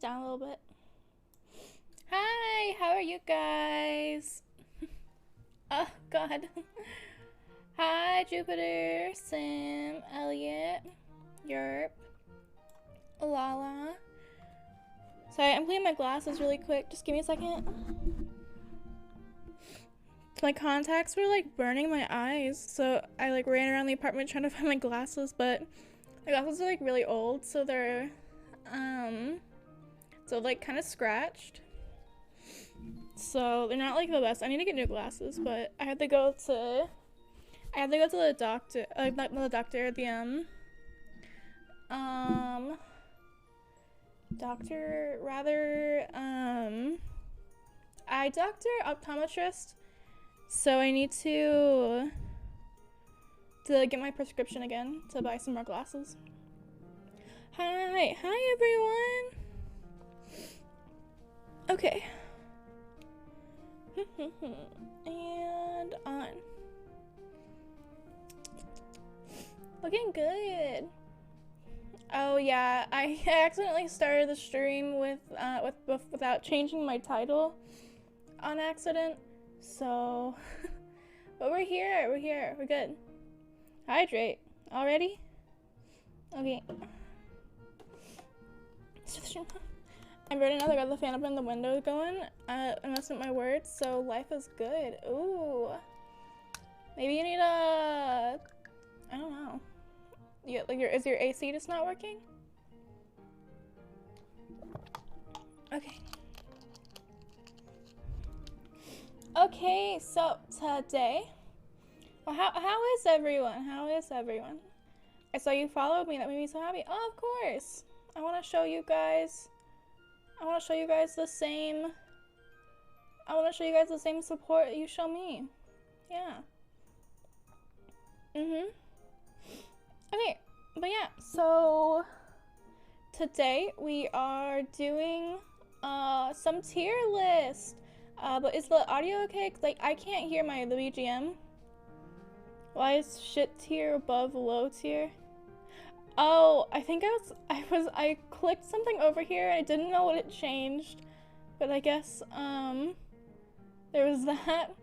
down a little bit. Hi, how are you guys? Oh, God. Hi, Jupiter, Sim, Elliot, Yerp, Lala. Sorry, I'm cleaning my glasses really quick. Just give me a second. My contacts were like burning my eyes, so I like ran around the apartment trying to find my glasses, but my glasses are like really old, so they're like kind of scratched. So they're not like the best. I need to get new glasses, but I had to go to the doctor, not the doctor, the doctor rather, eye doctor, optometrist. So I need to get my prescription again to buy some more glasses. Hi everyone. Okay. And on. Looking good. Oh yeah, I accidentally started the stream without changing my title on accident. So, but we're here, we're good. Hydrate. Already? Okay. I wrote another got the fan up in the window going. I messed up my words, so life is good. Ooh. Maybe you need a, I don't know. Yeah, like is your AC just not working? Okay. Okay, so today, well, how is everyone? How is everyone? I saw you followed me. That made me so happy. Oh, of course. I want to show you guys. I want to show you guys the same. I want to show you guys the same support you show me. Yeah. Okay, but yeah. So today we are doing some tier list. But is the audio okay? 'Cause, like, I can't hear the BGM. Why is shit tier above low tier? Oh, I think I clicked something over here and I didn't know what it changed. But I guess, there was that.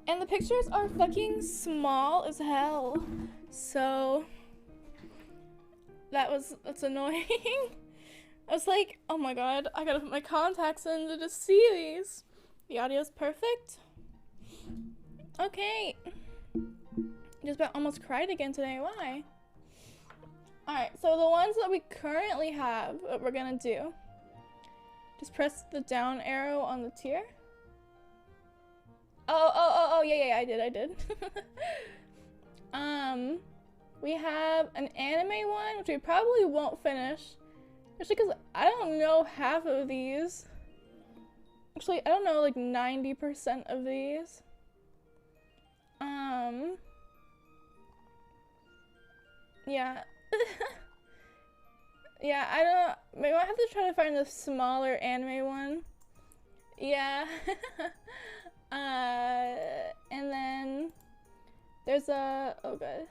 And the pictures are fucking small as hell. So, that's annoying. I was like, oh my god, I gotta put my contacts in to just see these. The audio's perfect. Okay. Just about almost cried again today. Why? Alright, so the ones that we currently have, what we're gonna do. Just press the down arrow on the tier. Oh, yeah, I did. We have an anime one, which we probably won't finish. Especially because I don't know half of these. Actually, I don't know like 90% of these. Yeah. Yeah, I don't, maybe I have to try to find the smaller anime one. Yeah. And then there's a, oh god.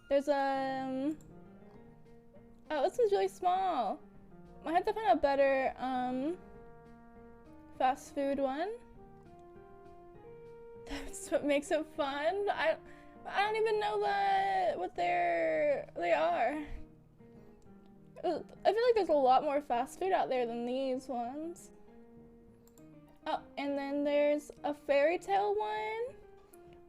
There's a, oh, this is really small. I have to find a better, fast food one. That's what makes it fun. I don't even know what they are. I feel like there's a lot more fast food out there than these ones. Oh, and then there's a fairy tale one,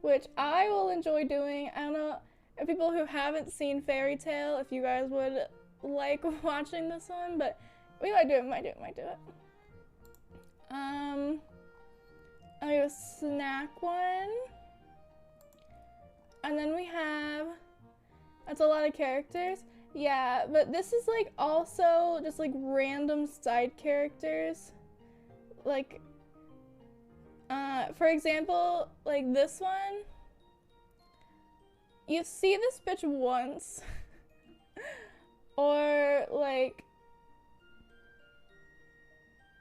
which I will enjoy doing. I don't know if people who haven't seen fairy tale, if you guys would like watching this one, but we might do it. I have a snack one. And then we have, that's a lot of characters. Yeah, but this is like also just like random side characters. Like, for example, like this one. You see this bitch once. Or like,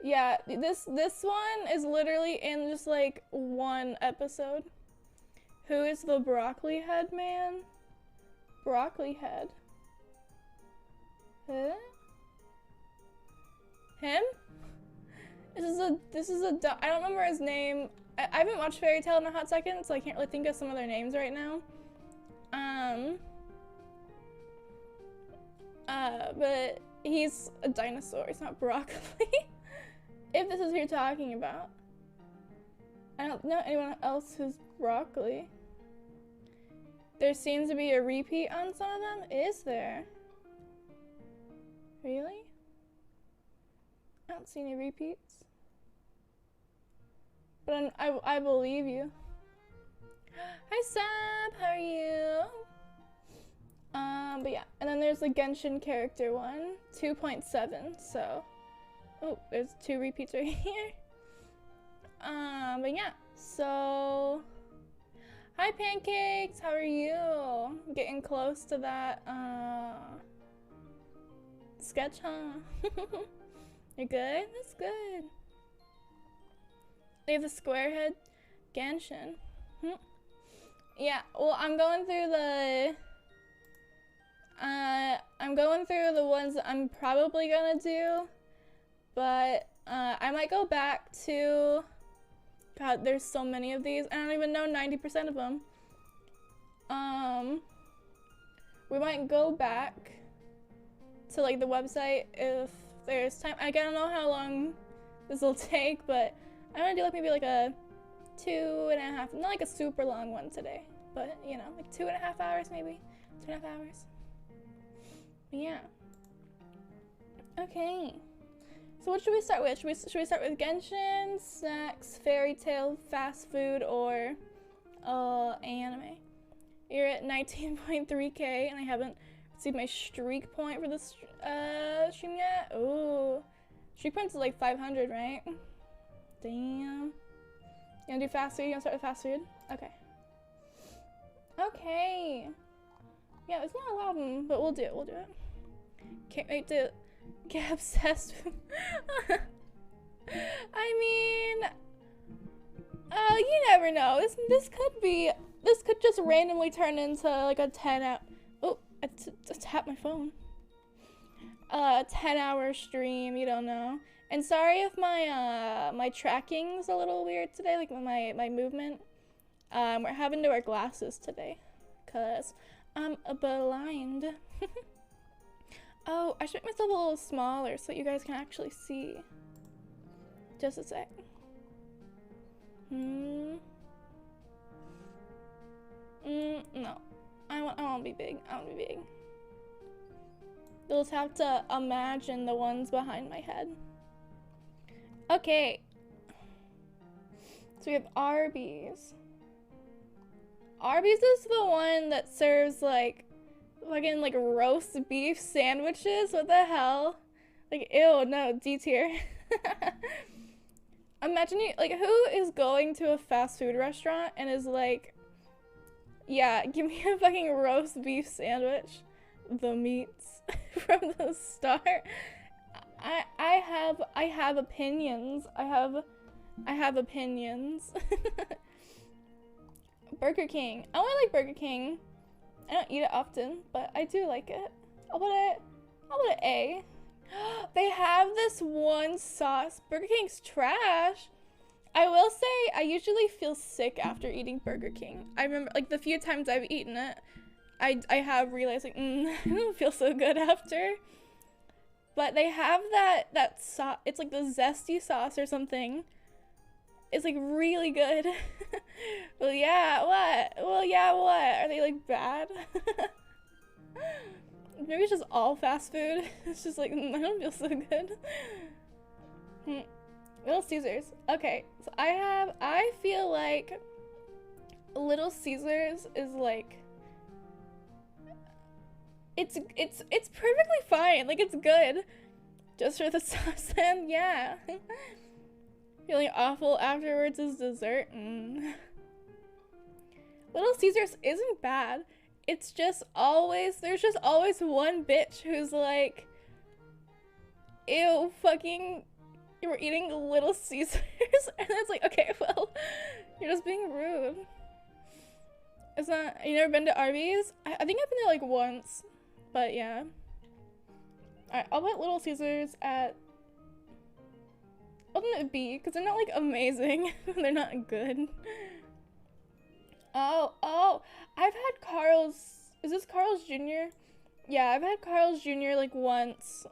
yeah, this one is literally in just like one episode. Who is the broccoli head man? Broccoli head. Huh? Him? This is a I don't remember his name. I haven't watched Fairy Tail in a hot second, so I can't really think of some of their names right now. But he's a dinosaur. It's not broccoli. If this is who you're talking about. I don't know anyone else who's broccoli. There seems to be a repeat on some of them. Is there? Really? I don't see any repeats. But I believe you. Hi Sab, how are you? But yeah, and then there's the Genshin character one, 2.7, so. Oh, there's 2 repeats right here. But yeah, so. Hi Pancakes, how are you? Getting close to that, sketch, huh? You're good? That's good. They have the square head Genshin. Yeah, well, I'm going through the ones that I'm probably gonna do, but I might go back to, God, there's so many of these. I don't even know 90% of them. We might go back to like the website if there's time. I don't know how long this will take, but I'm gonna do like maybe like a 2.5, not like a super long one today, but you know, like 2.5 hours maybe, 2.5 hours. But yeah. Okay. So what should we start with? Should we start with Genshin, snacks, fairy tale, fast food, or anime? You're at 19.3k, and I haven't received my streak point for this stream yet. Oh, streak points is like 500, right? Damn. You wanna do fast food? You wanna start with fast food? Okay. Okay. Yeah, there's not a lot of them, but we'll do it. We'll do it. Can't wait to get obsessed with. I mean, you never know. This could just randomly turn into like a 10-hour. Oh, I tapped my phone. 10-hour stream. You don't know. And sorry if my my tracking's a little weird today, like my movement. We're having to wear glasses today, cause I'm blind. Oh, I should make myself a little smaller so you guys can actually see. Just a sec. No. I won't be big. I won't be big. You'll just have to imagine the ones behind my head. Okay. So we have Arby's. Arby's is the one that serves like fucking like roast beef sandwiches. What the hell? Like, ew, no, D tier. Imagine you, like, who is going to a fast food restaurant and is like, yeah, give me a fucking roast beef sandwich. The meats from the start. I have opinions. I have opinions. Burger King. I only like Burger King. I don't eat it often, but I do like it. I'll put it A. They have this one sauce. Burger King's trash. I will say I usually feel sick after eating Burger King. I remember like the few times I've eaten it, I have realized like I don't feel so good after. But they have that sauce. It's like the zesty sauce or something. It's like really good. Well, yeah, what? Well, yeah, what? Are they like bad? Maybe it's just all fast food. It's just like, I don't feel so good. Little Caesars. Okay, so I feel like Little Caesars is like, it's perfectly fine. Like, it's good. Just for the sauce and yeah. Feeling awful afterwards is dessert. Little Caesars isn't bad. It's just always, there's just always one bitch who's like, ew, fucking, you were eating Little Caesars? And it's like, okay, well, you're just being rude. It's not, you never been to Arby's? I think I've been there like once, but yeah. Alright, I'll put Little Caesars at alternate B, because they're not like amazing. They're not good. Oh, I've had Carl's. Is this Carl's Jr.? Yeah, I've had Carl's Jr. like once,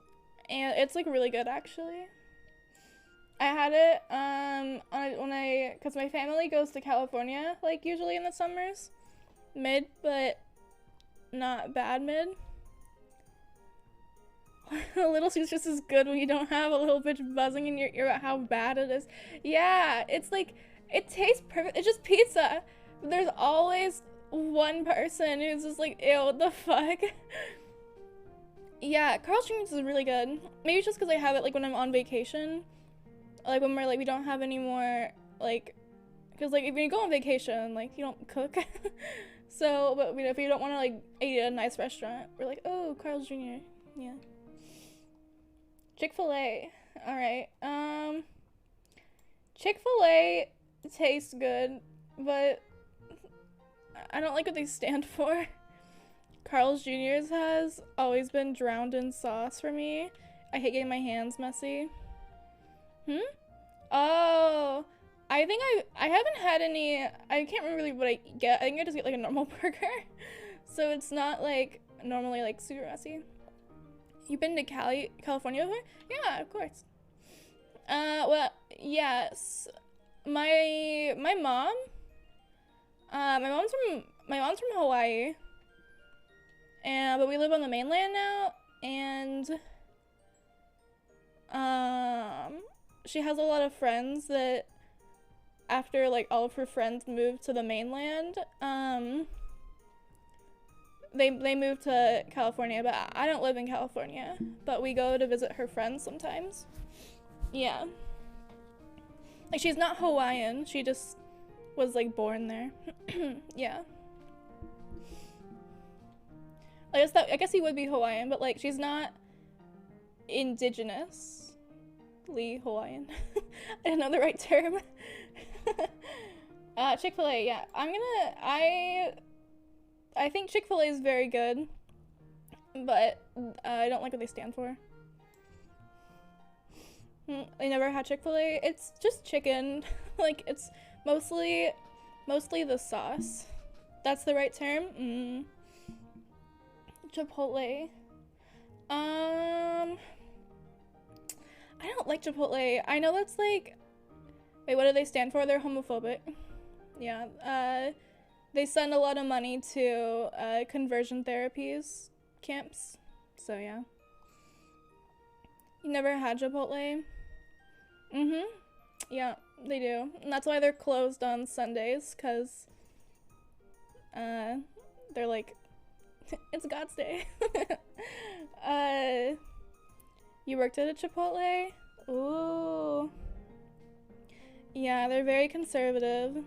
and it's like really good actually. I had it cause my family goes to California like usually in the summers, mid but not bad mid. A little citrus is good when you don't have a little bitch buzzing in your ear about how bad it is. Yeah, it's like, it tastes perfect. It's just pizza. But there's always one person who's just like, ew, what the fuck? Yeah, Carl's Jr. is really good. Maybe it's just because I have it like when I'm on vacation. Like when we're like, we don't have any more, like, because like if you go on vacation, like you don't cook. So, but you know, if you don't want to like eat at a nice restaurant, we're like, oh, Carl's Jr. Yeah. Chick-fil-A. Alright. Chick-fil-A tastes good, but I don't like what they stand for. Carl's Jr.'s has always been drowned in sauce for me. I hate getting my hands messy. Oh, I think I haven't had any, I can't remember really what I get. I think I just get like a normal burger. So it's not like normally like super messy. You've been to California before? Yeah, of course. Well, yes. My mom, my mom's from Hawaii. But we live on the mainland now, and she has a lot of friends that after like all of her friends moved to the mainland, they moved to California, but I don't live in California, but we go to visit her friends sometimes. Yeah. Like, she's not Hawaiian, she just was like born there. Yeah. I guess he would be Hawaiian, but like she's not indigenously Hawaiian. I don't know the right term. Chick-fil-A, yeah. I think Chick-fil-A is very good, but I don't like what they stand for. I never had Chick-fil-A. It's just chicken. Like, it's mostly the sauce. That's the right term? Chipotle. I don't like Chipotle. I know that's like, wait, what do they stand for? They're homophobic. Yeah. They send a lot of money to conversion therapies camps. So yeah. You never had Chipotle? Yeah, they do. And that's why they're closed on Sundays, cause they're like, it's God's day. You worked at a Chipotle? Ooh. Yeah, they're very conservative.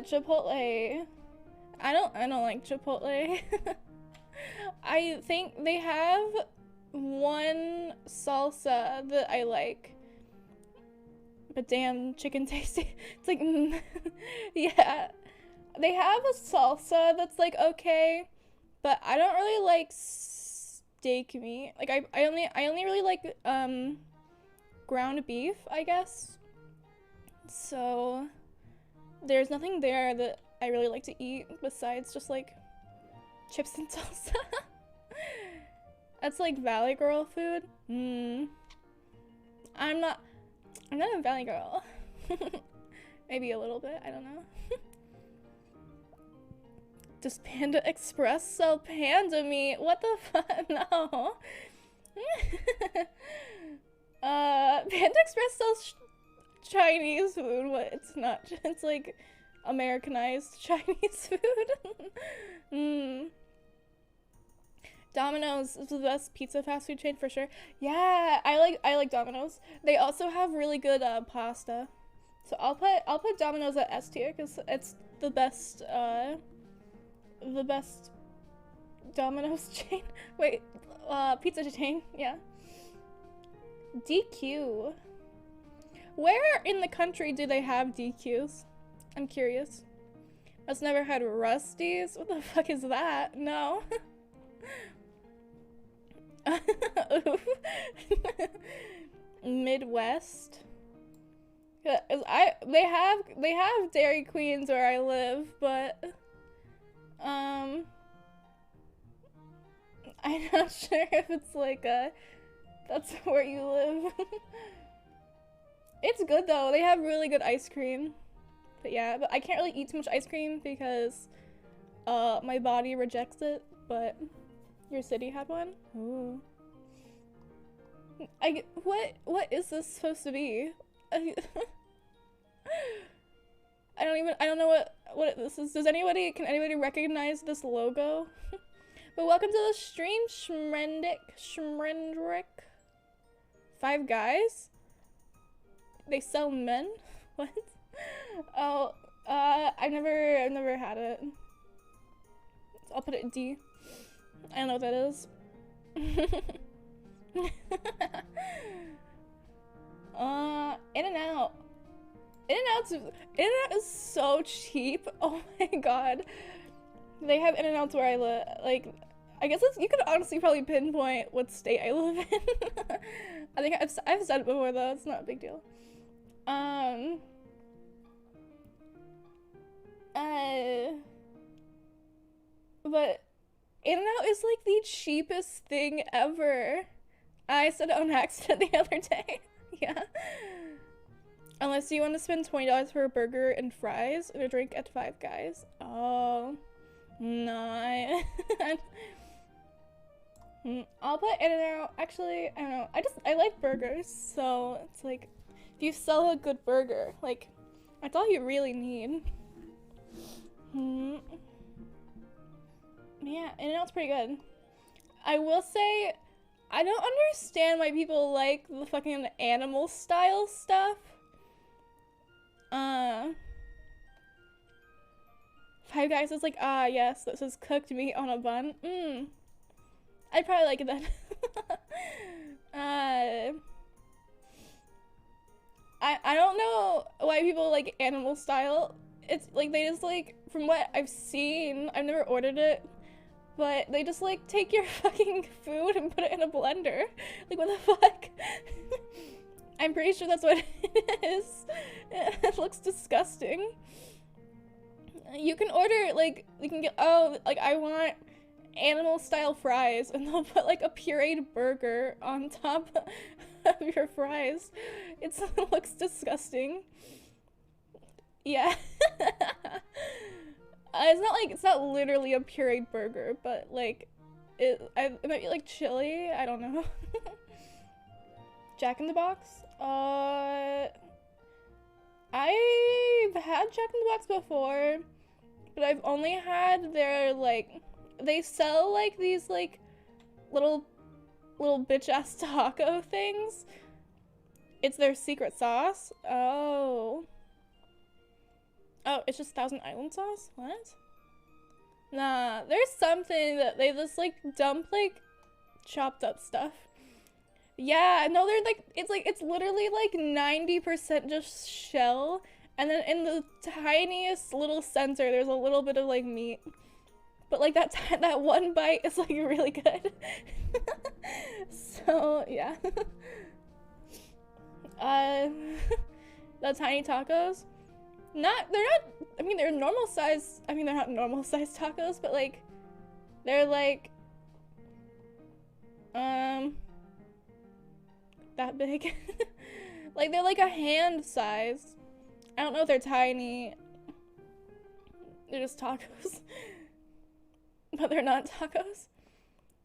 Chipotle. I don't like Chipotle. I think they have one salsa that I like. But damn, chicken tasty. It's like, yeah. They have a salsa that's like okay, but I don't really like steak meat. Like I only really like ground beef, I guess. So there's nothing there that I really like to eat besides just like chips and salsa. That's like Valley Girl food. I'm not a Valley Girl. Maybe a little bit, I don't know. Does Panda Express sell panda meat? What the fuck? No. Panda Express sells Chinese food. What? It's not. It's like Americanized Chinese food. Domino's is the best pizza fast food chain for sure. Yeah, I like Domino's. They also have really good pasta. So I'll put Domino's at S tier because it's the best Domino's chain. Wait, pizza chain. Yeah. DQ. Where in the country do they have DQs? I'm curious. I've never had Rusty's. What the fuck is that? No. Midwest. They have Dairy Queens where I live, but I'm not sure if it's like that's where you live. It's good though. They have really good ice cream. But yeah, but I can't really eat too much ice cream because my body rejects it, but your city had one? Ooh. What is this supposed to be? I don't know what this is. Can anybody recognize this logo? But welcome to the stream, Shmendrick. Five Guys? They sell men? What? Oh, I've never had it. I'll put it D. I don't know what that is. In-N-Out. In-N-Out is so cheap. Oh my god. They have In-N-Outs where I live. Like, I guess you could honestly probably pinpoint what state I live in. I think I've said it before though. It's not a big deal. But In-N-Out is like the cheapest thing ever. I said it on accident the other day. Yeah. Unless you want to spend $20 for a burger and fries and a drink at Five Guys. Oh. No. I'll put In-N-Out. Actually, I don't know. I like burgers, so it's like if you sell a good burger, like that's all you really need. Yeah, In-N-Out's pretty good. I will say, I don't understand why people like the fucking animal style stuff. Five Guys is like, ah, yes, this is cooked meat on a bun. I'd probably like it then. I don't know why people like animal style. It's like they just like, from what I've seen, I've never ordered it, but they just like take your fucking food and put it in a blender. Like, what the fuck? I'm pretty sure that's what it is. It looks disgusting. You can order, like, you can get, oh, like, I want animal style fries, and they'll put like a pureed burger on top of your fries. It looks disgusting. Yeah. It's not literally a pureed burger, but like it might be like chili, I don't know. Jack in the Box? I've had Jack in the Box before, but I've only had their, like, they sell like these like little bitch ass taco things. It's their secret sauce. Oh, it's just Thousand Island sauce? What? Nah, there's something that they just like dump like chopped up stuff. Yeah, no, they're like, it's literally like 90% just shell, and then in the tiniest little center there's a little bit of like meat. But like that one bite is like really good. So yeah. The tiny tacos. They're normal size. I mean, they're not normal size tacos, but like they're like that big. Like they're like a hand size. I don't know if they're tiny. They're just tacos. But they're not tacos.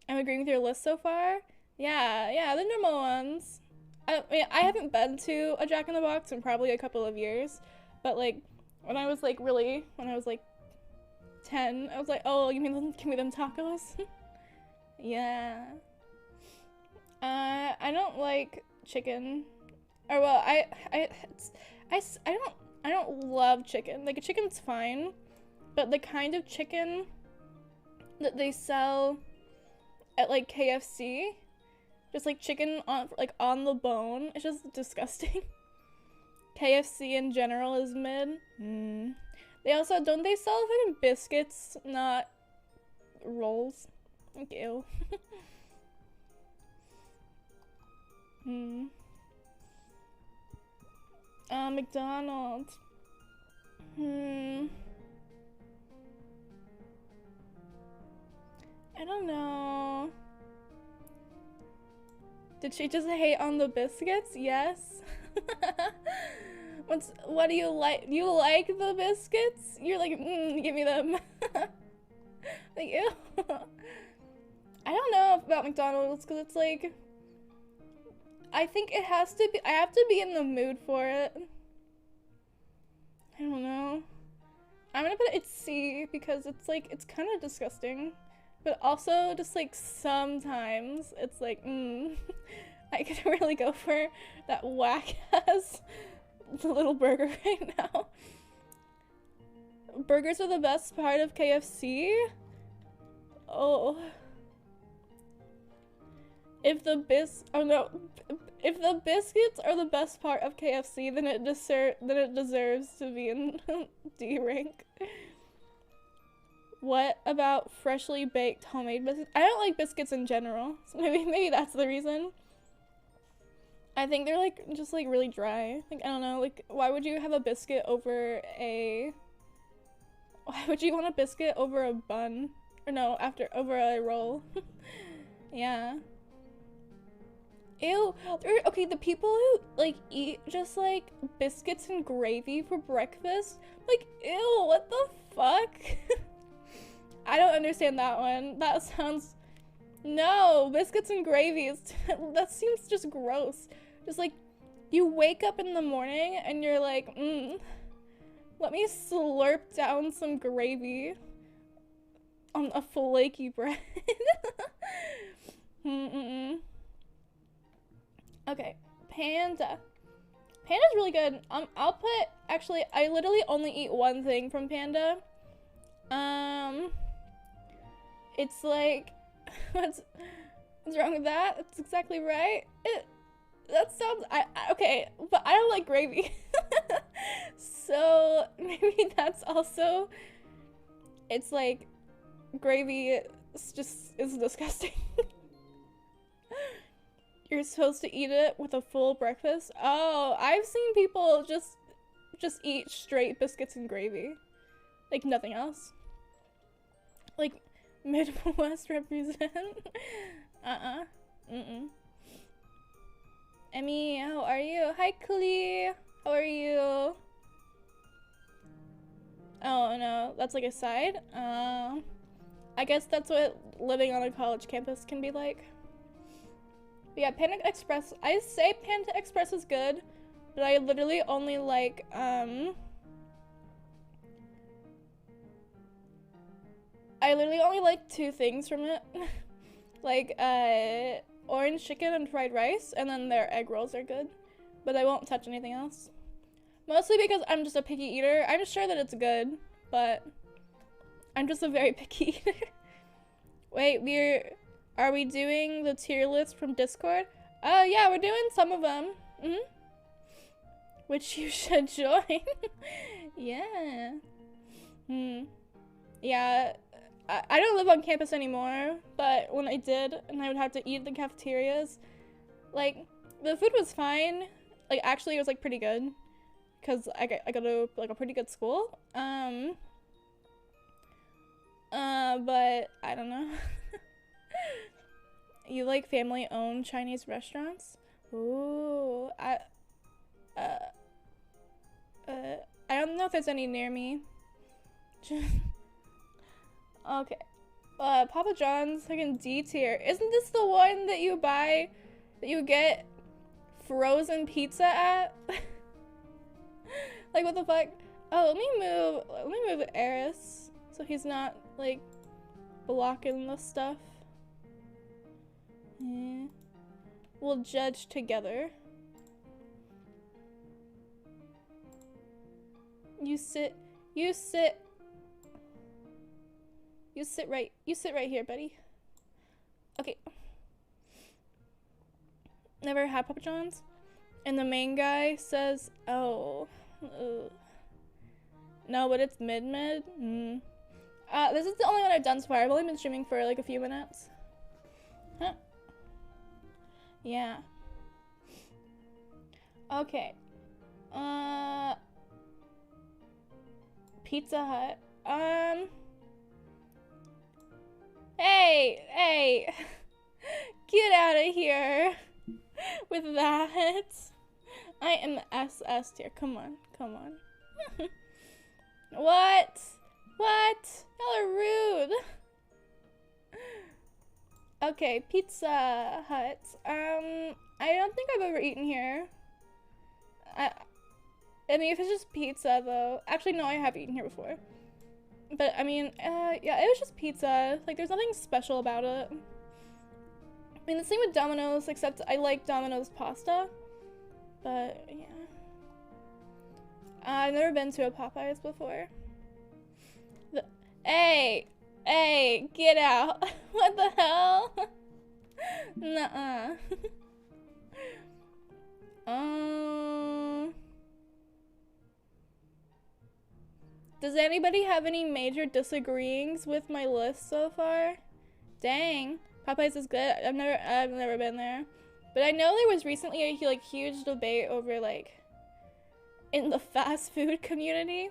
I'm agreeing with your list so far. Yeah, the normal ones. I mean, I haven't been to a Jack in the Box in probably a couple of years, but like when I was like 10, I was like, oh, give me them tacos. Yeah. I don't like chicken, or well, I don't love chicken. Like, chicken's fine, but the kind of chicken that they sell at like KFC, just like chicken on the bone, it's just disgusting. KFC in general is mid. They also, don't they sell fucking biscuits, not rolls? Like, ew. Hmm. McDonald's. Hmm. I don't know. Did she just hate on the biscuits? Yes. What do you like? You like the biscuits? You're like, give me them. Like, ew. I don't know about McDonald's because it's like, I think it has to be, I have to be in the mood for it. I don't know. I'm gonna put it C because it's like, it's kind of disgusting. But also just like sometimes it's like, I could really go for that whack ass little burger right now. Burgers are the best part of KFC? Oh. If the biscuits are the best part of KFC, then it deserves to be in D rank. What about freshly baked homemade biscuits? I don't like biscuits in general, so maybe that's the reason. I think they're like just like really dry. Like, I don't know, like why would you have a biscuit over a why would you want a biscuit over a bun? Or no, over a roll. Yeah. Ew. Okay, the people who like eat just like biscuits and gravy for breakfast, like ew, what the fuck? I don't understand that one. That sounds, no, biscuits and gravy that seems just gross. Just like, you wake up in the morning and you're like, let me slurp down some gravy on a flaky bread. Okay, Panda. Panda's really good. I'll put, actually, I literally only eat one thing from Panda. It's like, what's wrong with that? That's exactly right. That sounds, okay, but I don't like gravy. So maybe that's also, it's like, gravy is disgusting. You're supposed to eat it with a full breakfast? Oh, I've seen people just eat straight biscuits and gravy. Like nothing else. Like, Midwest represent. Emmy, how are you? Hi, Klee. How are you? Oh no, that's like a side. I guess that's what living on a college campus can be like. But yeah, Panda Express. I say Panda Express is good, but I literally only like I literally only like two things from it. Like, orange chicken and fried rice, and then their egg rolls are good. But I won't touch anything else. Mostly because I'm just a picky eater. I'm sure that it's good, but I'm just a very picky eater. Wait, are we doing the tier list from Discord? Yeah, we're doing some of them. Which you should join. Yeah. Yeah. I don't live on campus anymore, but when I did, and I would have to eat at the cafeterias, like, the food was fine. Like, actually, it was, like, pretty good, because I go to, like, a pretty good school. But, I don't know. You like family-owned Chinese restaurants? Ooh, I don't know if there's any near me. Okay. Papa John's fucking D tier. Isn't this the one that you buy, that you get frozen pizza at? Like, what the fuck? Oh, let me move Eris so he's not, like, blocking the stuff. Yeah. We'll judge together. You sit right here, buddy. Okay. Never had Papa John's? And the main guy says, oh. No, but it's mid. This is the only one I've done so far. I've only been streaming for like a few minutes. Huh. Yeah. Okay. Pizza Hut. Hey! Get out of here with that. I am SS tier. Come on. What? Y'all are rude. Okay, Pizza Hut. I don't think I've ever eaten here. I mean, if it's just pizza, though. Actually, no, I have eaten here before. But, I mean, yeah, it was just pizza. Like, there's nothing special about it. I mean, the same with Domino's, except I like Domino's pasta. But, yeah. I've never been to a Popeyes before. Hey, get out. What the hell? Nuh-uh. Does anybody have any major disagreeings with my list so far? Dang, Popeyes is good. I've never been there, but I know there was recently a like huge debate over like in the fast food community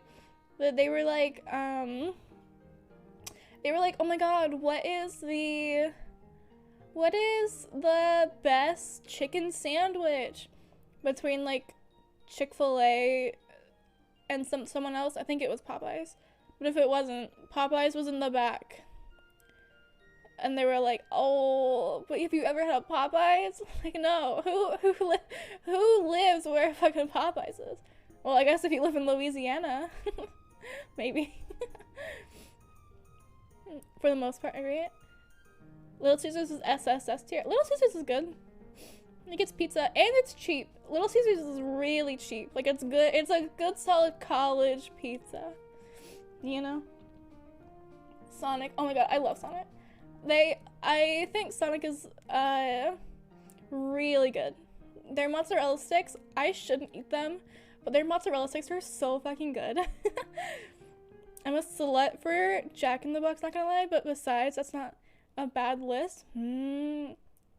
that they were like, oh my god, what is the best chicken sandwich between like Chick-fil-A and someone else? I think it was Popeyes. But if it wasn't, Popeyes was in the back. And they were like, "Oh, but have you ever had a Popeyes?" Like, no. Who lives where fucking Popeyes is? Well, I guess if you live in Louisiana, maybe. For the most part, right? Little Caesars is SSS tier. Little Caesars is good. It gets pizza and it's cheap. Little Caesars is really cheap. Like, it's good. It's a good solid college pizza. You know? Sonic. Oh my god, I love Sonic. I think Sonic is really good. Their mozzarella sticks, I shouldn't eat them, but their mozzarella sticks are so fucking good. I'm a slut for Jack in the Box, not gonna lie, but besides, that's not a bad list.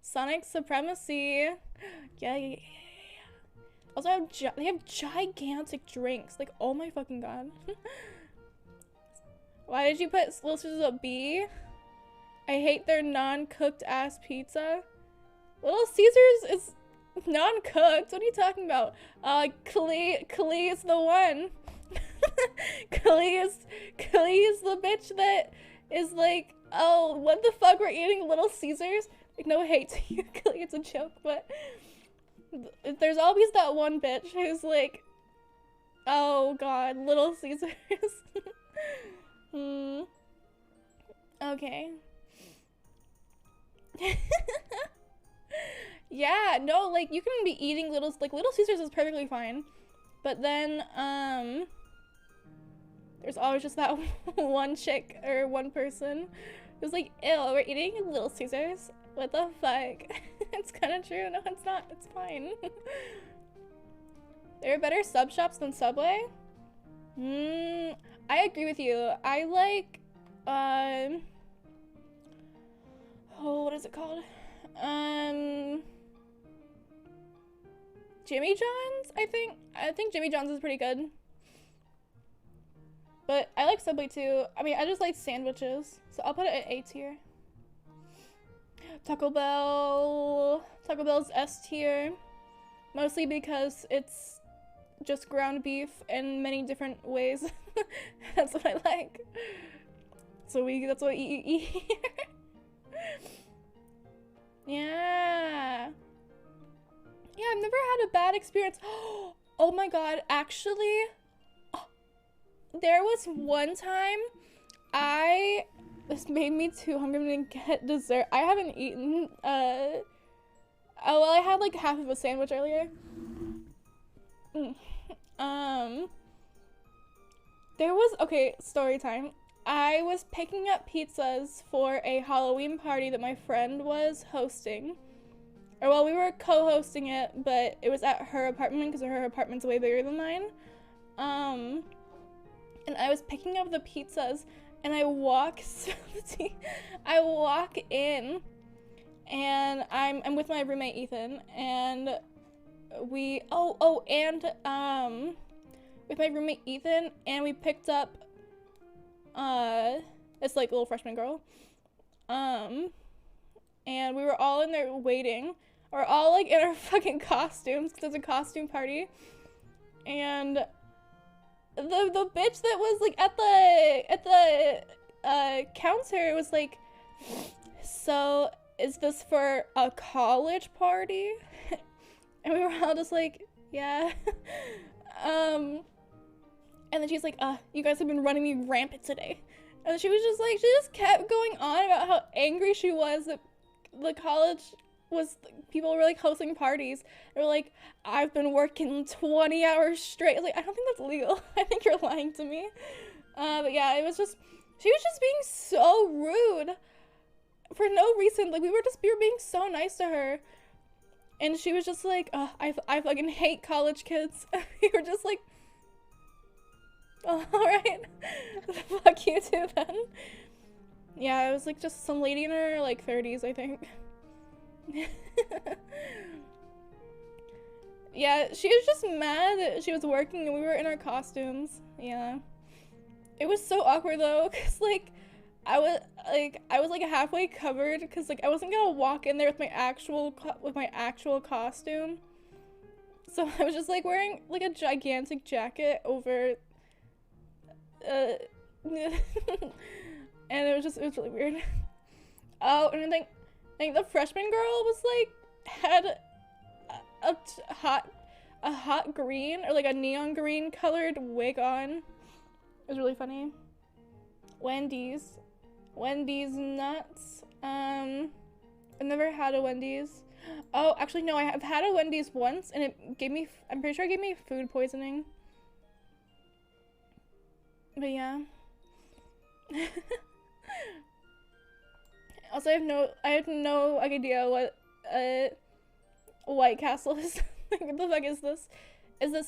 Sonic Supremacy. Yeah. Also, they have gigantic drinks. Like, oh my fucking god. Why did you put Little Caesars a B? I hate their non-cooked ass pizza. Little Caesars is non-cooked. What are you talking about? Klee is the one. Klee is the bitch that is like, oh, what the fuck, we're eating Little Caesars? Like, no hate to you, Klee, it's a joke, but there's always that one bitch who's like, oh god, Little Caesars. Okay. Yeah, no, like, you can be eating Little Caesars is perfectly fine, but then, there's always just that one chick, or one person, who's like, ew, we're eating Little Caesars? What the fuck? It's kind of true. No, it's not. It's fine. There are better sub shops than Subway? I agree with you. I like, oh, what is it called? Jimmy John's, I think Jimmy John's is pretty good. But I like Subway too. I mean, I just like sandwiches. So I'll put it at A tier. Taco Bell's S tier. Mostly because it's just ground beef in many different ways. That's what I like. So that's what we eat here. Yeah, I've never had a bad experience. Oh my god, actually, there was one time this made me too hungry to get dessert. I haven't eaten, oh, well, I had like half of a sandwich earlier. Okay, story time. I was picking up pizzas for a Halloween party that my friend was hosting. Or, well, we were co-hosting it, but it was at her apartment because her apartment's way bigger than mine. And I was picking up the pizzas, and I walk in, and I'm with my roommate Ethan, and and with my roommate Ethan, and we picked up this like little freshman girl. And we were all in there waiting. We're all like in our fucking costumes because it's a costume party. And the bitch that was like at the counter was like, so is this for a college party? And we were all just like, yeah. And then she's like, you guys have been running me rampant today. And she was just like, she just kept going on about how angry she was that the college was, people were like hosting parties. They were like, I've been working 20 hours straight. I was like, I don't think that's legal. I think you're lying to me. But yeah, it was just, she was just being so rude for no reason. Like, we were being so nice to her. And she was just like, I fucking hate college kids. We were just like, oh, alright. Fuck you too then. Yeah, it was like just some lady in her like 30s, I think. Yeah, she was just mad that she was working and we were in our costumes. Yeah. It was so awkward though, cause like I was like halfway covered because like I wasn't gonna walk in there with my actual costume. So I was just like wearing like a gigantic jacket over and it was really weird. Oh, and I think the freshman girl was like had a hot green or like a neon green colored wig on. It was really funny. Wendy's nuts. I've never had a Wendy's. Oh, actually no, I have had a Wendy's once and it gave me, I'm pretty sure it gave me food poisoning. But yeah. Also, I have no idea what White Castle is. What the fuck is this? Is this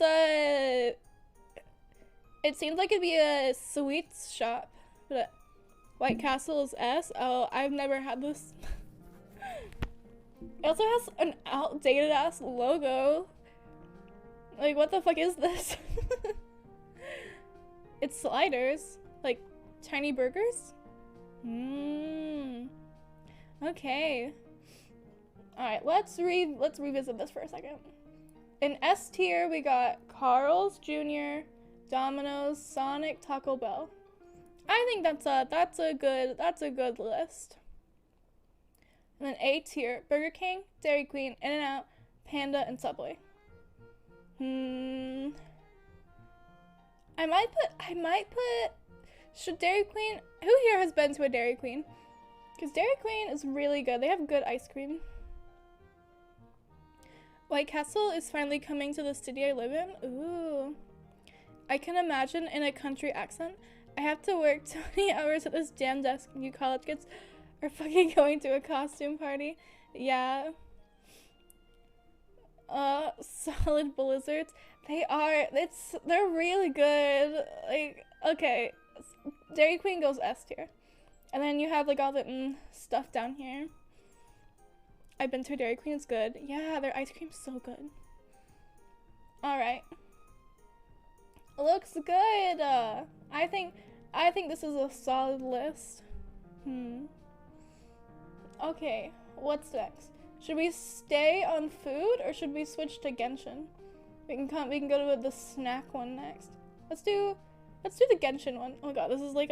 it seems like it'd be a sweets shop, but White Castle is S. Oh, I've never had this. It also has an outdated ass logo. Like, what the fuck is this? It's sliders, like tiny burgers. Okay. All right, let's revisit this for a second. In S tier, we got Carl's Jr., Domino's, Sonic, Taco Bell. I think that's a good list. And then A tier, Burger King, Dairy Queen, In-N-Out, Panda, and Subway. I might put should Dairy Queen, who here has been to a Dairy Queen? Because Dairy Queen is really good. They have good ice cream. White Castle is finally coming to the city I live in. Ooh. I can imagine in a country accent. I have to work 20 hours at this damn desk and you college kids are fucking going to a costume party. Yeah. Solid blizzards. They're really good. Like, okay. Dairy Queen goes S tier. And then you have like all the stuff down here. I've been to a Dairy Queen, it's good. Yeah, their ice cream's so good. Alright. Looks good. I think this is a solid list. Okay, what's next? Should we stay on food or should we switch to Genshin? We can go to the snack one next. Let's do the Genshin one. Oh my god, this is like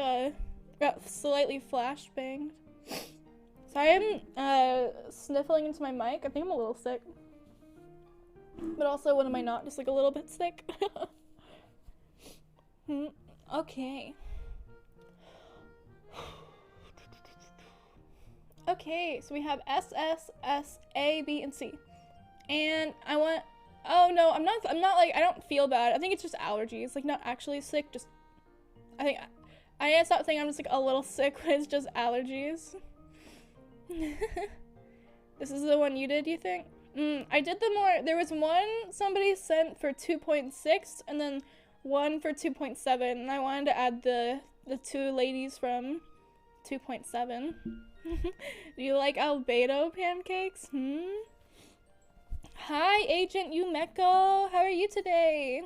got slightly flashbanged. Sorry, I'm sniffling into my mic. I think I'm a little sick. But also, when am I not? Just like a little bit sick. Okay. Okay, so we have S, S, S, A, B, and C. And I want, oh no, I'm not like, I don't feel bad. I think it's just allergies. Like, not actually sick, just, I think, I need to stop saying I'm just like a little sick when it's just allergies. This is the one you did, you think? I did there was one somebody sent for 2.6 and then one for 2.7, and I wanted to add the two ladies from 2.7. Do you like albedo pancakes? Hi, Hi, Agent Yumeko. How are you today?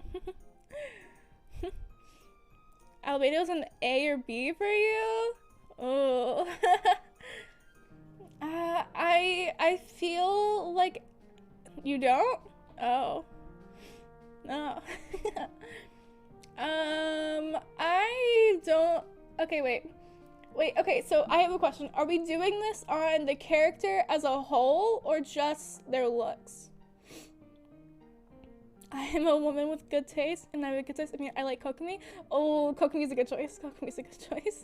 Albedo's an A or B for you? Oh. I feel like you don't? Oh. No. I don't. Okay, wait. Okay, so I have a question. Are we doing this on the character as a whole or just their looks? I am a woman with good taste, and I have a good taste. I mean, I like Kokomi. Oh, Kokomi's a good choice. Kokomi's a good choice.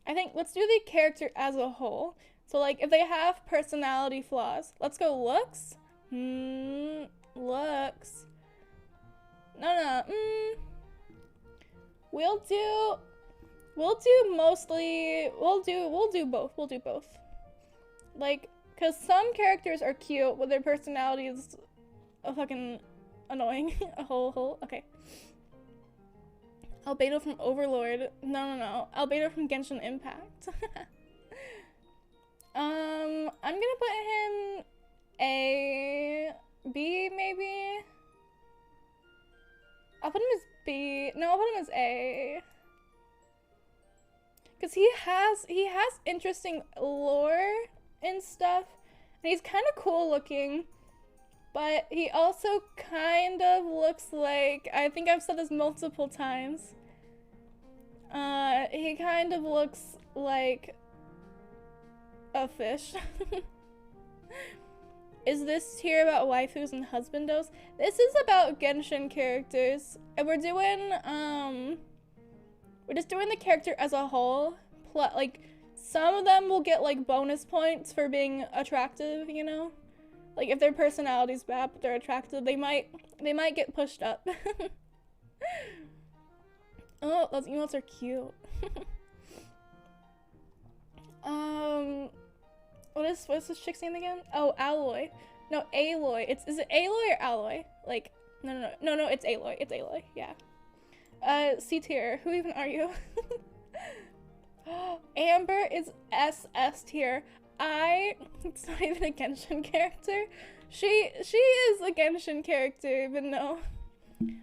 I think let's do the character as a whole. So, like, if they have personality flaws, let's go looks. Looks. No. We'll do mostly. We'll do both. Like, cause some characters are cute, but their personality is fucking annoying. a whole. Okay. Albedo from Overlord. No. Albedo from Genshin Impact. I'm gonna put him A, B maybe. I'll put him as B. No, I'll put him as A. Cause he has interesting lore and stuff, and he's kind of cool looking. But he also kind of looks like, I think I've said this multiple times, he kind of looks like a fish. Is this tier about waifus and husbandos? This is about Genshin characters. And we're just doing the character as a whole. Like, some of them will get, like, bonus points for being attractive, you know? Like, if their personality's bad but they're attractive, they might get pushed up. Oh, those emotes are cute. What's this chick's name again? Oh, Alloy. No, Aloy. Is it Aloy or Alloy? Like, no, it's Aloy. It's Aloy, yeah. C tier. Who even are you? Amber is SS tier. It's not even a Genshin character. She is a Genshin character, but no.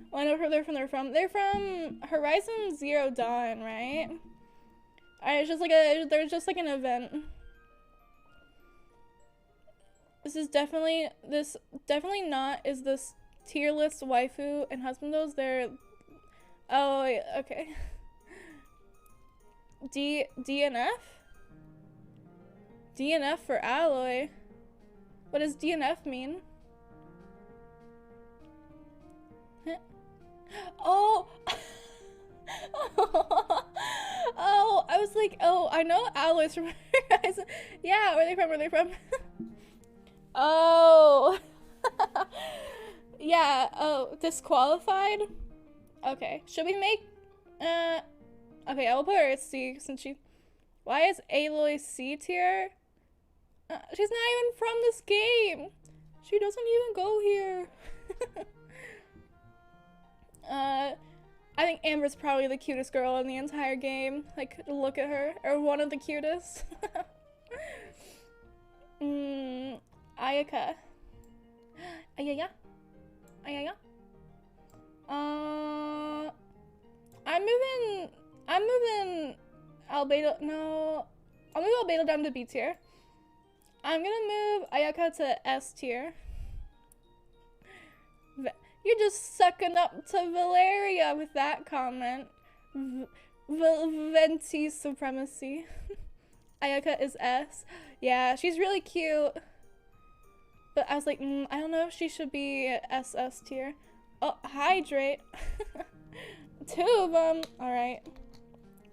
Well, I know where they're from. They're from Horizon Zero Dawn, right? Alright, there's just like an event. This definitely not is this tier list waifu and husbandos. They're, oh, wait, okay. DNF? DNF for Alloy. What does DNF mean? Huh? Oh! Oh, I was like, oh, I know Alloy's from Horizon. Yeah, where are they from? Oh. Yeah, oh, disqualified? Okay, should we make, okay, I will put her at C since why is Aloy C tier? She's not even from this game. She doesn't even go here. I think Amber's probably the cutest girl in the entire game. Like, look at her. Or one of the cutest. Ayaka. Ayaya. I'm moving Albedo. No. I'll move Albedo down to B tier. I'm gonna move Ayaka to S tier. You're just sucking up to Valeria with that comment. Venti supremacy. Ayaka is S. Yeah, she's really cute. But I was like, I don't know if she should be SS tier. Oh, hydrate. 2 of them. Alright.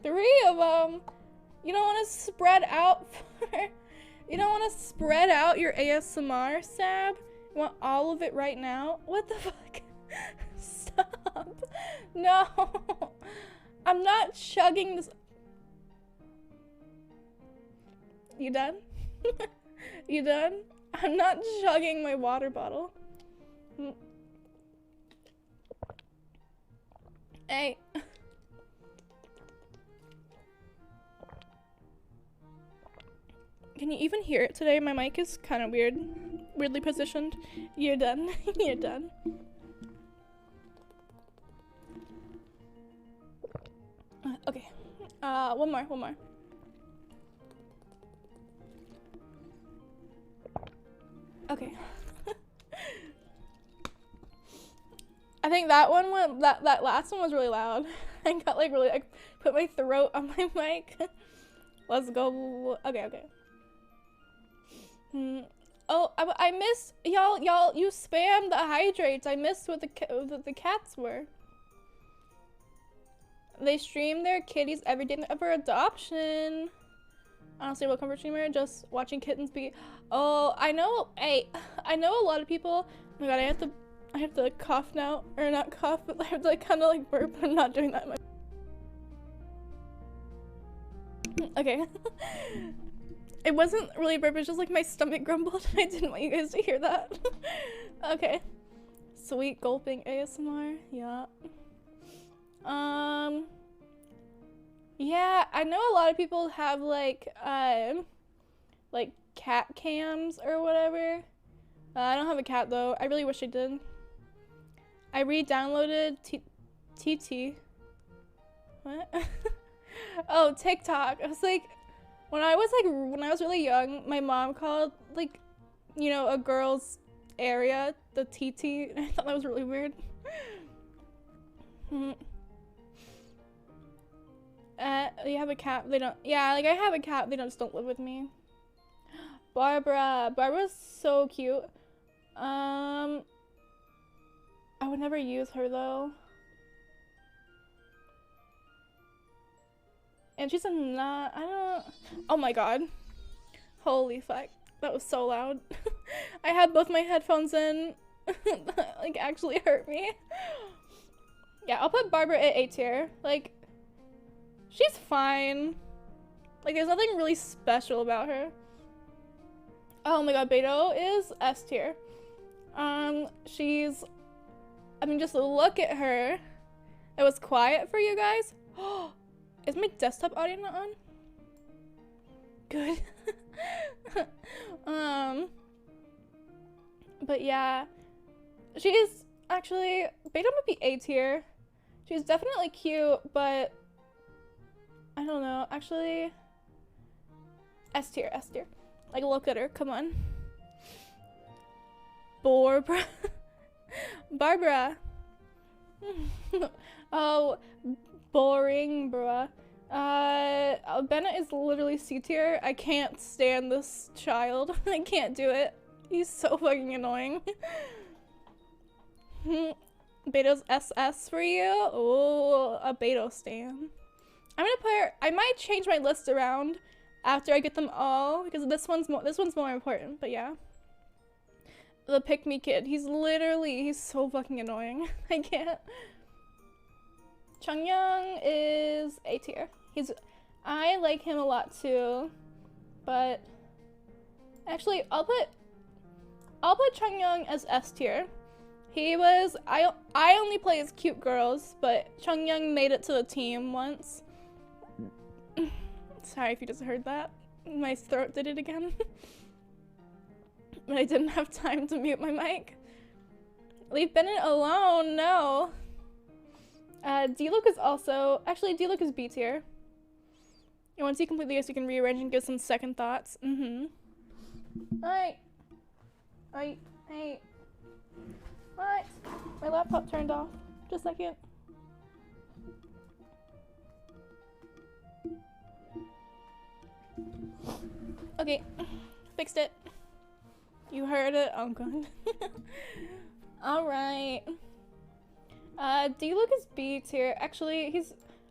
3 of them. You don't want to spread out you don't want to spread out your ASMR, Sab? You want all of it right now? What the fuck? Stop. No. I'm not chugging this. You done? You done? I'm not chugging my water bottle. Hey. Can you even hear it today? My mic is kind of weirdly positioned. You're done. You're done. Okay. One more. Okay. I think that one went, that last one was really loud. I got like really, I put my throat on my mic. Let's go. Okay. Oh, I missed y'all. You spammed the hydrates. I missed what the cats were. They stream their kitties every day for adoption. Honestly, what comfort streamer? Just watching kittens be. Oh, I know. Hey, I know a lot of people. Oh my god, I have to cough now, or not cough, but I have to like kind of like burp. I'm not doing that. Okay. It wasn't really burp. It was just like my stomach grumbled. I didn't want you guys to hear that. Okay. Sweet gulping ASMR. Yeah. Yeah, I know a lot of people have like cat cams or whatever. I don't have a cat though. I really wish I did. I re-downloaded TT. What? Oh, TikTok. I was like, when I was really young, my mom called like, you know, a girl's area the TT. I thought that was really weird. You have a cat, they don't, yeah, like I have a cat, they just don't live with me. Barbara's so cute. I would never use her though. And she's not, oh my god. Holy fuck, that was so loud. I had both my headphones in. Like actually hurt me. Yeah, I'll put Barbara at A tier. Like, she's fine. Like, there's nothing really special about her. Oh my god, Beto is S tier. She's, I mean, just look at her. It was quiet for you guys. Is my desktop audio not on? Good. But yeah, she's actually, Beto might be A tier. She's definitely cute, but I don't know, actually, S tier. Like, look at her, come on. Barbara. Oh, boring, bruh. Bennett is literally C tier. I can't stand this child. I can't do it. He's so fucking annoying. Beto's SS for you? Oh, a Beto stan. I'm gonna put, I might change my list around after I get them all, because this one's more important, but yeah. The pick me kid, he's so fucking annoying. I can't. Chungyoung is A tier. I like him a lot too, but actually I'll put Chungyoung as S tier. He was, I only play as cute girls, but Chungyoung made it to the team once. Sorry if you just heard that. My throat did it again. But I didn't have time to mute my mic. Leave Bennett alone, no. D-Luke is also, actually D-Luke is B tier. And once you complete this, you can rearrange and give some second thoughts. Alright. Hey. What? My laptop turned off. Just a second. Okay, fixed it. You heard it. Oh god. Alright. D-Luke is B tier. Actually,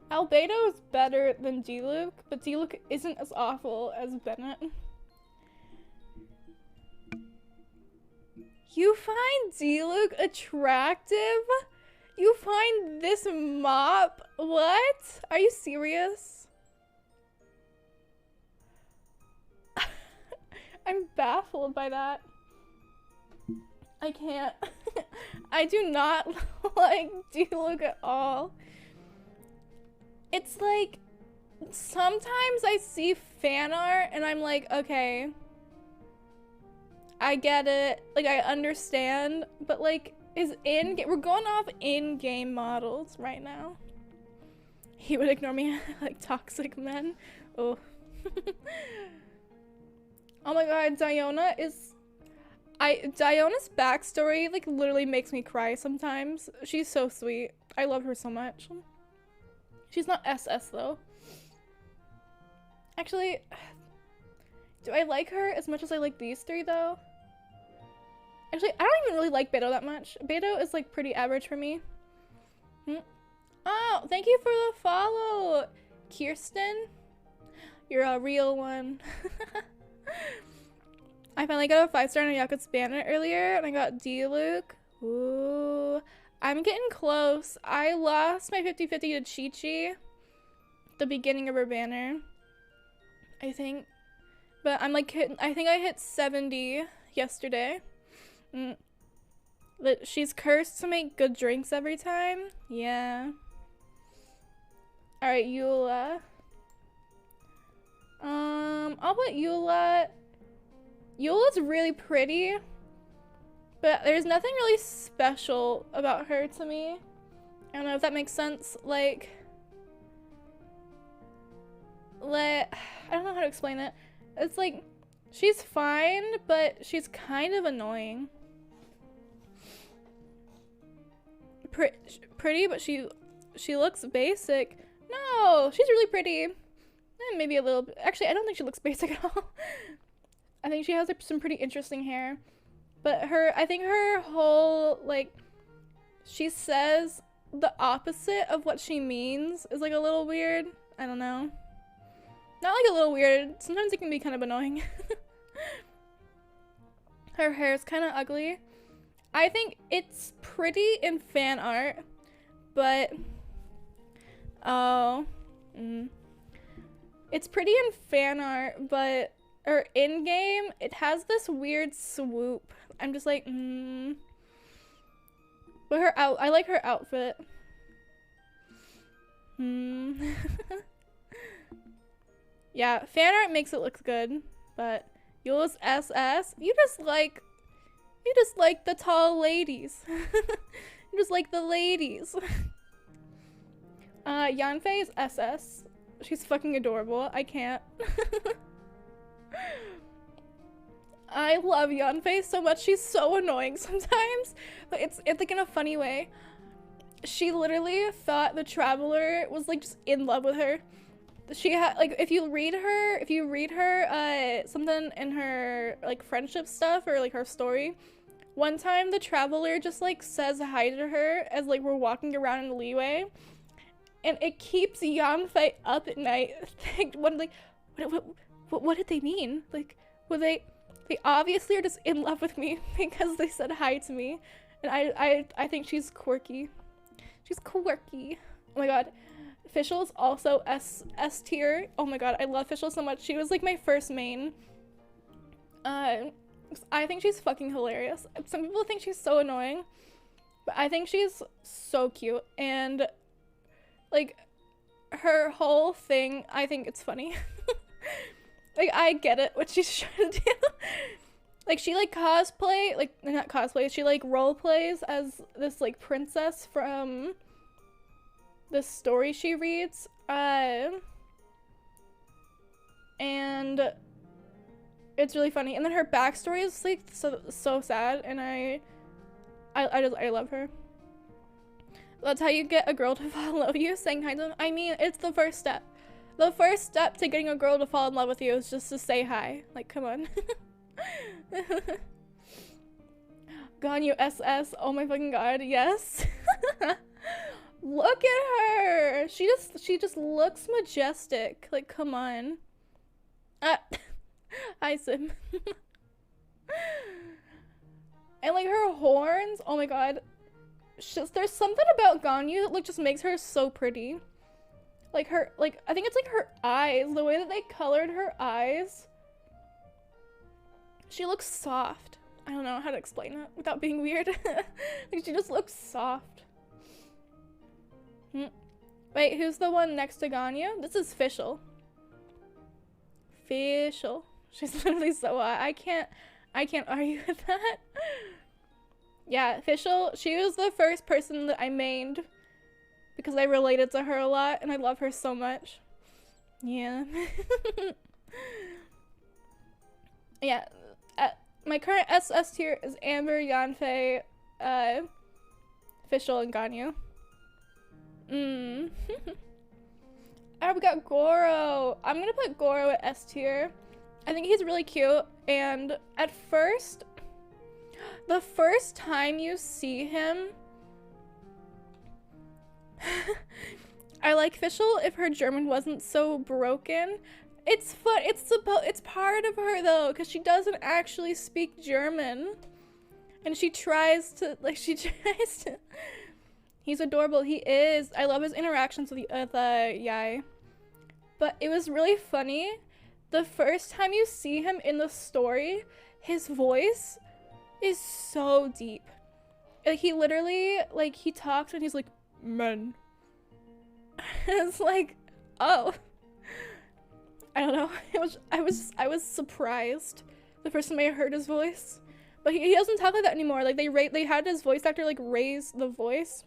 Albedo is better than D-Luke, but D-Luke isn't as awful as Bennett. You find D-Luke attractive? You find this mop? What? Are you serious? I'm baffled by that. I can't. I do not like D-Luke at all. It's like, sometimes I see fan art and I'm like, okay, I get it, like I understand, but like we're going off in-game models right now. He would ignore me like toxic men. Oh. Oh my god, Diona's backstory like literally makes me cry sometimes. She's so sweet. I love her so much. She's not SS though. Actually, do I like her as much as I like these three though? Actually, I don't even really like Beto that much. Beto is like pretty average for me. Oh, thank you for the follow, Kirsten. You're a real one. I finally got a 5-star on Yakut's banner earlier, and I got D-Luke. Ooh, I'm getting close. I lost my 50-50 to Chi-Chi at the beginning of her banner, I think. But I'm like I think I hit 70 yesterday. But she's cursed to make good drinks every time. Yeah. Alright, Eula. I'll put Eula. Eula's really pretty, but there's nothing really special about her to me. I don't know if that makes sense. Like I don't know how to explain it. It's like, she's fine, but she's kind of annoying. Pretty, but she looks basic. No, she's really pretty. Maybe a little bit. Actually, I don't think she looks basic at all. I think she has like, some pretty interesting hair. But I think her whole, like, she says the opposite of what she means is like a little weird. I don't know. Not like a little weird. Sometimes it can be kind of annoying. Her hair is kind of ugly. I think it's pretty in fan art, but it's pretty in fan art, but in game it has this weird swoop. I'm just like, But I like her outfit. Yeah, fan art makes it look good, but Eula's SS, you just like the tall ladies. You just like the ladies. Yanfei is SS. She's fucking adorable. I can't. I love Yanfei so much. She's so annoying sometimes, but it's like in a funny way. She literally thought the Traveler was like just in love with her. She had like, if you read her something in her like friendship stuff or like her story, one time the Traveler just like says hi to her as like we're walking around in the leeway, and it keeps Yanfei up at night. What did they mean? Like, were they obviously are just in love with me because they said hi to me. And I think she's quirky. She's quirky. Oh my god. Fischl is also S tier. Oh my god, I love Fischl so much. She was like my first main. I think she's fucking hilarious. Some people think she's so annoying, but I think she's so cute, and like her whole thing, I think it's funny. Like, I get it what she's trying to do. Like, she like cosplay, like not cosplay, she like role plays as this like princess from the story she reads, and it's really funny. And then her backstory is like so sad, and I love her. That's how you get a girl to fall in love with you, saying hi to them. I mean, it's the first step. The first step to getting a girl to fall in love with you is just to say hi. Like, come on. Ganyu SS. Oh my fucking god, yes. Look at her. She just looks majestic. Like, come on. Hi, Sim. And like her horns. Oh my god. There's something about Ganyu that like just makes her so pretty. Like her, like, I think it's like her eyes, the way that they colored her eyes. She looks soft. I don't know how to explain it without being weird. Like, she just looks soft. Wait, who's the one next to Ganyu? This is Fischl. Fischl. She's literally so hot. I can't argue with that. Yeah, Fischl, she was the first person that I mained because I related to her a lot and I love her so much. Yeah. Yeah. My current SS tier is Amber, Yanfei, Fischl, and Ganyu. Oh, we got Goro. I'm gonna put Goro at S tier. I think he's really cute, and at first, the first time you see him, I like Fischl if her German wasn't so broken. It's part of her though, because she doesn't actually speak German, and she tries to. He's adorable. He is. I love his interactions with Yai. But it was really funny. The first time you see him in the story, his voice is so deep. Like, he literally, like, he talks and he's like, men. It's like, oh. I don't know. I was surprised the first time I heard his voice. But he doesn't talk like that anymore. Like, they had his voice actor, like, raise the voice.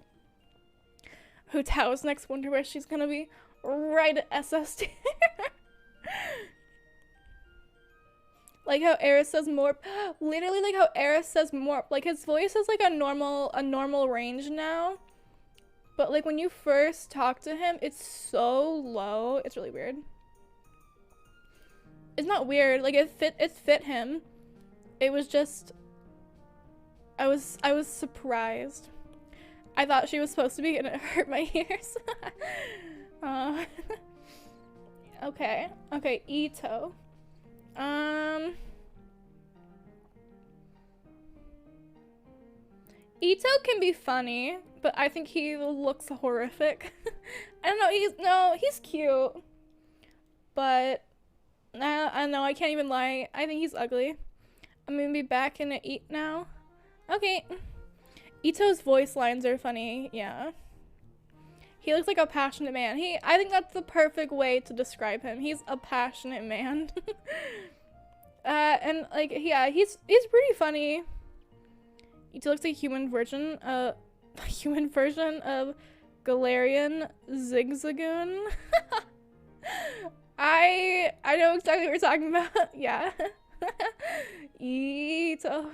Hu Tao's next, wonder where she's gonna be. Right at SS tier. Like how Eris says morp. Literally like how Eris says morp. Like his voice is like a normal range now. But like when you first talk to him, it's so low. It's really weird. It's not weird. Like it fit him. It was just I was surprised. I thought she was supposed to be and it hurt my ears. Okay, Ito. Ito can be funny, but I think he looks horrific. I don't know, he's cute. But I know, I can't even lie. I think he's ugly. I'm gonna be back in the Eat now. Okay. Ito's voice lines are funny, yeah. He looks like a passionate man. I think that's the perfect way to describe him. He's a passionate man. And like, yeah, he's pretty funny. Ito looks like a human version of Galarian Zigzagoon. I know exactly what we're talking about. Yeah. Ito.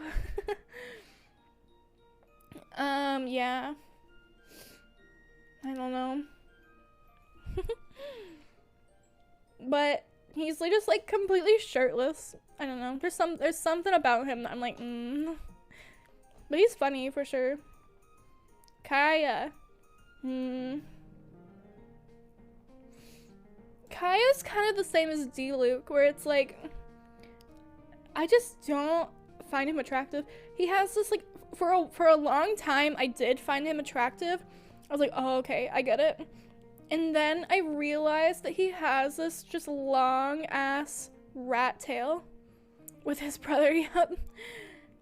Yeah. I don't know. But he's like just like completely shirtless. I don't know. There's something about him that I'm like, But he's funny for sure. Kaya. Kaya's kind of the same as D-Luke, where it's like I just don't find him attractive. He has this like for a long time I did find him attractive. I was like, oh, okay, I get it. And then I realized that he has this just long ass rat tail with his brother. Yep.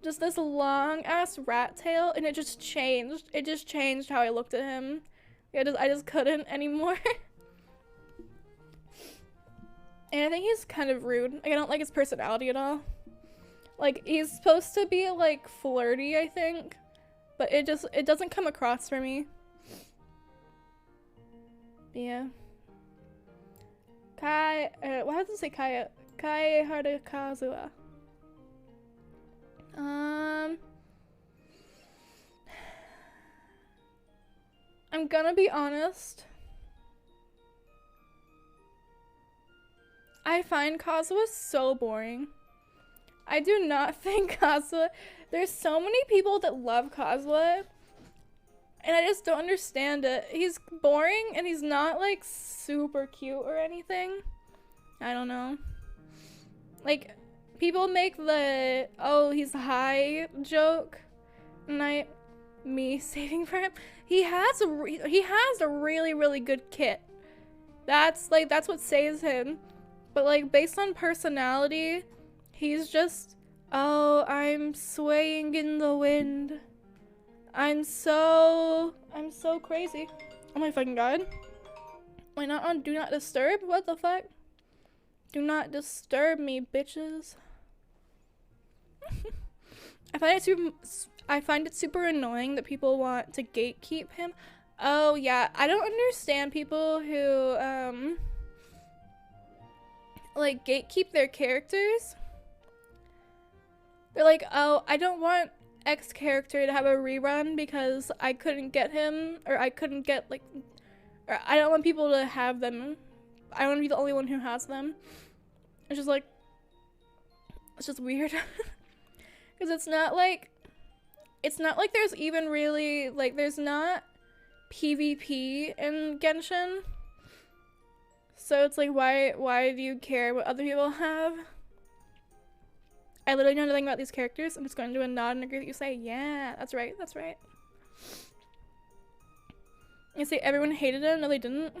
Just this long ass rat tail, and it just changed. It just changed how I looked at him. I just couldn't anymore. And I think he's kind of rude. Like, I don't like his personality at all. Like, he's supposed to be like flirty, I think, but it doesn't come across for me. Yeah. Why does it say Kaya? Kai Harukazuha. I'm gonna be honest. I find Kazuha so boring. I do not think Kazuha. There's so many people that love Kazuha, and I just don't understand it. He's boring, and he's not like super cute or anything. I don't know. Like, people make the "oh, he's high" joke, and me saving for him. He has a really, really good kit. That's what saves him. But like, based on personality, he's just, oh, I'm swaying in the wind. I'm so crazy. Oh my fucking god. Am I not on Do Not Disturb? What the fuck? Do not disturb me, bitches. I find it super annoying that people want to gatekeep him. Oh yeah, I don't understand people who like gatekeep their characters. They're like, oh, I don't want X character to have a rerun because I couldn't get him, or I couldn't get like, or I don't want people to have them. I don't want to be the only one who has them. It's just like, it's just weird. Because it's not like there's even really, like, there's not PvP in Genshin. So it's like, why do you care what other people have? I literally know nothing about these characters. I'm just going to do a nod and agree that you say, yeah, that's right, that's right. You say everyone hated him? No, they didn't.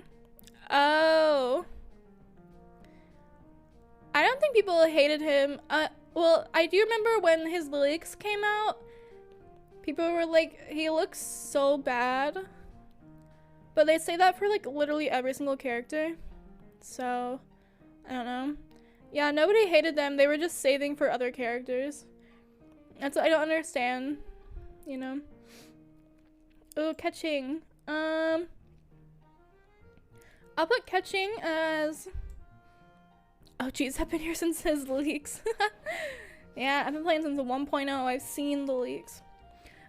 Oh. I don't think people hated him. Well, I do remember when his leaks came out, people were like, he looks so bad. But they say that for like literally every single character. So, I don't know. Yeah, nobody hated them. They were just saving for other characters. That's what I don't understand, you know. Oh, catching. I'll put catching as... Oh jeez, I've been here since his leaks. Yeah, I've been playing since 1.0. I've seen the leaks.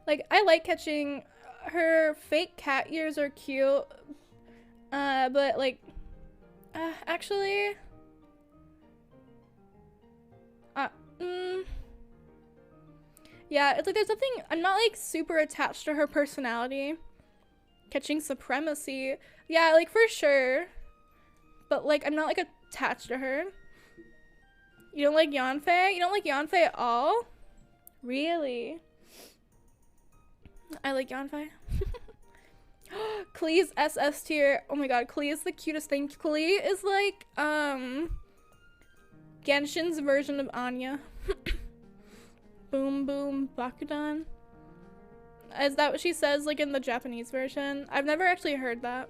Like, I like catching. Her fake cat ears are cute. But like, actually, yeah, it's like there's nothing, I'm not like super attached to her personality. Catching supremacy, yeah, like for sure. But like, I'm not like attached to her. You don't like Yanfei? You don't like Yanfei at all? Really? I like Yanfei. Klee's SS tier. Oh my god, Klee is the cutest thing. Klee is like, Genshin's version of Anya. Boom boom Bakudan. Is that what she says like in the Japanese version? I've never actually heard that.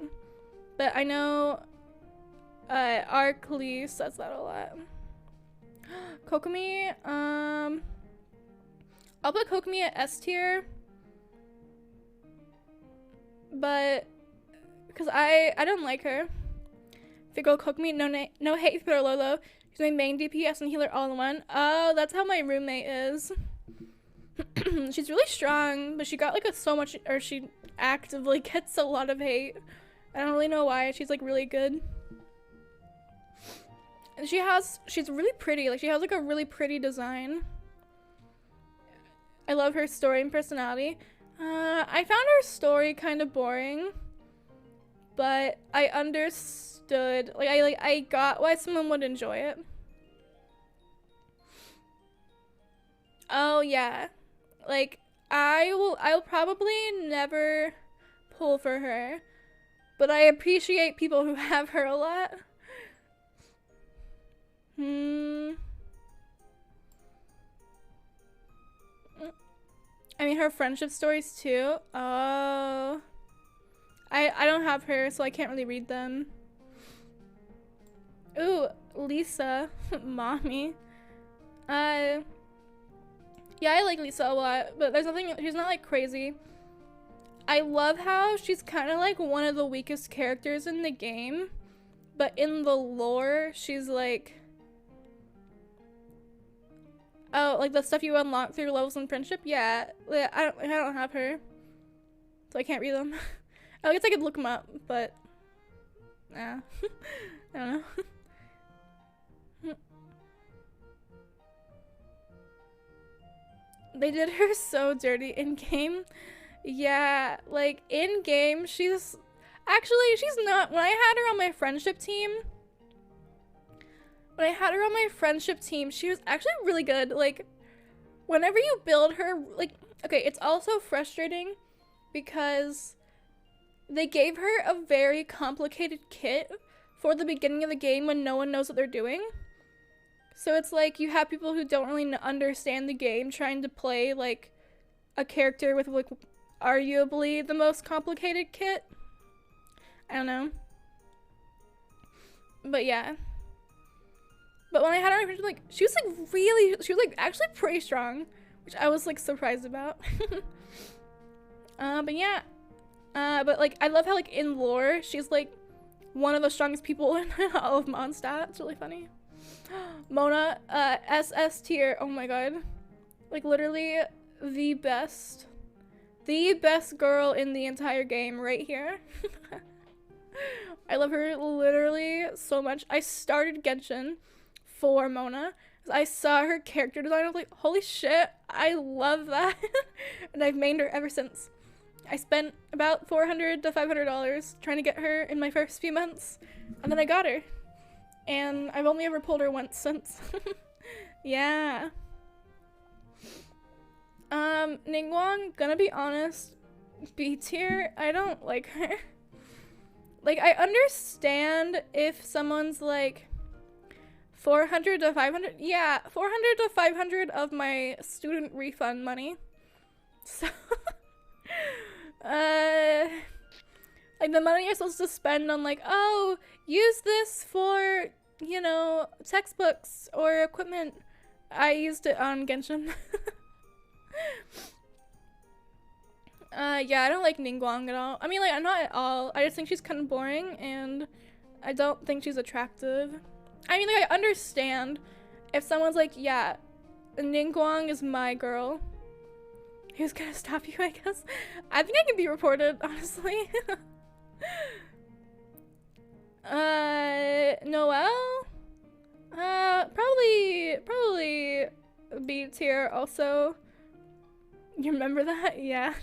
But I know our Klee says that a lot. Kokomi, I'll put Kokomi at S tier. But because I don't like her. If you go Kokomi, no hate for Lolo. She's my main DPS and healer all in one. Oh, that's how my roommate is. She's really strong, but she got like she actively gets a lot of hate. I don't really know why. She's like really good. And she's really pretty. Like she has like a really pretty design. I love her story and personality. I found her story kind of boring, but I understood. I got why someone would enjoy it. Oh yeah, like I'll probably never pull for her, but I appreciate people who have her a lot. I mean, her friendship stories too. Oh, I don't have her, so I can't really read them. Ooh, Lisa, mommy. Yeah, I like Lisa a lot, but there's nothing. She's not like crazy. I love how she's kind of like one of the weakest characters in the game, but in the lore, she's like. Oh, like the stuff you unlock through levels in friendship? Yeah, I don't have her, so I can't read them. I guess I could look them up, but yeah, I don't know. They did her so dirty in game. Yeah, like in game, she's not. When I had her on my friendship team. When I had her on my friendship team, she was actually really good. Like, whenever you build her, like, okay, it's also frustrating because they gave her a very complicated kit for the beginning of the game when no one knows what they're doing. So it's like you have people who don't really understand the game trying to play, like, a character with, like, arguably the most complicated kit. I don't know. But yeah. But when I had her on my like, she was like really, she was like actually pretty strong, which I was like surprised about. But yeah. But like, I love how like in lore, she's like one of the strongest people in all of Mondstadt. It's really funny. Mona, SS tier. Oh my god. Like literally the best girl in the entire game right here. I love her literally so much. I started Genshin for Mona. I saw her character design. I was like, holy shit, I love that. And I've mained her ever since. I spent about $400 to $500 trying to get her in my first few months, and then I got her. And I've only ever pulled her once since. Yeah. Ningguang, gonna be honest, B tier, I don't like her. Like, I understand if someone's like 400 to 500. Yeah, 400 to 500 of my student refund money. So, like the money you're supposed to spend on like, oh, use this for, you know, textbooks or equipment. I used it on Genshin. Yeah, I don't like Ningguang at all. I mean, like, not at all. I just think she's kind of boring, and I don't think she's attractive. I mean, like, I understand if someone's like, yeah, Ningguang is my girl. Who's gonna stop you, I guess? I think I can be reported, honestly. Noelle? Probably B tier also. You remember that? Yeah.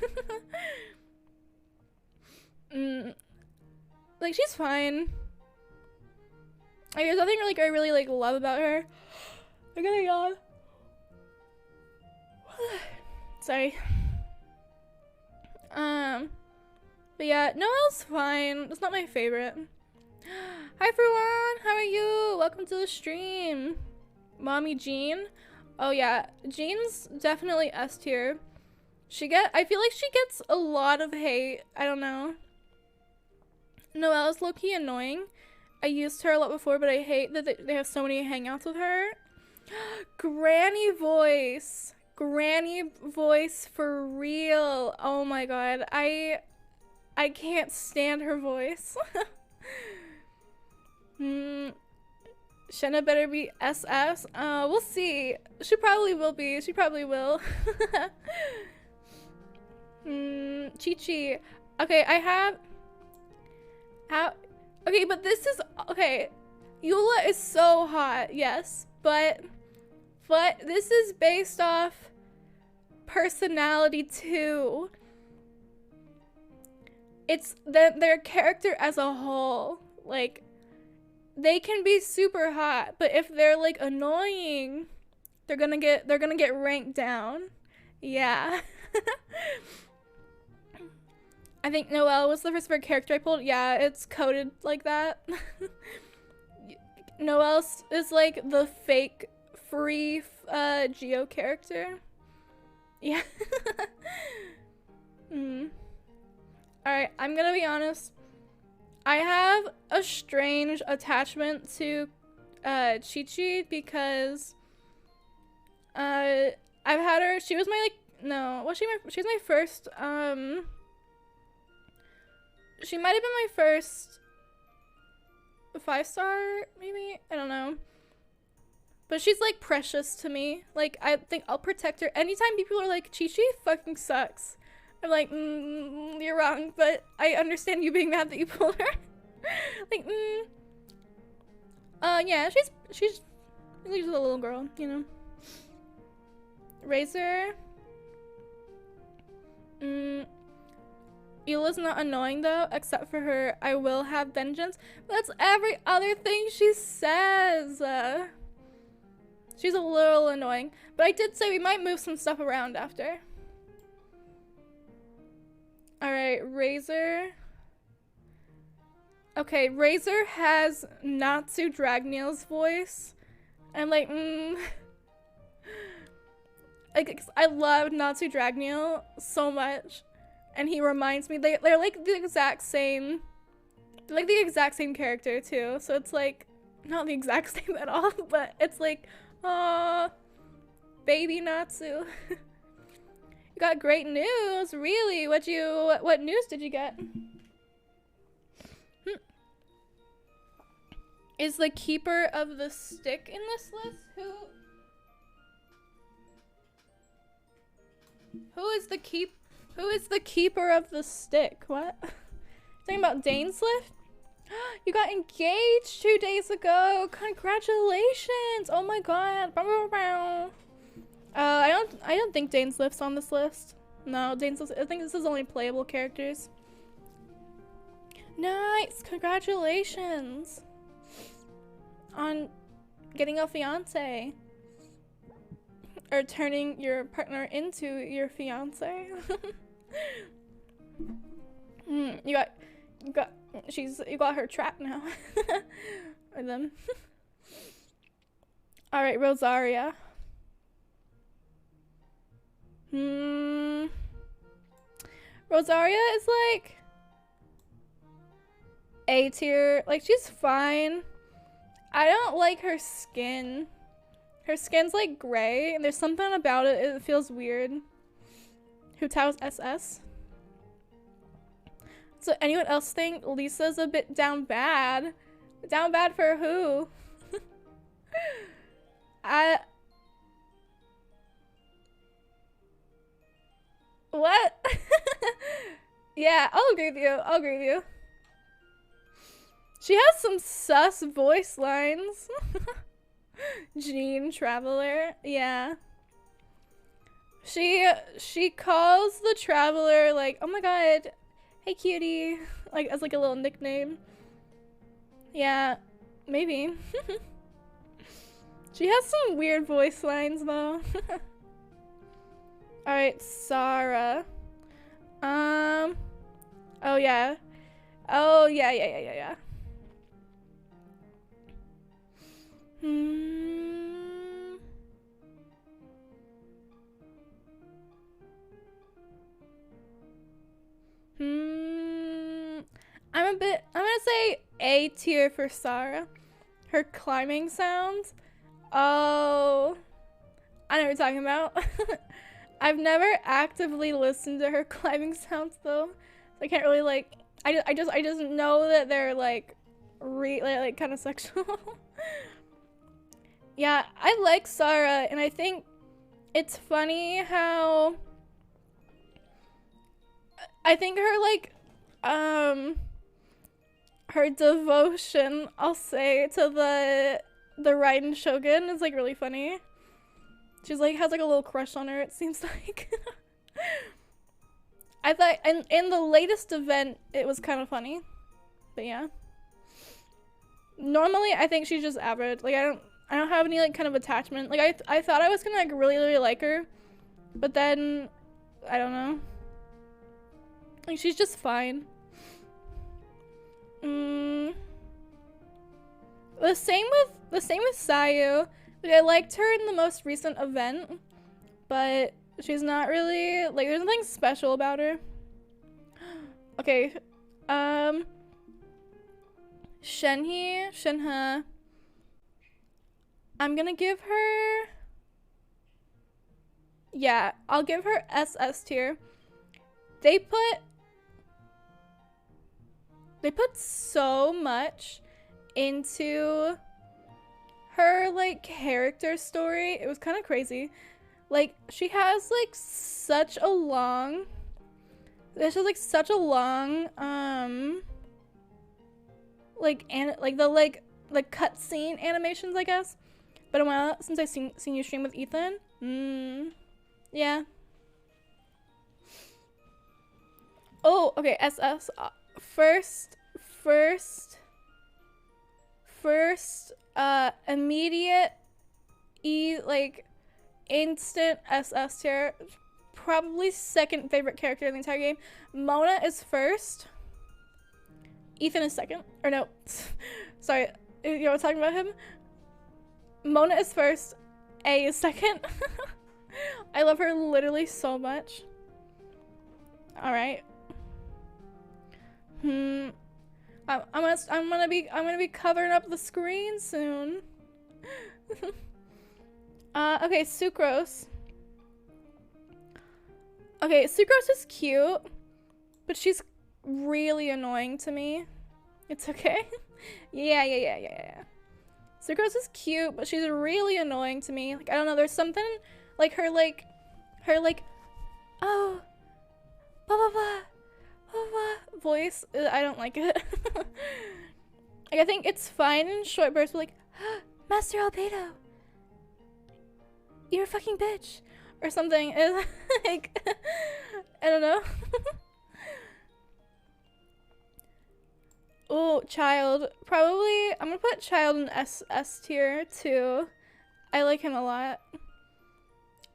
Like, she's fine. Like, there's nothing like I really like love about her. I gotta yawn. Sorry. But yeah, Noelle's fine. It's not my favorite. Hi everyone, how are you? Welcome to the stream. Mommy Jean. Oh yeah, Jean's definitely S tier. I feel like she gets a lot of hate. I don't know. Noelle's low-key annoying. I used her a lot before, but I hate that they have so many hangouts with her. Granny voice. Granny voice for real. Oh my god. I can't stand her voice. Shenna better be SS. We'll see. She probably will be. She probably will. Chi-Chi. Okay, I have... Okay, but this is... Okay. Eula is so hot, yes. But this is based off personality too. It's their character as a whole. Like, they can be super hot, but if they're like annoying, they're gonna get ranked down. Yeah. I think Noelle was the first ever character I pulled. Yeah, it's coded like that. Noelle is like the fake free Geo character. Yeah. Alright, I'm gonna be honest. I have a strange attachment to Chi-Chi because I've had her. She was my she's my first she might have been my first 5-star, maybe? I don't know. But she's like precious to me. Like, I think I'll protect her. Anytime people are like, Chi-Chi fucking sucks, I'm like, you're wrong, but I understand you being mad that you pulled her. Like, yeah, she's a little girl, you know. Razor. Eula's not annoying though, except for her I will have vengeance. That's every other thing she says. She's a little annoying. But I did say we might move some stuff around after. Alright, Razor. Okay, Razor has Natsu Dragneel's voice. I'm like, like, I love Natsu Dragneel so much. And he reminds me, they're like the exact same, they're like the exact same character too. So it's like, not the exact same at all, but it's like, baby Natsu. You got great news, really? What news did you get? Is the keeper of the stick in this list? Who is the keeper of the stick? What? Talking about Dainslift? You got engaged 2 days ago. Congratulations! Oh my god. I don't think Dainslift's on this list. No, Dainslift. I think this is only playable characters. Nice. Congratulations on getting a fiance. Or turning your partner into your fiance. You got her trapped now. Or them. Alright, Rosaria. Rosaria is like A tier. Like, she's fine. I don't like her skin. Her skin's like gray, and there's something about it, it feels weird. Hu Tao's SS. So anyone else think Lisa's a bit down bad? Down bad for who? What? Yeah, I'll agree with you. I'll agree with you. She has some sus voice lines. Jean Traveler, yeah. She calls the Traveler like, oh my god, hey cutie, like as like a little nickname. Yeah, maybe. She has some weird voice lines though. Alright, Sarah. Oh yeah. Oh yeah. I'm gonna say A tier for Sarah. Her climbing sounds. Oh, I know what you're talking about. I've never actively listened to her climbing sounds though. So I can't really like, I just know that they're like kind of sexual. Yeah, I like Sarah, and I think it's funny how I think her like her devotion, I'll say, to the Raiden Shogun is like really funny. She's like has like a little crush on her, it seems like. I thought in the latest event it was kind of funny. But yeah. Normally I think she's just average. Like I don't have any like kind of attachment. Like I thought I was gonna like really like her, but then I don't know. Like she's just fine. The same with Sayu. Like, I liked her in the most recent event, but she's not really like there's nothing special about her. Okay, Shenhe. I'm gonna give her. Yeah, I'll give her SS tier. They put so much into her like character story. It was kind of crazy. Like she has like such a long the cutscene animations, I guess. But a while since I've seen you stream with Ethan. Yeah. Oh, okay, SS. First, immediate instant SS tier. Probably second favorite character in the entire game. Mona is first. Ethan is second. Or no, sorry, you know what I'm talking about him? Mona is first. A is second. I love her literally so much. Alright. I'm gonna be covering up the screen soon. Okay, Sucrose. Okay, Sucrose is cute, but she's really annoying to me. It's okay. Yeah. Sucrose is cute, but she's really annoying to me. Like, I don't know, there's something like her oh, blah blah blah, blah blah voice. I don't like it. Like, I think it's fine in short bursts, but like, Master Albedo, you're a fucking bitch, or something. Is like, I don't know. Oh, Child. Probably, I'm gonna put Child in S tier too. I like him a lot.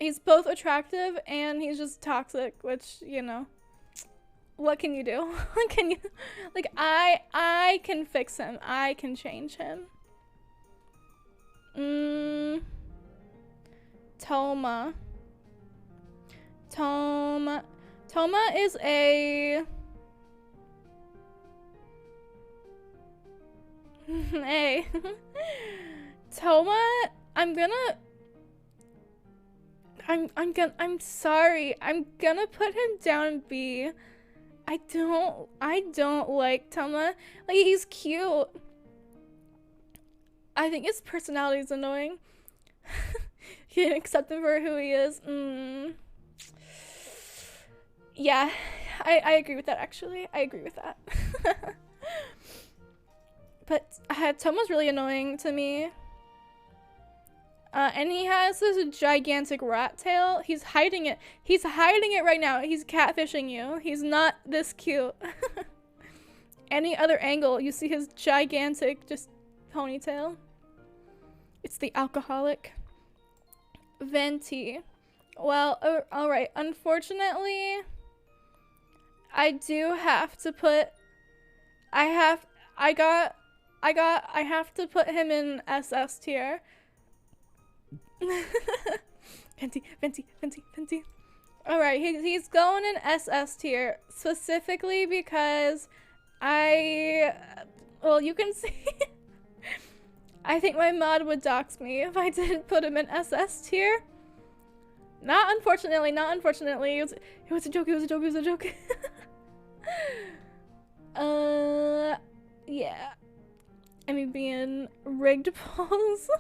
He's both attractive and he's just toxic, which, you know, what can you do? Can you, like, I can fix him. I can change him. Toma. Toma is a... Hey. Toma, I'm sorry. I'm gonna put him down in B. I don't like Toma. Like, he's cute. I think his personality is annoying. You didn't accept him for who he is. Yeah, I agree with that, actually. I agree with that. But Toma's really annoying to me. And he has this gigantic rat tail. He's hiding it. He's hiding it right now. He's catfishing you. He's not this cute. Any other angle, you see his gigantic just ponytail. It's the alcoholic. Venti. Well, alright. Unfortunately, I do have to put... I have to put him in SS tier. Venti. Alright, he's going in SS tier, specifically because well, you can see, I think my mod would dox me if I didn't put him in SS tier. Not unfortunately. It was a joke. Yeah. I mean, being rigged balls.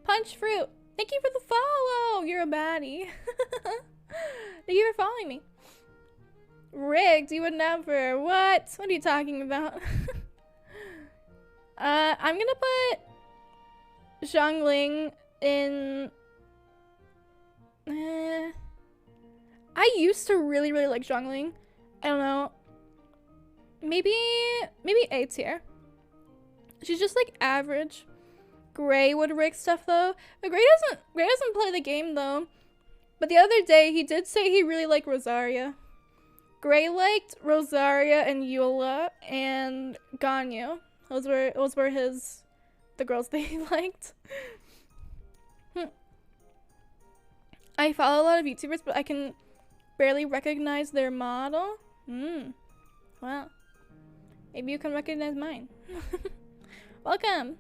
Punch Fruit. Thank you for the follow. You're a baddie. Thank you for following me. Rigged? You would never. What? What are you talking about? I'm gonna put Zhongling in... I used to really like Zhongling. I don't know. Maybe A tier. She's just like average. Gray would rig stuff though. But Gray doesn't play the game though. But the other day he did say he really liked Rosaria. Gray liked Rosaria and Eula and Ganyu. Those were the girls that he liked. I follow a lot of YouTubers, but I can barely recognize their model. Well, maybe you can recognize mine. Welcome.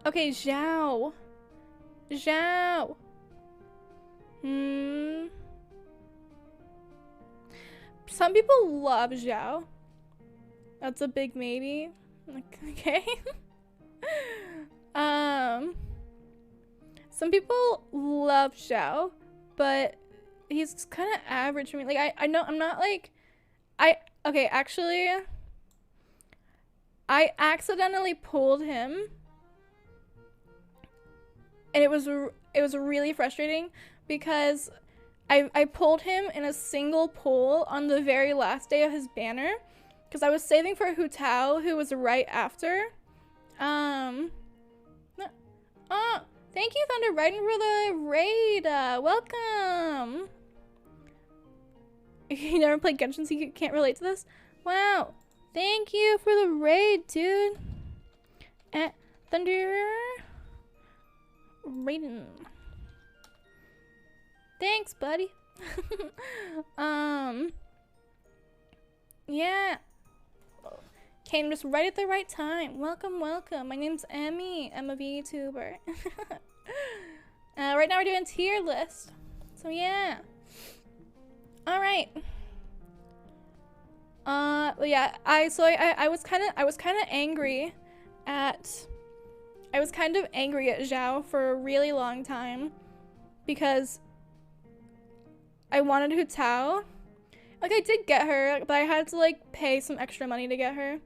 Okay, Zhao. Some people love Zhao. That's a big maybe. Okay. Some people love Zhao, but he's kind of average for me. Like, I know I'm not like, okay, actually, I accidentally pulled him, and it was really frustrating because I pulled him in a single pull on the very last day of his banner because I was saving for Hu Tao, who was right after. Thank you, Thunder Raiden, for the raid. Welcome. You never played Genshin, so you can't relate to this? Wow. Thank you for the raid, dude. Thunder Raiden. Thanks, buddy. Yeah. Came just right at the right time. Welcome, welcome. My name's Emmy. I'm a VTuber. Right now we're doing tier list. So yeah. All right. Yeah. I was kind of angry at. I was kind of angry at Zhao for a really long time because I wanted Hu Tao. Like, I did get her, but I had to, like, pay some extra money to get her,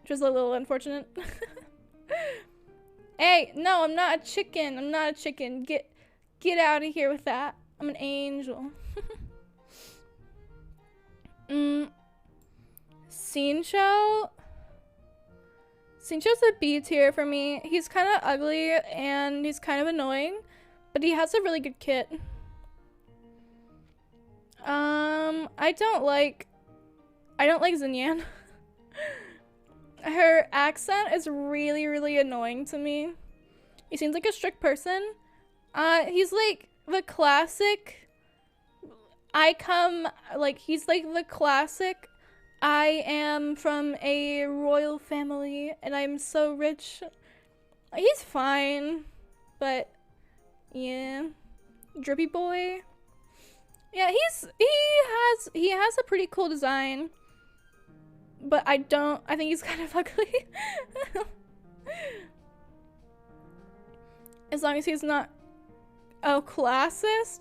which was a little unfortunate. Hey, no, I'm not a chicken. I'm not a chicken. Get out of here with that. I'm an angel. Sincho? Sincho's a B tier for me. He's kind of ugly and he's kind of annoying, but he has a really good kit. I don't like Xinyan. Her accent is really, really annoying to me. He seems like a strict person. He's like the classic he's like the classic I am from a royal family and I'm so rich. He's fine, but yeah. Drippy boy. Yeah, he has a pretty cool design, but I think he's kind of ugly. As long as he's not, oh, classist?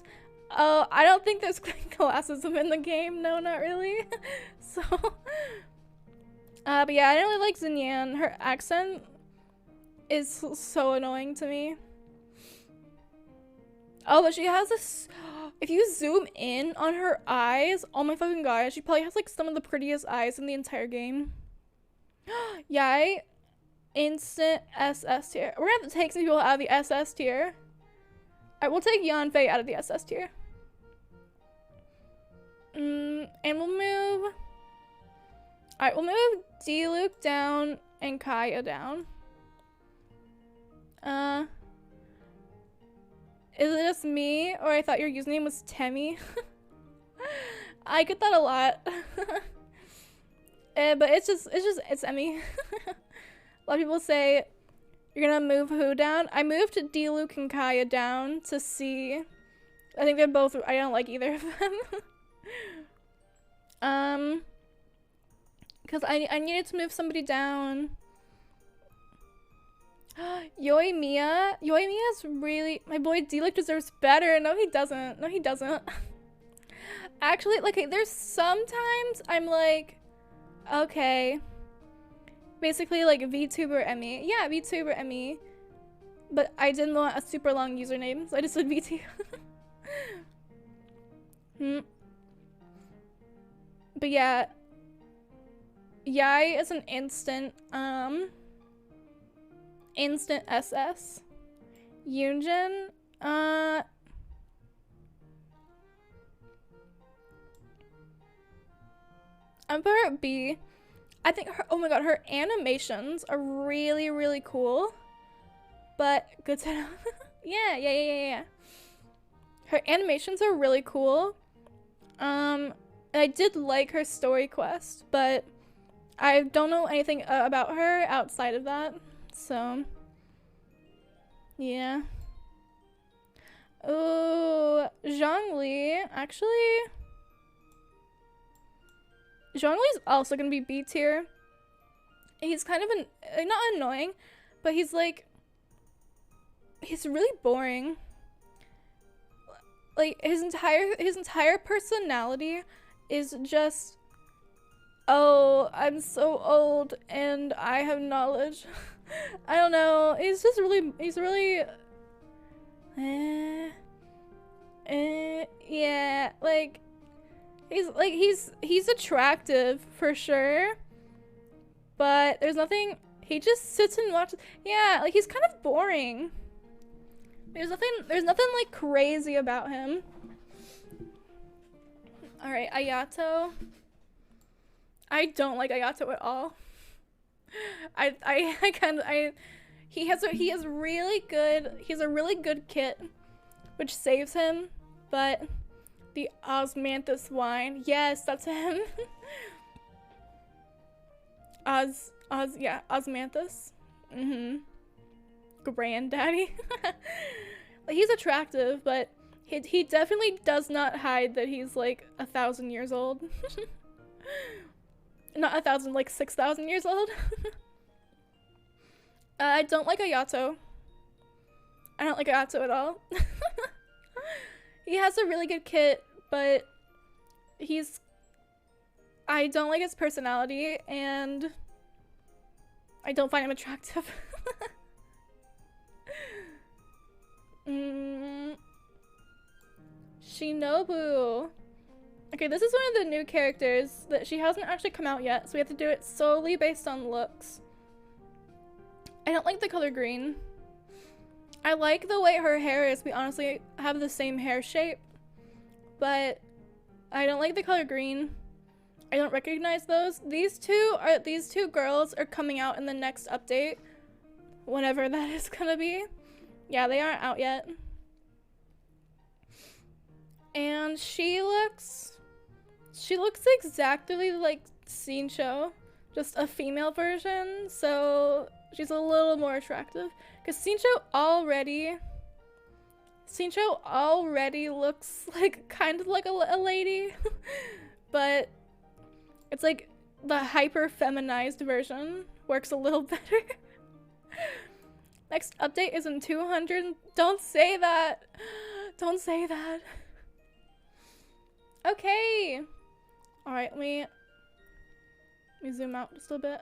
Oh, I don't think there's classism in the game. No, not really. So, but yeah, I don't really like Xinyan. Her accent is so annoying to me. Oh, but she has this. If you zoom in on her eyes, oh my fucking god, she probably has like some of the prettiest eyes in the entire game. Yay. Instant SS tier. We're gonna have to take some people out of the SS tier. Alright, we'll take Yanfei out of the SS tier. And we'll move. Alright, we'll move D-Luke down and Kaya down. Is it just me, or I thought your username was Temmie? I get that a lot. But it's Emmy. A lot of people say, you're gonna move who down? I moved D-Luke and Kaya down to C. I think they're both, I don't like either of them. Because I needed to move somebody down. Yoimiya's really, my boy D-Luke deserves better. No, he doesn't. No, he doesn't. Actually, like, there's sometimes I'm like, okay. Basically, like, VTuber Emmy. Yeah, VTuber Emmy. But I didn't want a super long username, so I just said VT. But yeah. Yai is an instant SS. Yunjin, I'm put her at B. I think her, oh my god, her animations are really, really cool. But good to know. Yeah. Her animations are really cool. And I did like her story quest, but I don't know anything about her outside of that. So, yeah. Oh, Zhongli. Actually, Zhongli's also gonna be B tier. He's kind of not annoying, but he's like, he's really boring. Like his entire personality is just, oh, I'm so old and I have knowledge. I don't know. He's really, yeah, like, he's attractive for sure, but there's nothing, he just sits and watches. Yeah, like, he's kind of boring. There's nothing like crazy about him. All right, Ayato. I don't like Ayato at all. He has a really good kit, which saves him, but the osmanthus wine. Yes, that's him. Yeah, osmanthus. Granddaddy. Like, he's attractive, but he definitely does not hide that he's like 1,000 years old. Not 1,000, like 6,000 years old. I don't like Ayato. I don't like Ayato at all. He has a really good kit, but I don't like his personality, and I don't find him attractive. Shinobu. Okay, this is one of the new characters that she hasn't actually come out yet, so we have to do it solely based on looks. I don't like the color green. I like the way her hair is. We honestly have the same hair shape, but I don't like the color green. I don't recognize those. These two girls are coming out in the next update, whenever that is gonna be. Yeah, they aren't out yet. And she looks exactly like Shincho, just a female version, so she's a little more attractive. Because Shincho already looks like kind of like a lady, but it's like the hyper feminized version works a little better. Next update is in 200. Don't say that. Don't say that. Okay. All right, let me zoom out just a bit.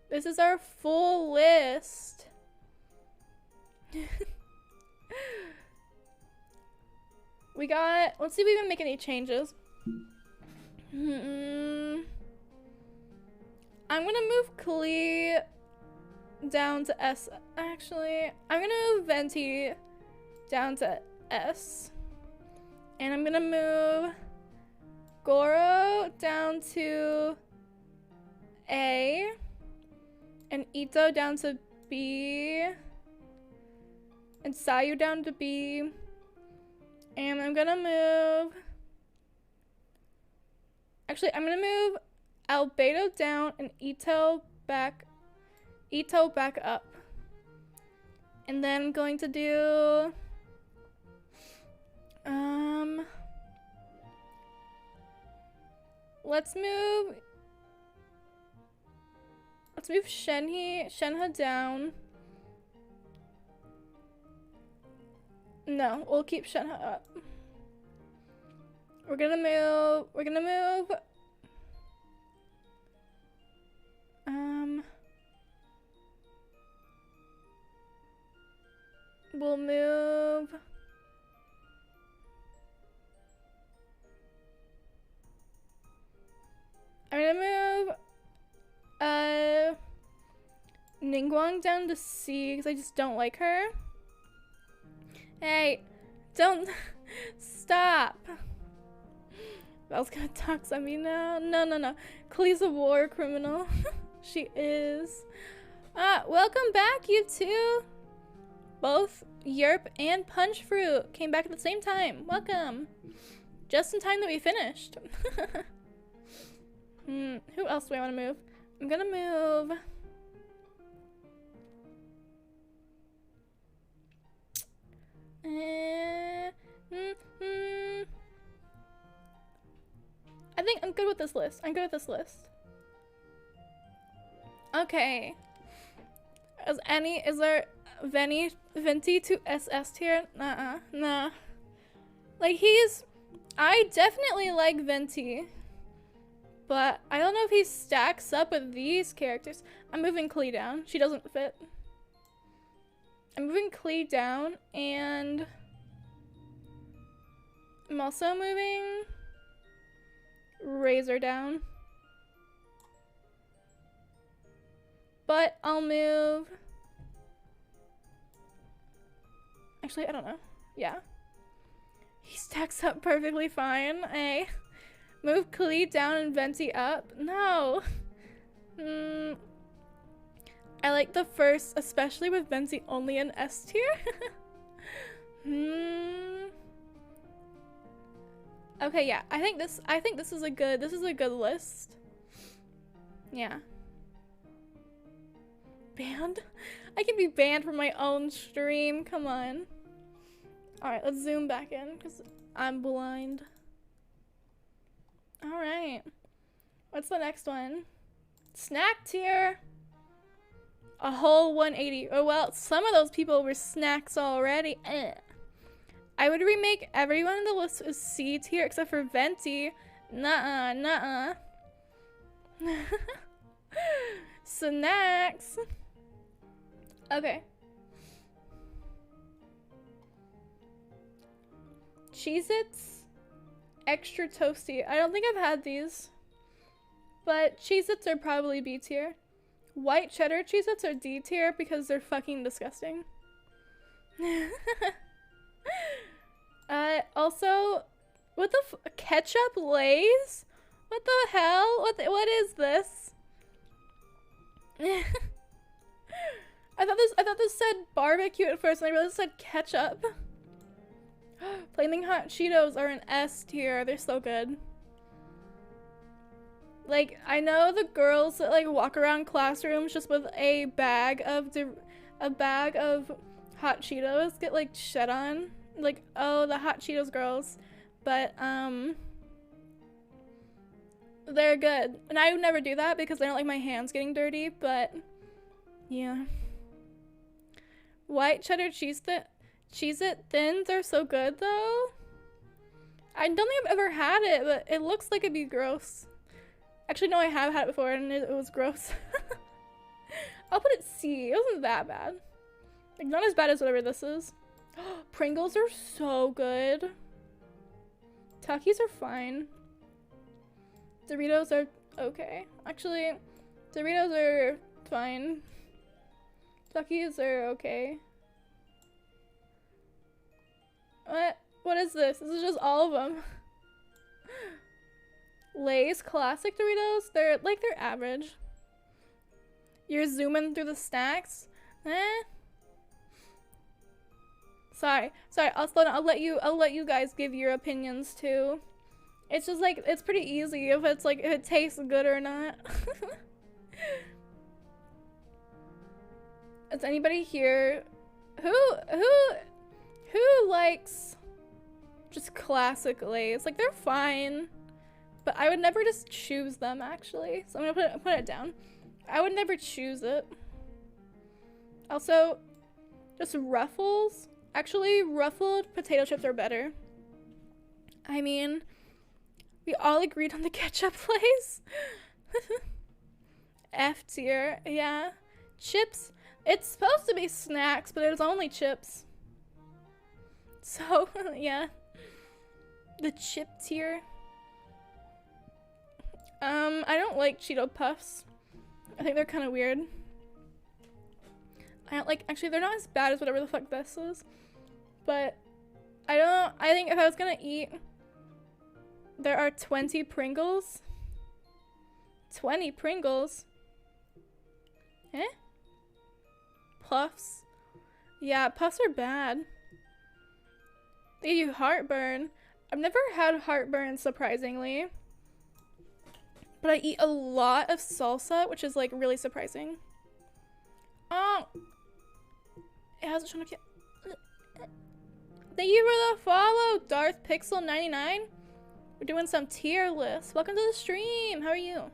This is our full list. Let's see if we can make any changes. I'm gonna move Klee down to S. Actually, I'm gonna move Venti down to S. And I'm gonna move Goro down to A. And Ito down to B. And Sayu down to B. And I'm gonna move... Actually, I'm gonna move Albedo down and Ito back up. And then I'm going to do... Let's move Shenhe down. No, we'll keep Shenhe up. We're gonna move we'll move I'm gonna move Ningguang down to C because I just don't like her. Hey, don't stop. Belle's gonna dox on me now. No. Klee's a war criminal. She is. Welcome back, you two. Both Yerp and Punch Fruit came back at the same time. Welcome. Just in time that we finished. Who else do I want to move? I'm gonna move... I think I'm good with this list. Okay. Is there Venti to SS tier? Nah. Like, I definitely like Venti, but I don't know if he stacks up with these characters. I'm moving Klee down. She doesn't fit. I'm moving Klee down, and I'm also moving Razor down. But I'll move... Actually, I don't know. Yeah. He stacks up perfectly fine. Move Klee down and Venti up. No. I like the first, especially with Venti only in S tier. Okay, yeah. I think this is a good list. Yeah. Banned? I can be banned from my own stream. Come on. Alright, let's zoom back in because I'm blind. Alright. What's the next one? Snack tier. A whole 180. Oh well, some of those people were snacks already. I would remake everyone on the list as C tier except for Venti. Nuh-uh, nuh-uh. Snacks. Okay. Cheez-Its. Extra toasty. I don't think I've had these. But Cheez-Its are probably B tier. White cheddar Cheez-Its are D tier because they're fucking disgusting. Also, what the ketchup Lay's? What the hell? What is this? I thought this said barbecue at first and I realized it said ketchup. Flaming hot Cheetos are an S tier. They're so good. Like, I know the girls that like walk around classrooms just with a bag of hot Cheetos get like shit on. Like, oh, the hot Cheetos girls. But they're good. And I would never do that because I don't like my hands getting dirty, but yeah. White cheddar Cheez-It Thins are so good though. I don't think I've ever had it, but it looks like it'd be gross. Actually, no, I have had it before and it was gross. I'll put it C. It wasn't that bad. Like, not as bad as whatever this is. Pringles are so good. Takis are fine. Doritos are okay. Actually, Doritos are fine. Takis are okay. What is this? This is just all of them. Lay's classic Doritos, they're average. You're zooming through the stacks? Sorry. I'll slow down. I'll let you guys give your opinions too. It's just like it's pretty easy if it's like if it tastes good or not. Is anybody here who likes just classic Lay's? Like they're fine. But I would never just choose them, actually. So I'm gonna put it down. I would never choose it. Also, just Ruffles. Actually, ruffled potato chips are better. I mean, we all agreed on the ketchup place. F tier, yeah. Chips. It's supposed to be snacks, but it's only chips. So, yeah. The chip tier. I don't like Cheeto Puffs. I think they're kind of weird. I don't like, actually they're not as bad as whatever the fuck this is. But, I think if I was gonna eat, there are 20 Pringles. 20 Pringles? Eh? Puffs. Yeah, Puffs are bad. They give you heartburn. I've never had heartburn, surprisingly. But I eat a lot of salsa, which is like really surprising. Oh, it hasn't shown up yet. Thank you for the follow, Darth Pixel 99. We're doing some tier lists. Welcome to the stream. How are you?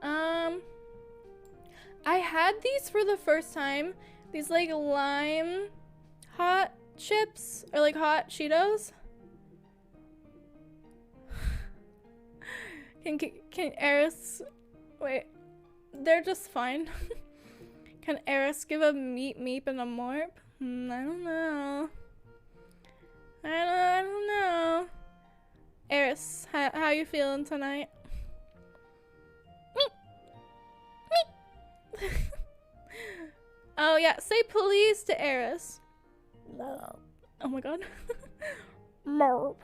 I had these for the first time. These like lime hot chips or like hot Cheetos. Can Eris, wait, they're just fine. Can Eris give a meep and a morp? I don't know. I don't know. Eris, how you feeling tonight? Meep. Oh yeah, say please to Eris. No. Oh my god. Morp.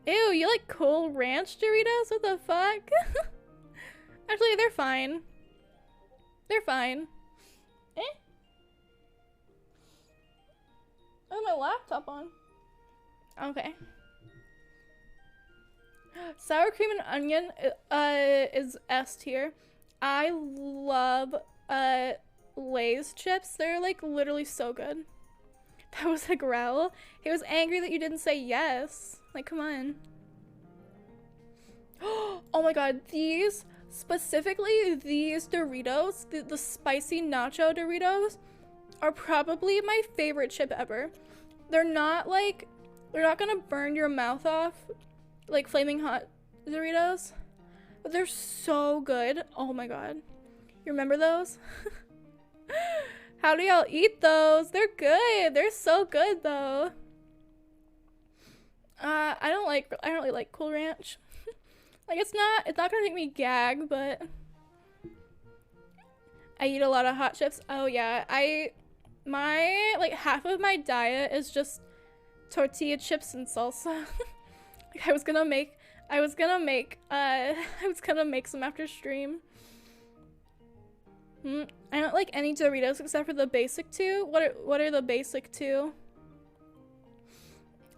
Ew, you like Cool Ranch Doritos? What the fuck? Actually, they're fine. They're fine. Eh? my laptop on. Okay. Sour cream and onion is S tier. I love Lay's chips. They're like literally so good. That was a growl. He was angry that you didn't say yes. Like, come on. Oh my god, these, specifically these Doritos, the spicy nacho Doritos, are probably my favorite chip ever. They're not gonna burn your mouth off like flaming hot Doritos, but they're so good. Oh my god. You remember those? How do y'all eat those? They're good. They're so good though. I don't really like Cool Ranch. Like it's not gonna make me gag, but I eat a lot of hot chips. Oh yeah, my like half of my diet is just tortilla chips and salsa. Like I was gonna make some after stream. I don't like any Doritos except for the basic two. What are the basic two?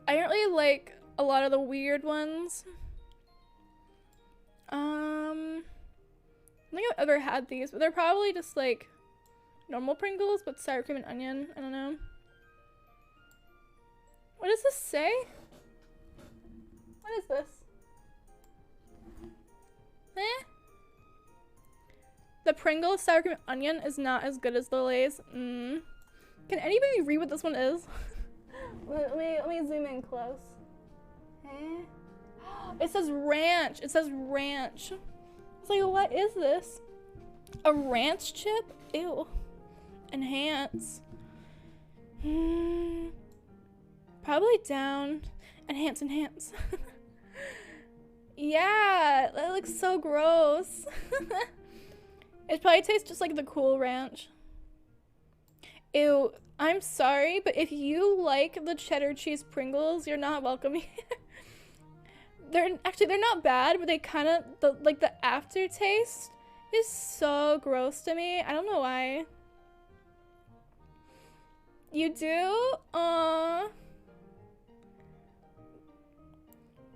I don't really like a lot of the weird ones. I don't think I've ever had these, but they're probably just like normal Pringles, but sour cream and onion. I don't know. What does this say? What is this? Eh? The Pringles sour cream and onion is not as good as the Lay's. Can anybody read what this one is? let me zoom in close. Eh? It says ranch. It says ranch. It's like, what is this? A ranch chip? Ew. Enhance. Probably down. Enhance. Yeah, that looks so gross. It probably tastes just like the Cool Ranch. Ew, I'm sorry, but if you like the cheddar cheese Pringles, you're not welcome here. They're not bad, but they kind of, the aftertaste is so gross to me. I don't know why. You do?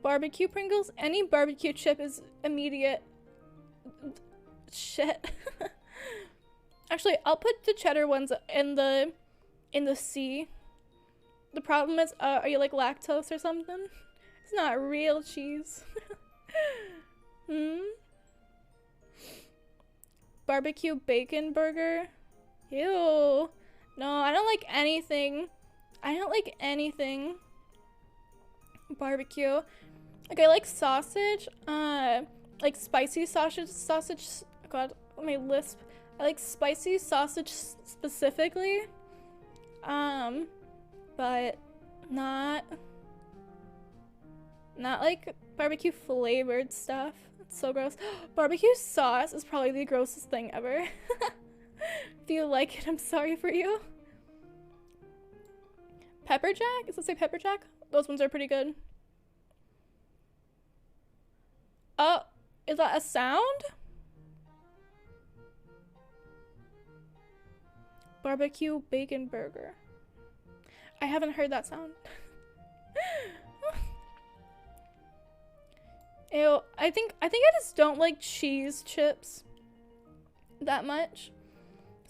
Barbecue Pringles? Any barbecue chip is immediate shit. Actually, I'll put the cheddar ones in the C. The problem is, are you like lactose or something? It's not real cheese. Barbecue bacon burger? Ew. No, I don't like anything. Barbecue. Like, I like sausage. Like spicy sausage. God, let me lisp. I like spicy sausage specifically. But not like barbecue flavored stuff. It's so gross. Barbecue sauce is probably the grossest thing ever. If you like it, I'm sorry for you. Pepper Jack? Does it say Pepper Jack? Those ones are pretty good. Oh, is that a sound? Barbecue bacon burger. I haven't heard that sound. Ew, I think I just don't like cheese chips that much.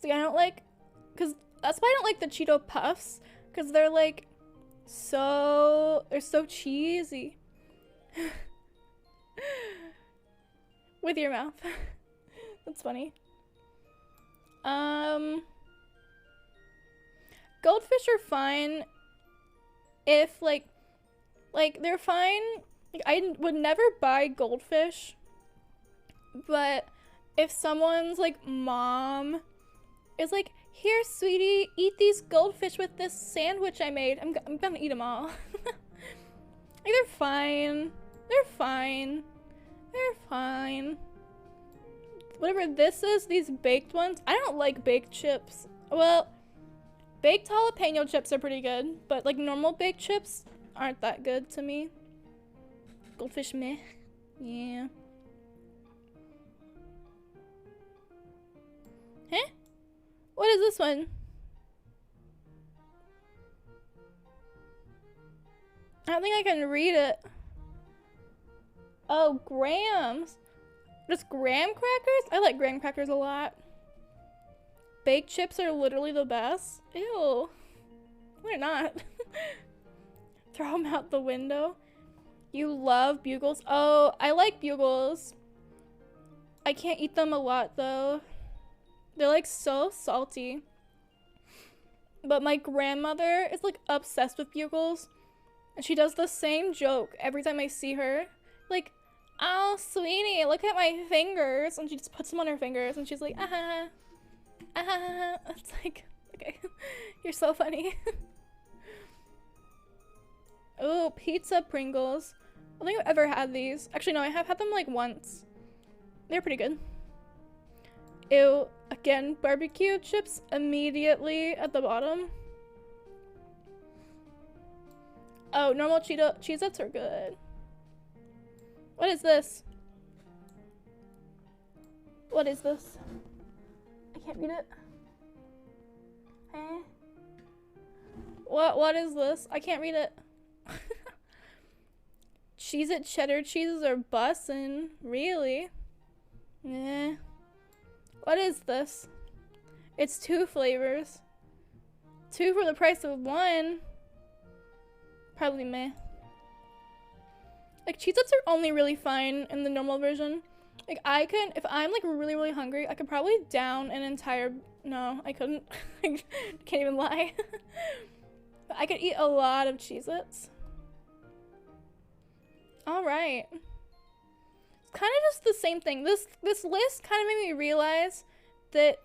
Cause that's why I don't like the Cheeto Puffs, cause they're like they're so cheesy. With your mouth. That's funny. Goldfish are fine if like they're fine. Like, I would never buy goldfish, but if someone's like mom is like, here sweetie, eat these goldfish with this sandwich I made, I'm gonna eat them all. Like, they're fine. Whatever this is, these baked ones, I don't like baked chips. Well, baked jalapeno chips are pretty good, but like normal baked chips aren't that good to me. Goldfish meh. Yeah. Huh? What is this one? I don't think I can read it. Oh, grams. Just graham crackers? I like graham crackers a lot. Baked chips are literally the best. Ew. They're not. Throw them out the window. You love bugles? Oh, I like bugles. I can't eat them a lot though. They're like so salty. But my grandmother is like obsessed with bugles. And she does the same joke every time I see her. Like, oh, sweetie, look at my fingers. And she just puts them on her fingers and she's like, ah, ah. It's like, okay, you're so funny. Oh, pizza Pringles. I don't think I've ever had these. Actually, no, I have had them like once. They're pretty good. Ew, again, barbecue chips immediately at the bottom. Oh, normal Cheez-Its are good. What is this? What is this? I can't read it. Eh? What is this? I can't read it. Cheez-It cheddar cheeses are bussin'. Really? Nah. What is this? It's 2 flavors. 2 for the price of 1. Probably meh. Like, Cheez-Its are only really fine in the normal version. Like, I can, if I'm like really, really hungry, I could probably down an entire, no, I couldn't. I can't even lie. But I could eat a lot of Cheez-Its. Alright. It's kind of just the same thing. This list kind of made me realize that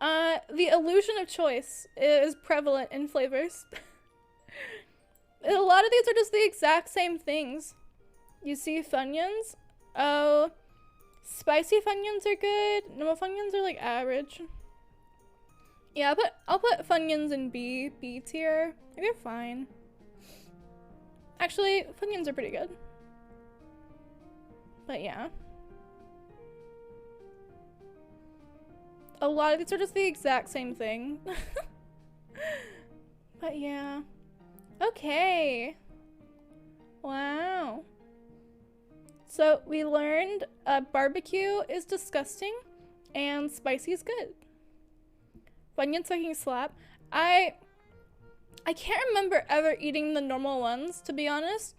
the illusion of choice is prevalent in flavors. A lot of these are just the exact same things. You see Funyuns? Oh, spicy Funyuns are good. Normal Funyuns are like average. Yeah, I'll put Funyuns in B tier. They're fine. Actually, Funyuns are pretty good. But yeah. A lot of these are just the exact same thing. But yeah. Okay. Wow. So we learned barbecue is disgusting and spicy is good. Funyuns fucking slap. I can't remember ever eating the normal ones, to be honest,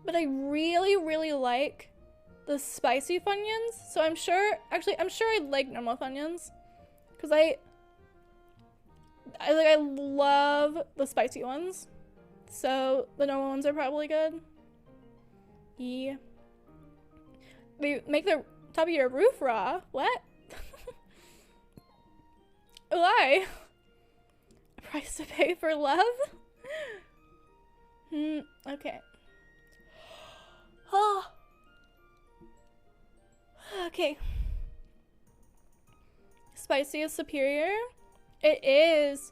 but I really, really like the spicy Funyuns. So I'm sure I like normal Funyuns, because I love the spicy ones. So the normal ones are probably good. Yeah. They make the top of your roof raw. What? Why? A price to pay for love? Okay. Oh. Okay. Spicy is superior? It is.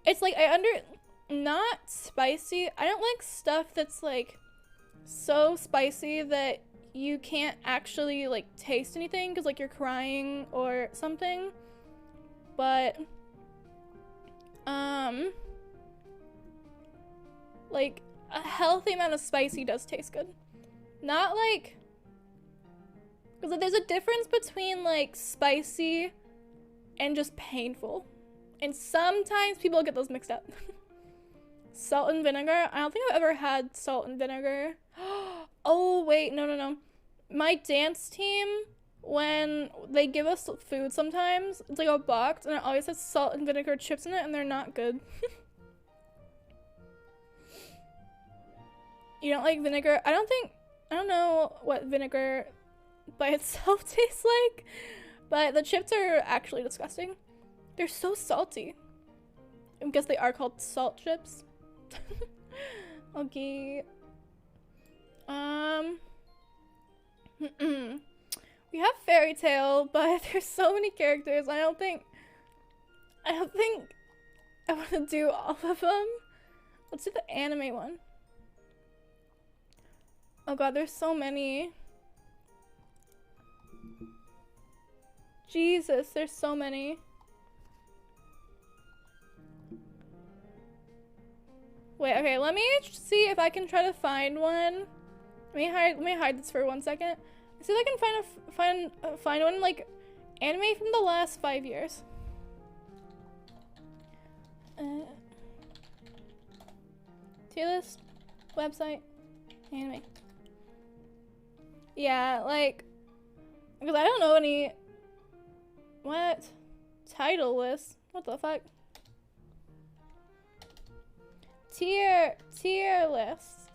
It's like, not spicy. I don't like stuff that's like so spicy that you can't actually like taste anything because like you're crying or something. But like a healthy amount of spicy does taste good. Not like, because there's a difference between like spicy and just painful, and sometimes people get those mixed up. Salt and vinegar. I don't think I've ever had salt and vinegar. Oh wait, no. My dance team, when they give us food sometimes, it's like a box and it always has salt and vinegar chips in it, and they're not good. You don't like vinegar? I don't know what vinegar by itself tastes like, but the chips are actually disgusting. They're so salty. I guess they are called salt chips. Okay. We have Fairy Tale, but there's so many characters. I don't think I want to do all of them. Let's do the anime one. Oh god, there's so many. Jesus, there's so many. Wait, okay, let me see if I can try to find one. Let me hide this for 1 second. See if I can find one like anime from the last 5 years. Tier list, website, anime. Yeah, like, because I don't know any. What? Title list? What the fuck? Tier list.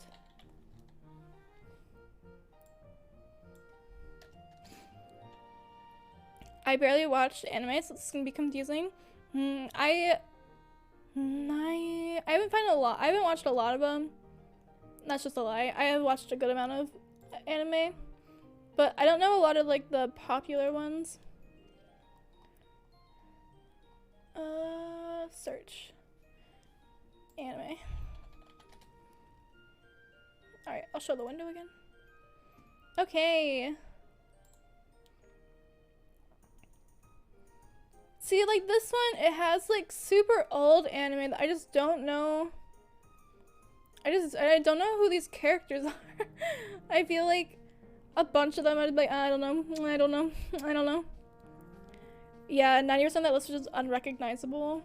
I barely watched anime, so it's gonna be confusing. I haven't found a lot. I haven't watched a lot of them. That's just a lie. I have watched a good amount of anime, but I don't know a lot of like the popular ones. Search anime. All right, I'll show the window again. Okay. See, like this one, it has like super old anime that I just don't know. I don't know who these characters are. I feel like a bunch of them I'd be like, I don't know. Yeah, 90% of that list is just unrecognizable.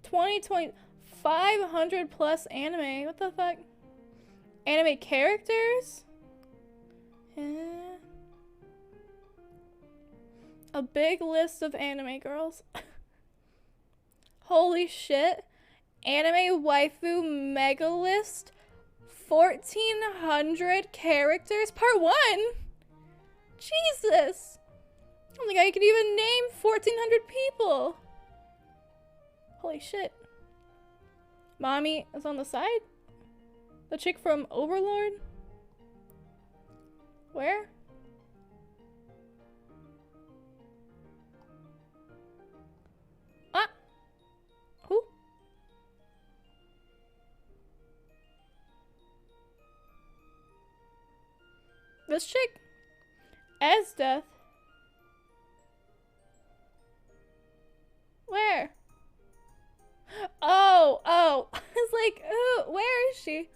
2020, 500 plus anime. What the fuck? Anime characters? A big list of anime girls. Holy shit. Anime waifu mega list. 1,400 characters. Part 1? Jesus. I don't think I could even name 1,400 people. Holy shit. Mommy is on the side? The chick from Overlord? Where? Ah! Who? This chick? Esdeath? Where? Oh! I was like, ooh, where is she?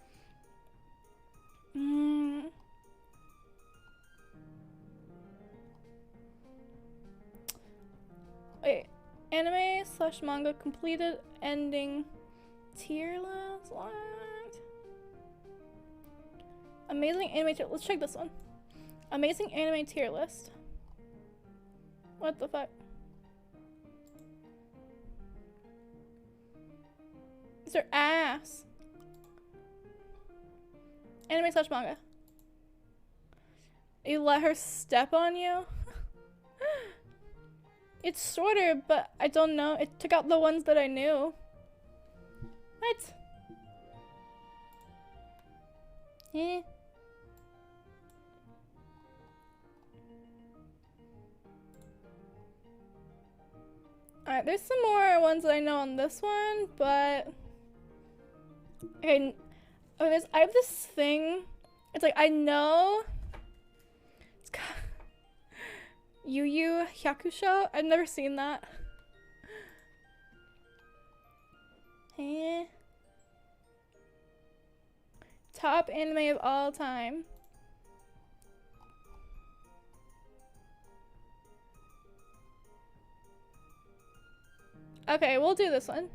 Wait, anime / manga completed ending tier list? What? Amazing anime tier. Let's check this one. Amazing anime tier list. What the fuck? It's her ass. Anime / manga. You let her step on you? It's shorter, but I don't know. It took out the ones that I knew. What? Eh. Alright, there's some more ones that I know on this one, but okay. Oh, I have this thing. It's like I know. It's Yu Yu Hakusho. I've never seen that. Eh. Top anime of all time. Okay, we'll do this one.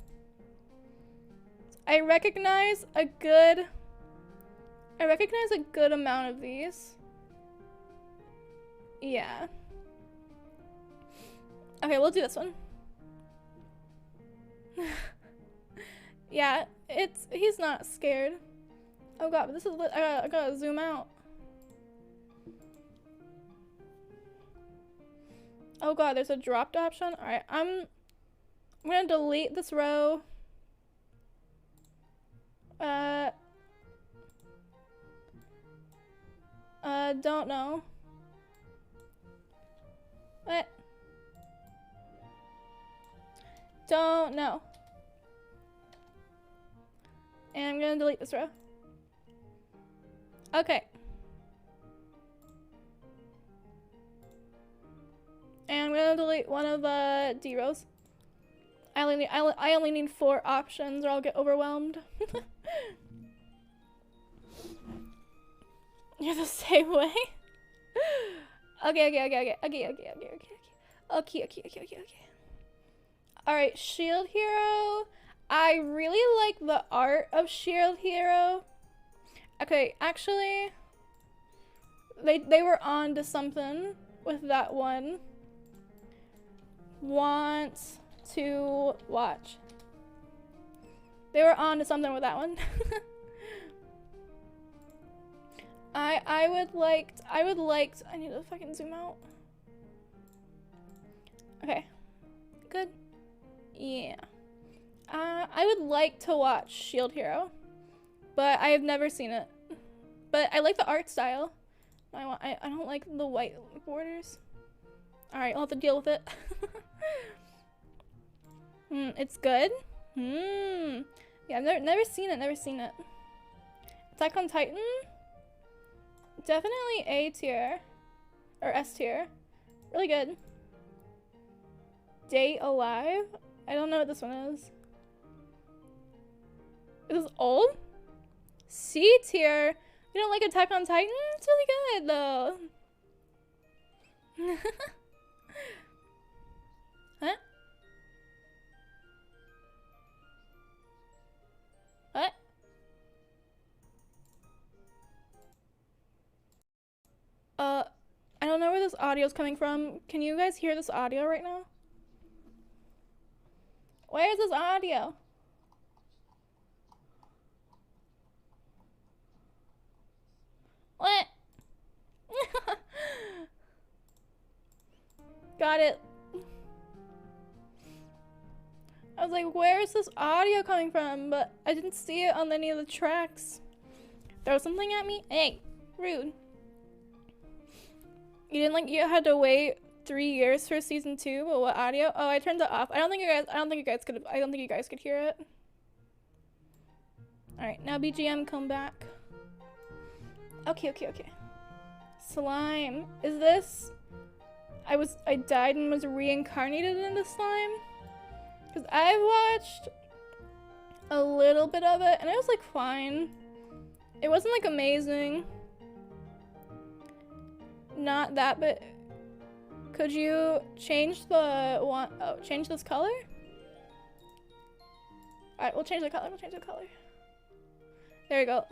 I recognize a good amount of these. Yeah. Okay, we'll do this one. Yeah, he's not scared. Oh god, but this is I gotta zoom out. Oh god, there's a dropped option. All right, I'm gonna delete this row. Don't know. What? Don't know. And I'm gonna delete this row. Okay. And I'm gonna delete one of D rows. I only need 4 options or I'll get overwhelmed. You're the same way? Okay. Alright, Shield Hero. I really like the art of Shield Hero. Okay, actually, they were on to something with that one. Want to watch. They were on to something with that one. I need to fucking zoom out. Okay. Good. Yeah. I would like to watch Shield Hero, but I have never seen it. But I like the art style. I don't like the white borders. Alright, I'll have to deal with it. It's good? Yeah, I've never seen it. Attack on Titan? Definitely A tier. Or S tier. Really good. Date Alive? I don't know what this one is. Is this old? C tier? You don't like Attack on Titan? It's really good though. Huh? What? I don't know where this audio is coming from. Can you guys hear this audio right now? Where is this audio? What? Got it. I was like, where is this audio coming from? But I didn't see it on any of the tracks. Throw something at me? Hey, rude. You didn't like, you had to wait 3 years for season 2, but what audio? Oh, I turned it off. I don't think you guys could hear it. Alright, now BGM, come back. Okay. Slime. Is this... I died and was reincarnated into slime? Because I watched a little bit of it, and it was, like, fine. It wasn't, like, amazing. Not that, but... Could you change the one... Oh, change this color? Alright, we'll change the color. There you go.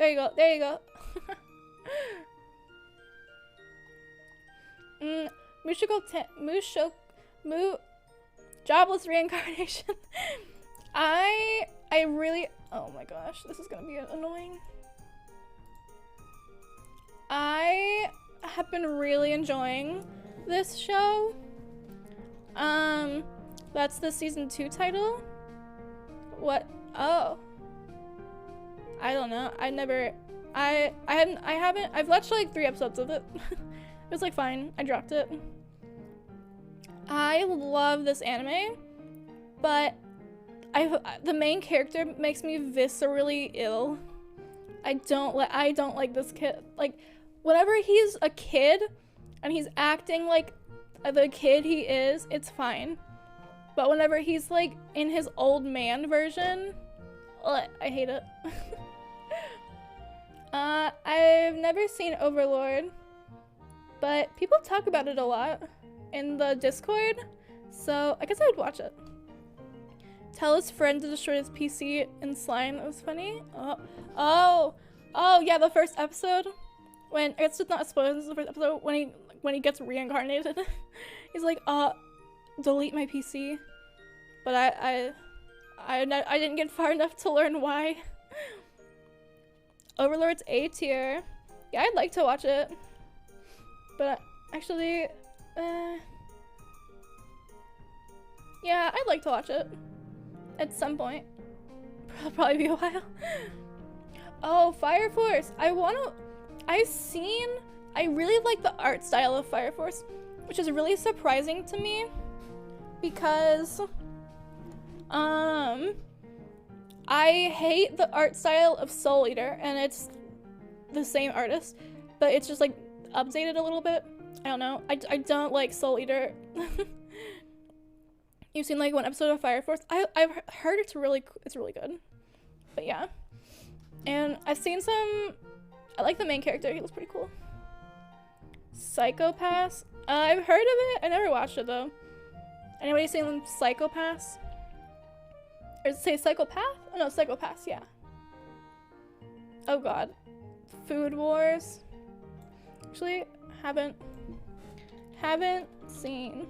Jobless reincarnation. I really, oh my gosh, this is gonna be annoying. I have been really enjoying this show. That's the season 2 title. What? Oh, I don't know. I've watched like 3 episodes of it. It was like fine. I dropped it. I love this anime, but the main character makes me viscerally ill. I don't like this kid. Like, whenever he's a kid and he's acting like the kid he is, it's fine. But whenever he's like in his old man version, I hate it. I've never seen Overlord, but people talk about it a lot in the Discord, so I guess I would watch it. Tell his friend to destroy his PC in slime. That was funny. Oh yeah, the first episode, when it's just not spoilers. This is the first episode when he gets reincarnated. He's like, delete my PC, but I didn't get far enough to learn why. Overlord's A tier. Yeah, I'd like to watch it, but actually, yeah, I'd like to watch it at some point. It'll probably be a while. Oh, Fire Force. I really like the art style of Fire Force, which is really surprising to me because I hate the art style of Soul Eater, and it's the same artist, but it's just like updated a little bit. I don't know. I don't like Soul Eater. You've seen like one episode of Fire Force. I've heard it's really good. But yeah. And I've seen some. I like the main character. He looks pretty cool. Psychopaths. I've heard of it. I never watched it though. Anybody seen Psychopaths? Or does it say Psychopath? Oh no, Psychopaths. Yeah. Oh god. Food Wars. Actually, haven't seen.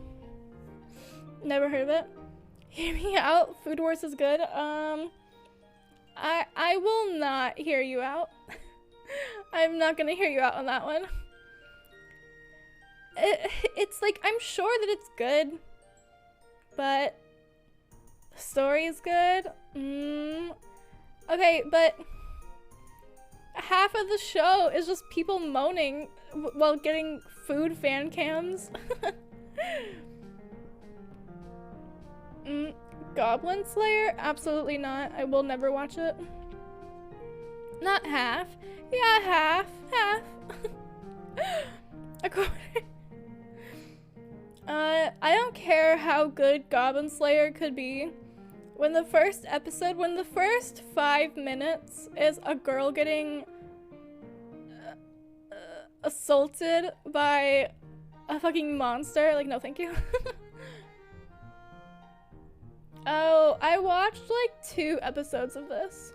Never heard of it. Hear me out. Food Wars is good. I will not hear you out. I'm not gonna hear you out on that one. It's like, I'm sure that it's good, but the story is good. Okay, but half of the show is just people moaning while getting food fan cams. Goblin Slayer? Absolutely not. I will never watch it. Not half. Yeah, half. A quarter. I don't care how good Goblin Slayer could be. When the first 5 minutes is a girl getting assaulted by a fucking monster, like, no thank you. Oh, I watched like 2 episodes of this.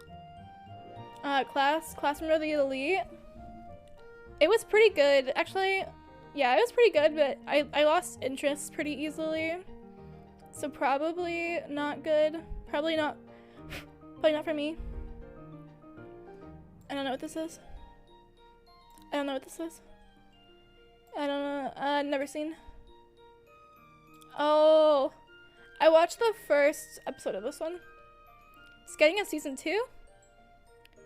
Classroom of the Elite. It was pretty good. Actually, yeah, it was pretty good, but I lost interest pretty easily. So probably not good. Probably not for me. I don't know what this is. I don't know. Never seen. Oh, I watched the first episode of this one. It's getting a season 2.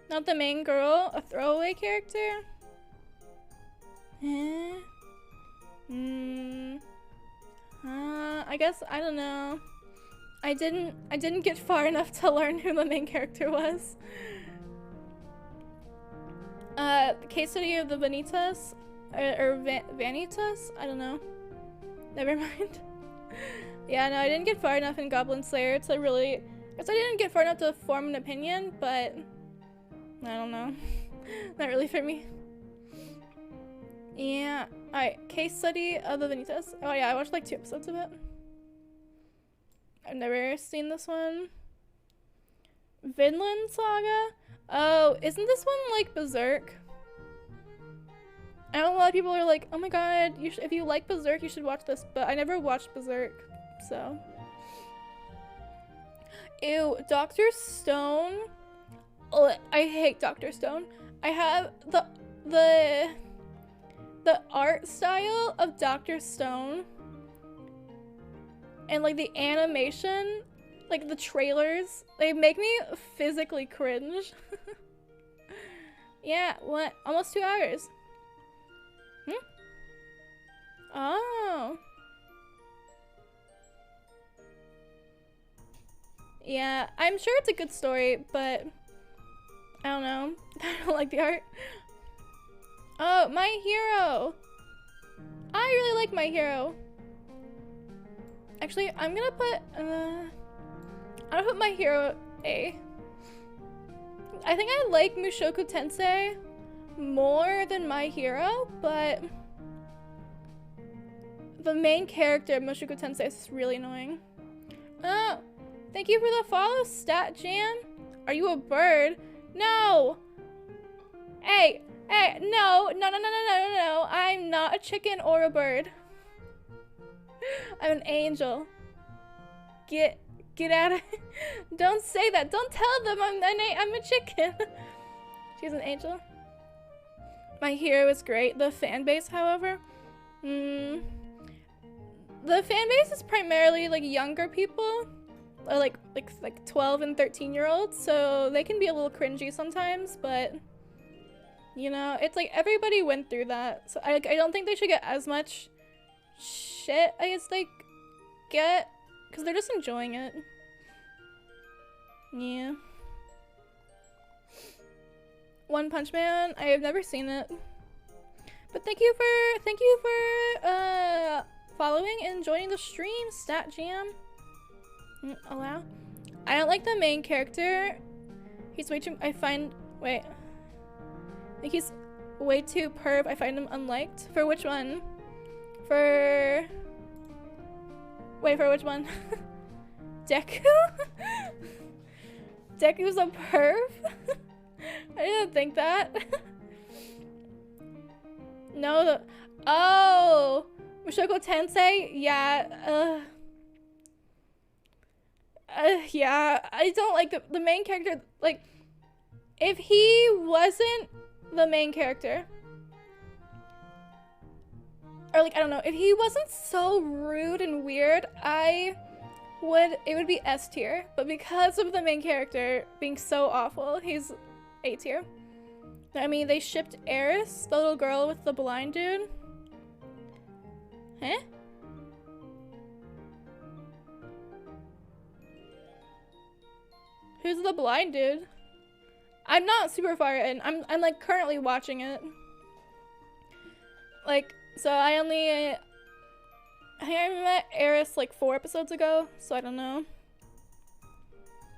Not the main girl, a throwaway character. I guess, I don't know. I didn't get far enough to learn who the main character was. Case study of the Vanitas, or Vanitas? I don't know. Never mind. Yeah, no, I didn't get far enough in Goblin Slayer to really, I guess I didn't get far enough to form an opinion, but I don't know. Not really for me. Yeah. Alright, case study of the Vanitas. Oh yeah, I watched like 2 episodes of it. I've never seen this one. Vinland Saga? Oh, isn't this one like Berserk? I know a lot of people are like, oh my god, if you like Berserk, you should watch this, but I never watched Berserk, so. Ew, Dr. Stone. Ugh, I hate Dr. Stone. I have the art style of Dr. Stone and like the animation, like the trailers, they make me physically cringe. Yeah, what? Almost 2 hours. Oh. Yeah, I'm sure it's a good story, but I don't know. I don't like the art. Oh, My Hero. I really like My Hero. Actually, I'm gonna put My Hero A. I think I like Mushoku Tensei more than My Hero, but the main character of Mushoku Tensei is really annoying. Oh, thank you for the follow, Stat Jan. Are you a bird? No. Hey, no. I'm not a chicken or a bird. I'm an angel. Get out of here. Don't say that. Don't tell them I'm a chicken. She's an angel. My Hero is great. The fan base, however, the fan base is primarily like younger people, or like 12 and 13-year-olds, so they can be a little cringy sometimes, but you know, it's like everybody went through that, so I don't think they should get as much shit as they get, because they're just enjoying it. Yeah. One Punch Man, I have never seen it, But thank you for following and joining the stream, Stat Jam. Allow. I don't like the main character. He's way too. I think he's way too perv. I find him unliked. For which one? For which one? Deku? Deku's a perv? I didn't think that. No, oh! Mushoku Tensei? Yeah, yeah, I don't like the main character. Like, if he wasn't the main character, or like, I don't know, if he wasn't so rude and weird, it would be S tier. But because of the main character being so awful, he's A tier. I mean, they shipped Eris, the little girl with the blind dude. Huh? Who's the blind dude? I'm not super far in. I'm like currently watching it. Like, so I think I met Eris like 4 episodes ago, so I don't know.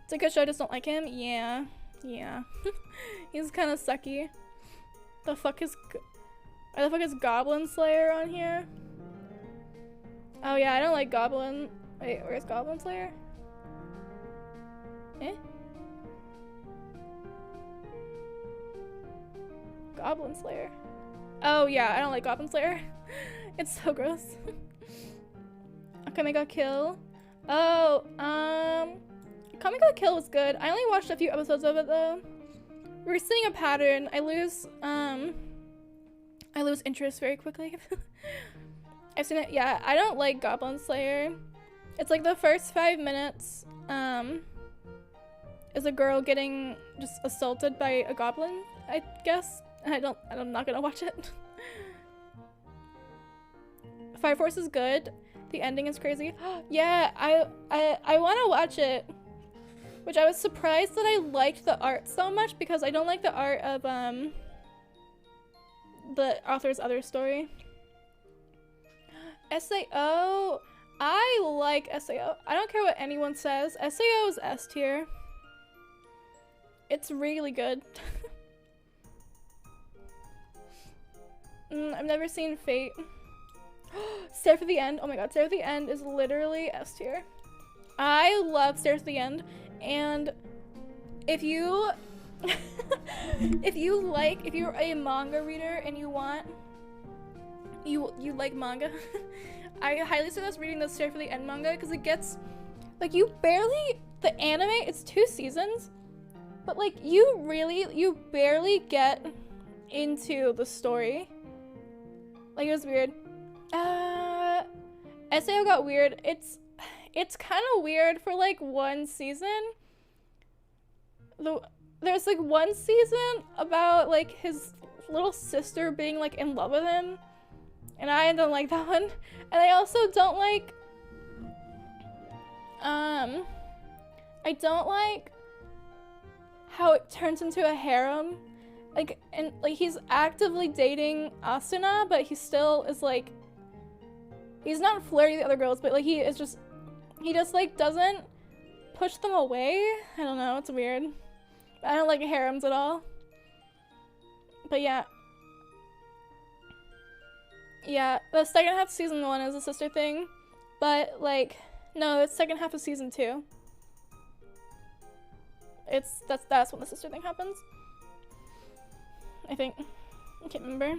It's a good show, I just don't like him. Yeah. He's kind of sucky. Why the fuck is Goblin Slayer on here? Oh yeah, I don't like Goblin. Wait, where's Goblin Slayer? Eh? Goblin Slayer. Oh yeah, I don't like Goblin Slayer. It's so gross. Akame ga Kill. Oh, Akame ga Kill was good. I only watched a few episodes of it though. We're seeing a pattern. I lose interest very quickly. I've seen it. Yeah, I don't like Goblin Slayer. It's like the first 5 minutes is a girl getting just assaulted by a goblin, I guess. I'm not gonna watch it. Fire Force is good. The ending is crazy. Yeah, I want to watch it. Which I was surprised that I liked the art so much because I don't like the art of the author's other story. SAO. I like SAO. I don't care what anyone says. SAO is S tier. It's really good. I've never seen Fate. Stare for the End. Oh my god, Stare for the End is literally S tier. I love Stare for the End, and if you if you're a manga reader and you like manga, I highly suggest reading the Stare for the End manga because it gets like the anime, it's 2 seasons, but like you barely get into the story. Like, it was weird. SAO got weird. It's kind of weird for like 1 season. There's like 1 season about like his little sister being like in love with him, and I don't like that one. And I also don't like I don't like how it turns into a harem. Like, and like he's actively dating Asuna, but he still is like, he's not flirty with other girls, but like he just like doesn't push them away. I don't know, it's weird. I don't like harems at all. But yeah, the second half of season 1 is a sister thing, but like, no, it's second half of season 2. That's when the sister thing happens. I think. I can't remember.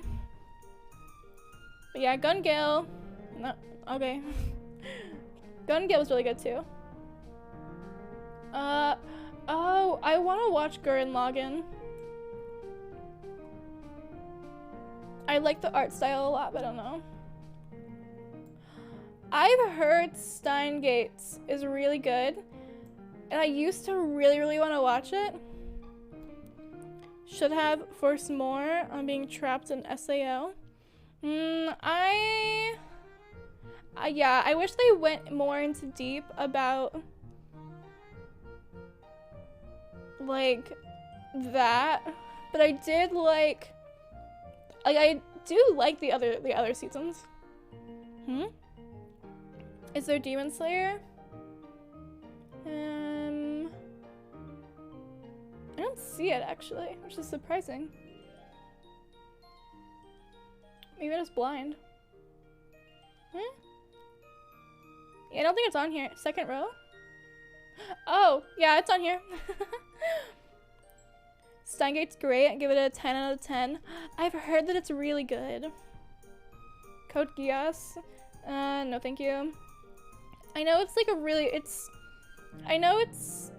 But yeah, Gun Gale. No, okay. Gun Gale was really good too. Oh, I want to watch Gurren Lagann. I like the art style a lot, but I don't know. I've heard Steingates is really good, and I used to really want to watch it. Should have forced more on being trapped in SAO. Yeah, I wish they went more into deep about like that, but I did like I do like the other seasons. Is there Demon Slayer? I don't see it actually, which is surprising. Maybe I'm just blind. Yeah, I don't think it's on here. Second row? Oh, yeah, it's on here. Steingate's great. I give it a 10 out of 10. I've heard that it's really good. Code Geass. No thank you. I know it's like I know it's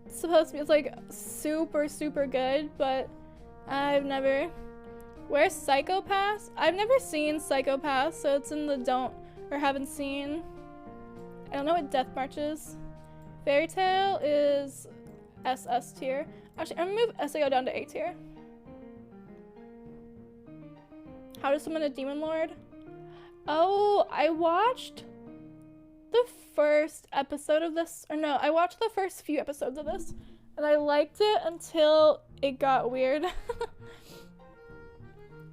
supposed to be, it's like super, super good, but I've never. Where's Psycho-Pass? I've never seen Psycho-Pass, so it's in the don't or haven't seen. I don't know what Death March is. Fairy Tail is SS tier. Actually, I'm gonna move SAO down to A tier. How to summon a Demon Lord? Oh, I watched the first episode of this, or no, I watched the first few episodes of this, and I liked it until it got weird.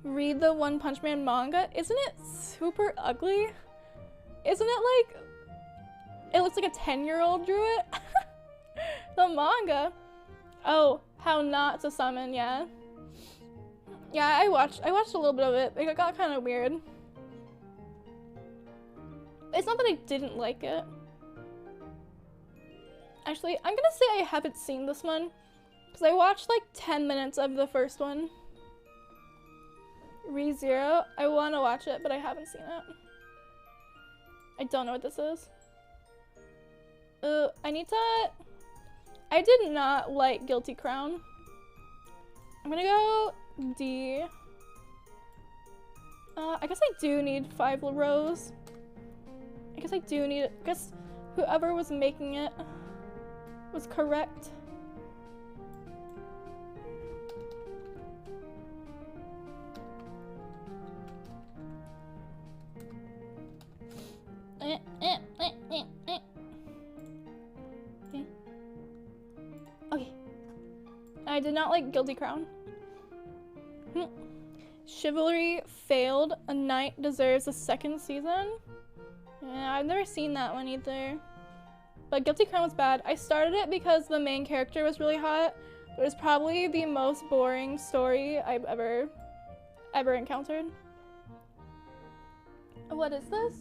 Read the One Punch Man manga. Isn't it super ugly? Isn't it like, it looks like a 10-year-old drew it? The manga. Oh, how not to summon, yeah. Yeah, I watched a little bit of it. It got kind of weird. It's not that I didn't like it. Actually, I'm gonna say I haven't seen this one, because I watched like 10 minutes of the first one. ReZero. I want to watch it, but I haven't seen it. I don't know what this is. I did not like Guilty Crown. I'm gonna go D. I guess I do need 5 rows. I guess I do need it. I guess whoever was making it was correct. Okay. I did not like Guilty Crown. Chivalry failed. A Knight deserves a second season. Yeah, I've never seen that one either. But Guilty Crown was bad. I started it because the main character was really hot. But it was probably the most boring story I've ever encountered. What is this?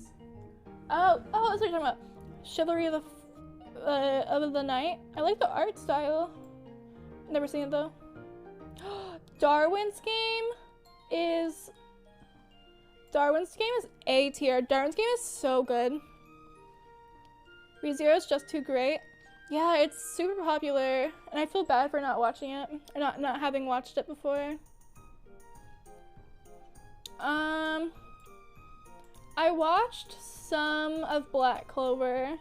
Oh, that's what you're talking about. Chivalry of the Knight. I like the art style. Never seen it though. Darwin's game is A tier. Darwin's game is so good. ReZero is just too great. Yeah, it's super popular, and I feel bad for not watching it, or not having watched it before. I watched some of Black Clover, and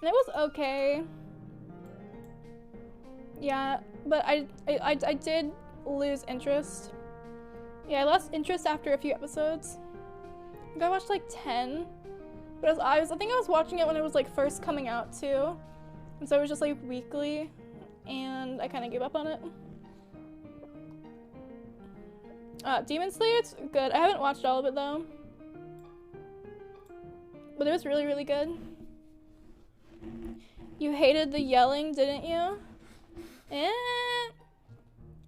it was okay. Yeah, but I did lose interest. Yeah, I lost interest after a few episodes. I think I watched like 10, but I think I was watching it when it was like first coming out too, and so it was just like weekly, and I kind of gave up on it. Demon Slayer, it's good. I haven't watched all of it though, but it was really, really good. You hated the yelling, didn't you?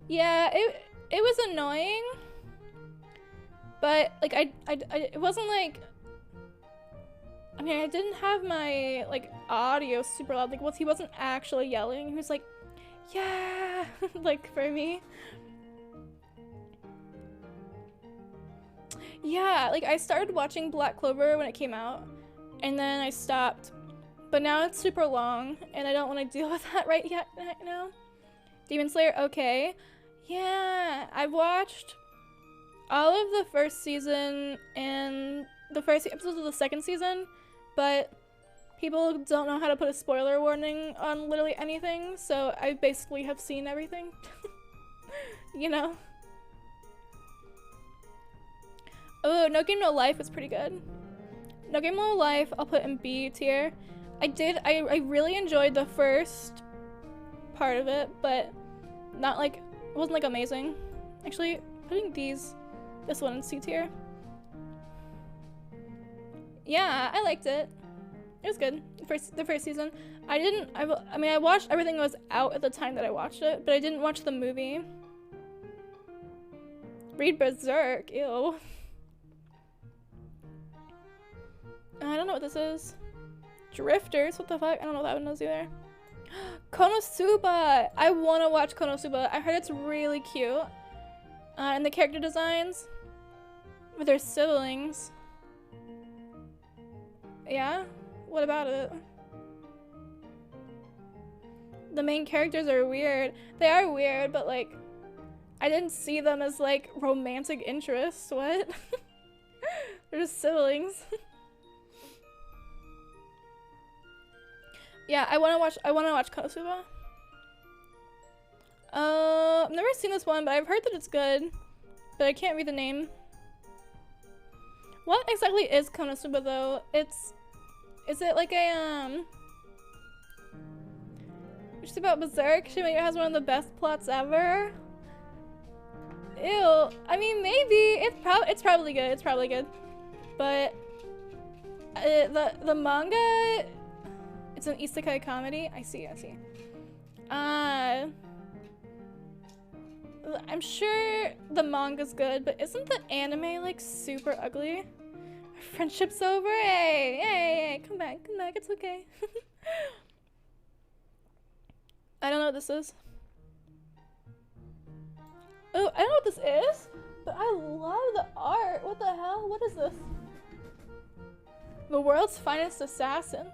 Yeah, it was annoying, but like it wasn't like, I mean, I didn't have my like audio super loud. Like, he wasn't actually yelling. He was like, yeah, like for me. Yeah, like I started watching Black Clover when it came out, and then I stopped. But now it's super long, and I don't want to deal with that right now. Demon Slayer, okay. Yeah, I've watched all of the first season and the first episodes of the second season, but people don't know how to put a spoiler warning on literally anything, so I basically have seen everything. You know? Oh, No Game No Life was pretty good. No Game No Life, I'll put in B tier. I really enjoyed the first part of it, but not like, it wasn't like amazing. Actually, putting these This one in C tier. Yeah, I liked it. It was good. The first season. I mean, I watched everything that was out at the time that I watched it, but I didn't watch the movie. Read Berserk. Ew. I don't know what this is. Drifters. What the fuck? I don't know what that one is either. Konosuba. I want to watch Konosuba. I heard it's really cute. And the character designs with their siblings. Yeah? What about it? The main characters are weird. They are weird, but like, I didn't see them as like romantic interests. What? They're just siblings. Yeah, I wanna watch Konosuba. I've never seen this one, but I've heard that it's good. But I can't read the name. What exactly is Konosuba though? Is it like a just about Berserk? It has one of the best plots ever. Ew. I mean, maybe it's probably good. It's probably good. But the manga, it's an isekai comedy. I see. I'm sure the manga's good, but isn't the anime like super ugly? Friendship's over. Hey, come back. It's okay. I don't know what this is. Oh, I don't know what this is, but I love the art. What the hell? What is this? The world's finest assassin.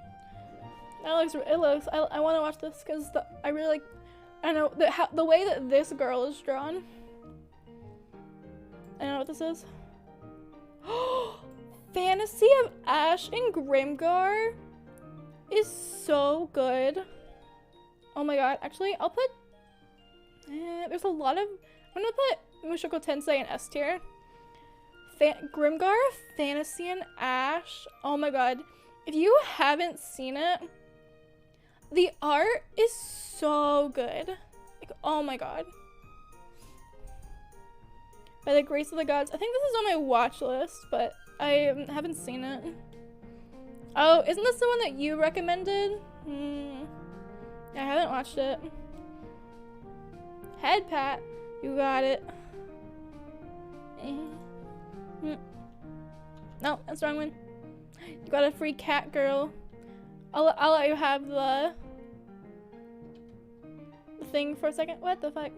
I want to watch this because I really like. I don't know the way that this girl is drawn. I don't know what this is. Fantasy of Ash and Grimgar is so good. Oh my god. Actually, I'll put... there's a lot of... I'm gonna put Mushoku Tensei in S tier. Grimgar, Fantasy and Ash. Oh my god. If you haven't seen it, the art is so good. Like, oh my god. By the grace of the gods. I think this is on my watch list, but I haven't seen it. Oh, isn't this the one that you recommended? I haven't watched it. Head pat. You got it. No, that's the wrong one. You got a free cat girl. I'll let you have the thing for a second. What the fuck?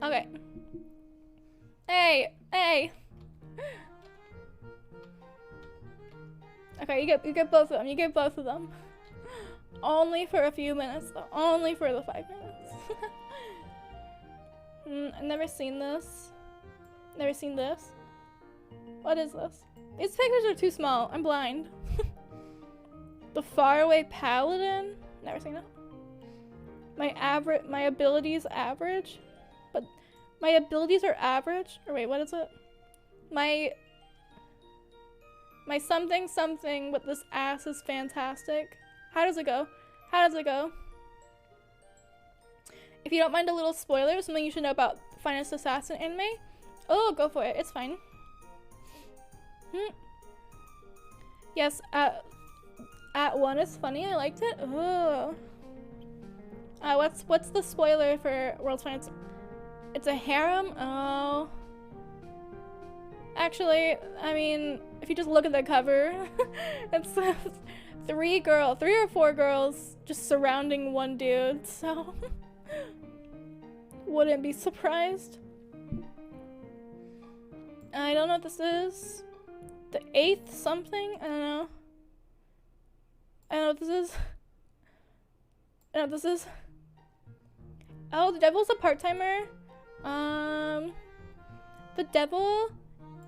Okay. Hey. Okay, you get both of them. You get both of them. Only for a few minutes though. Only for the 5 minutes. I've never seen this. Never seen this. What is this? These pictures are too small. I'm blind. The Faraway Paladin. Never seen it. My abilities average. But my abilities are average. Or wait, what is it? My something with this ass is fantastic. How does it go? If you don't mind a little spoiler, something you should know about Finest Assassin anime. Oh, go for it. It's fine. Yes, at 1 is funny. I liked it. Oh. What's the spoiler for World's Finest? It's a harem? Oh. Actually, I mean, if you just look at the cover, it's 3 or 4 girls just surrounding one dude, so wouldn't be surprised. I don't know what this is. The 8th something? I don't know. I don't know what this is. Oh, the devil's a part-timer. The devil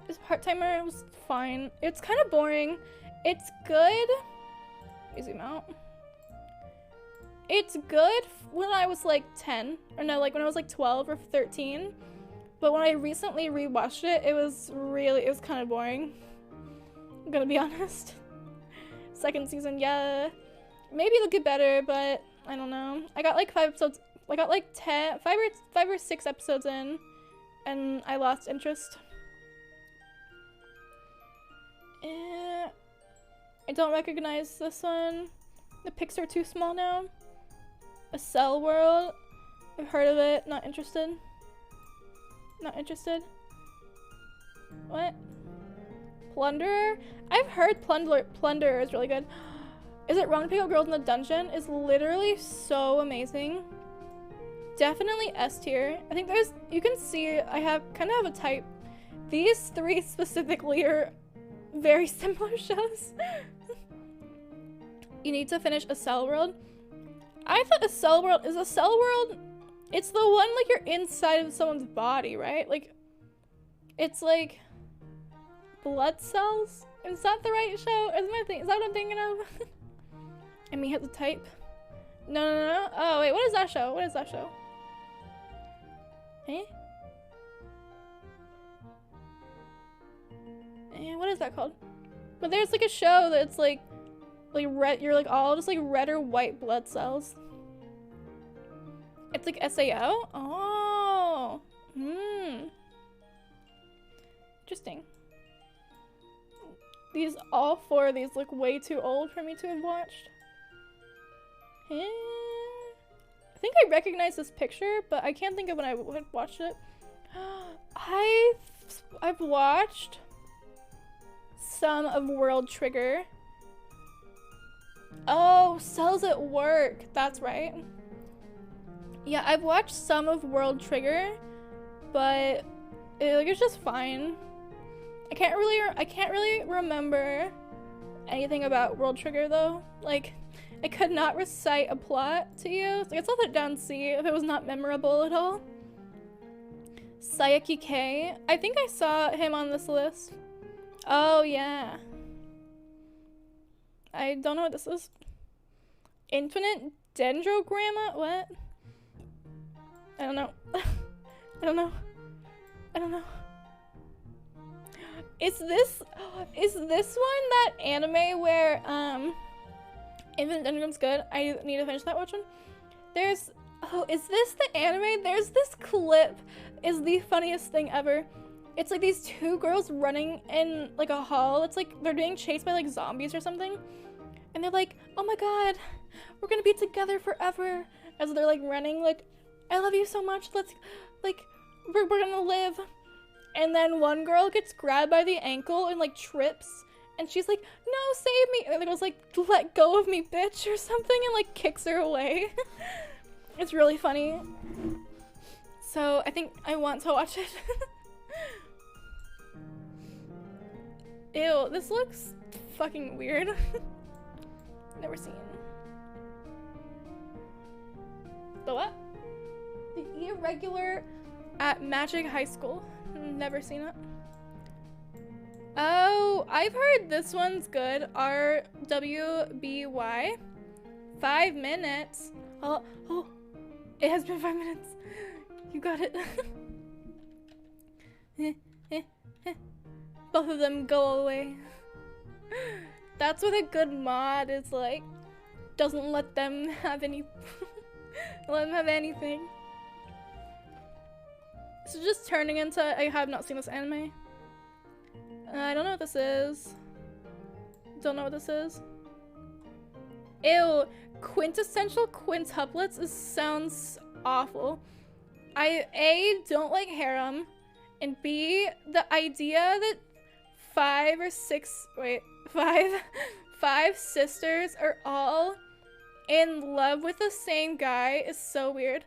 is a part-timer. It was fine. It's kind of boring. It's good. Let me zoom out. It's good when I was like 10. Or no, like when I was like 12 or 13. But when I recently rewatched it, it was kind of boring. I'm gonna be honest. Second season, yeah. Maybe it'll get better, but I don't know. I got like 5 episodes. I got like 5 or 6 episodes in. and I lost interest. I don't recognize this one. The pics are too small now. A Cell World. I've heard of it. Not interested. Not interested. What? Plunderer? I've heard Plunderer is really good. Is it wrong to pick up girls in the dungeon? Is literally so amazing. Definitely S tier. I think there's, you can see I kind of have a type. These three specifically are very similar shows. You need to finish A Cell World. I thought A Cell World, is A Cell World, it's the one like you're inside of someone's body, right? Like, it's like blood cells? Is that the right show? Is that what I'm thinking of? And me hit the type. No. Oh wait, what is that show? What is that show? Eh? What is that called? But there's like a show that's like red, you're like all just like red or white blood cells. It's like SAO? Oh. Interesting. All four of these look way too old for me to have watched. I think I recognize this picture, but I can't think of when I had watched it. I've watched some of World Trigger. Oh, Cells at Work. That's right. Yeah, I've watched some of World Trigger, but it's just fine. I can't really remember anything about World Trigger though. Like, I could not recite a plot to you. So I guess I'll put down C if it was not memorable at all. Sayaki K. I think I saw him on this list. Oh yeah. I don't know what this is. Infinite Dendrogramma? What? I don't know. I don't know. Is this one that anime where Infinite Dendrogram's good? I need to finish that one. Is this the anime? There's this clip is the funniest thing ever. It's like these two girls running in like a hall. It's like they're being chased by like zombies or something. And they're like, oh my god, we're gonna be together forever. As they're like running, like, I love you so much. Let's, like, we're gonna live. And then one girl gets grabbed by the ankle and like trips. And she's like, no, save me. And the girl's like, let go of me, bitch, or something. And like kicks her away. It's really funny. So I think I want to watch it. Ew, this looks fucking weird. Never seen. The what? The Irregular at Magic High School. Never seen it. Oh, I've heard this one's good. RWBY. 5 minutes. Oh, it has been 5 minutes. You got it. Both of them go away. That's what a good mod is like. Doesn't let them have any. Let them have anything. So just turning into I have not seen this anime. I don't know what this is. Don't know what this is. Ew. Quintessential quintuplets sounds awful. I don't like harem, and B, the idea that five sisters are all in love with the same guy is so weird.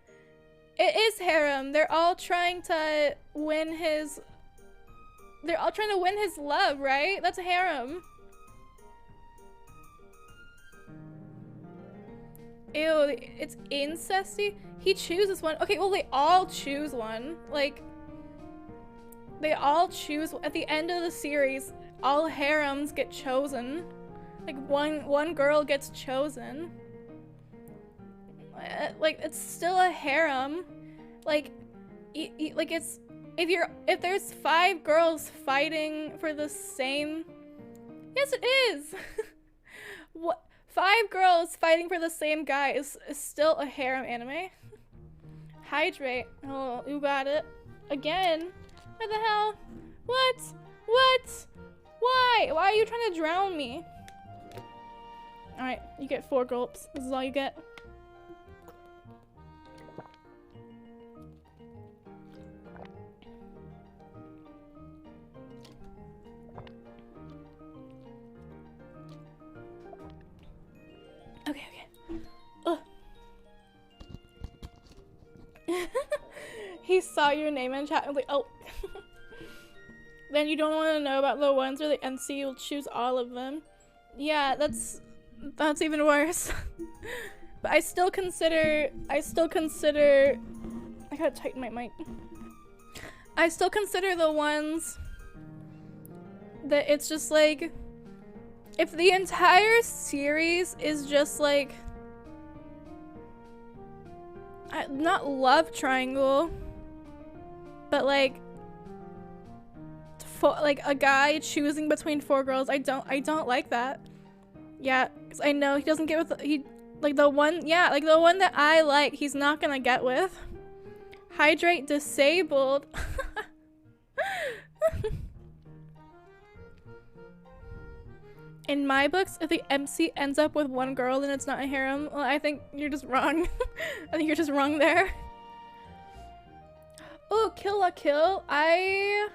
It is harem. They're all trying to win his love, right? That's a harem. Ew, it's incesty. He chooses one. Okay, well, they all choose one. Like, they all choose at the end of the series. All harems get chosen. Like one girl gets chosen. Like, it's still a harem. Like, like it's if there's 5 girls fighting for the same. Yes, it is. What? 5 girls fighting for the same guy is still a harem anime. Hydrate. Oh, you got it. Again? What the hell? What? What? Why? Why are you trying to drown me? Alright, you get 4 gulps. This is all you get. Okay, okay. Ugh. He saw your name in chat and was like, oh. Then you don't want to know about the ones where the NC will choose all of them. Yeah, that's even worse. But I still consider, I gotta tighten my mic. I still consider the ones that it's just like, if the entire series is just like, not love triangle, but like a guy choosing between 4 girls, I don't like that. Yeah, because I know he doesn't get with the one that I like, he's not gonna get with. Hydrate disabled. In my books, if the MC ends up with 1 girl and it's not a harem, well, I think you're just wrong. I think you're just wrong there. Oh, Kill la Kill. I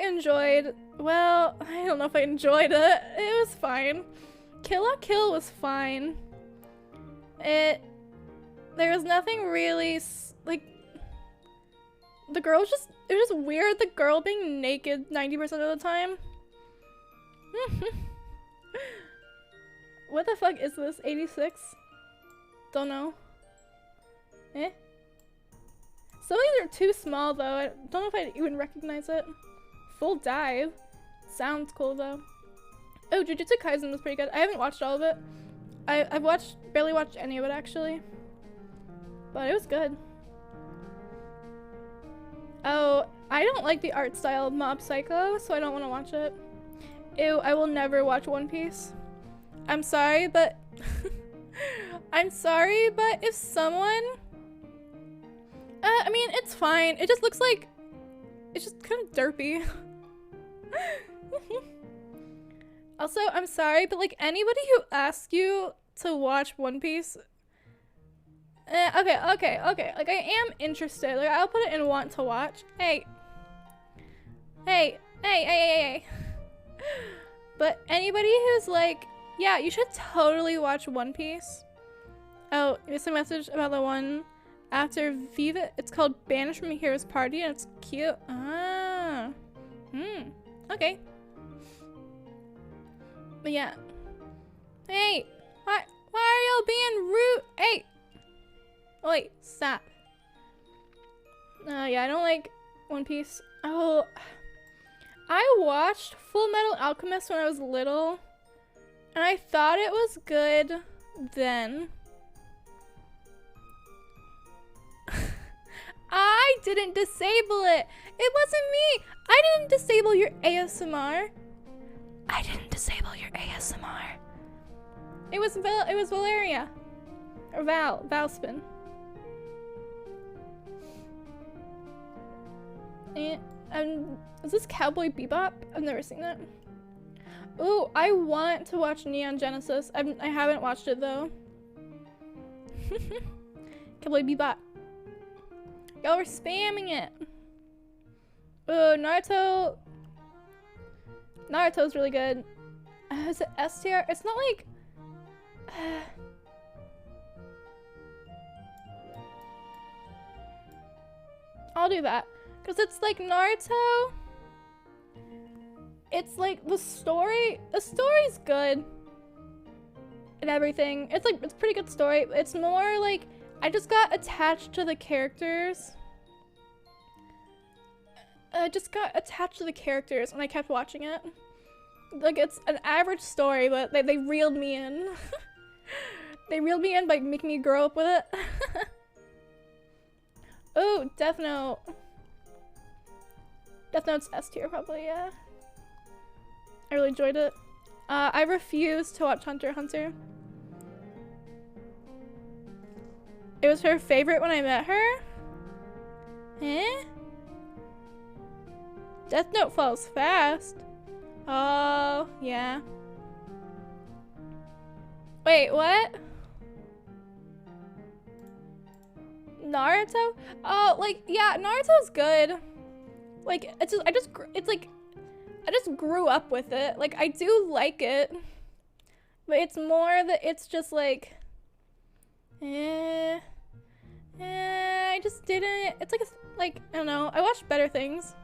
enjoyed, well, I don't know if I enjoyed it. It was fine. Kill la Kill was fine. There was nothing really, like, the girl was just, it was just weird, the girl being naked 90% of the time. What the fuck is this? 86? Don't know. Eh? Some of these are too small though. I don't know if I'd even recognize it. Full Dive. Sounds cool though. Oh, Jujutsu Kaisen was pretty good. I haven't watched all of it. I've barely watched any of it actually. But it was good. Oh, I don't like the art style of Mob Psycho, so I don't want to watch it. Ew, I will never watch One Piece. I'm sorry, but I'm sorry, but if someone I mean, it's fine. It just looks like it's just kind of derpy. Also, I'm sorry, but like anybody who asks you to watch One Piece, okay. Like I am interested. Like I'll put it in want to watch. Hey. But anybody who's like, yeah, you should totally watch One Piece. Oh, here's a message about the one after Viva. It's called Banished from Hero's Party and it's cute. Ah. Okay. But yeah. Hey, why are y'all being rude? Hey. Oh, wait, stop. Yeah, I don't like One Piece. Oh, I watched Full Metal Alchemist when I was little, and I thought it was good then. I didn't disable it. It wasn't me. I didn't disable your ASMR. I didn't disable your ASMR. It was Valeria. Or Valspin. And is this Cowboy Bebop? I've never seen that. Ooh, I want to watch Neon Genesis. I haven't watched it though. Cowboy Bebop. Y'all were spamming it. Ooh, Naruto. Naruto's really good. Is it S tier? It's not like. I'll do that. Because it's like Naruto. It's like the story's good. And everything. It's like, it's a pretty good story. It's more like, I just got attached to the characters. I just got attached to the characters when I kept watching it. Like, it's an average story, but they reeled me in. They reeled me in by making me grow up with it. Oh, Death Note. Death Note's S tier, probably, yeah. I really enjoyed it. I refused to watch Hunter x Hunter. It was her favorite when I met her. Eh? Death Note falls fast. Oh, yeah. Wait, what? Naruto? Oh, like, yeah, Naruto's good. Like, it's just, I just grew up with it. Like, I do like it. But it's more that it's just like, I just didn't, it's like, I don't know, I watched better things.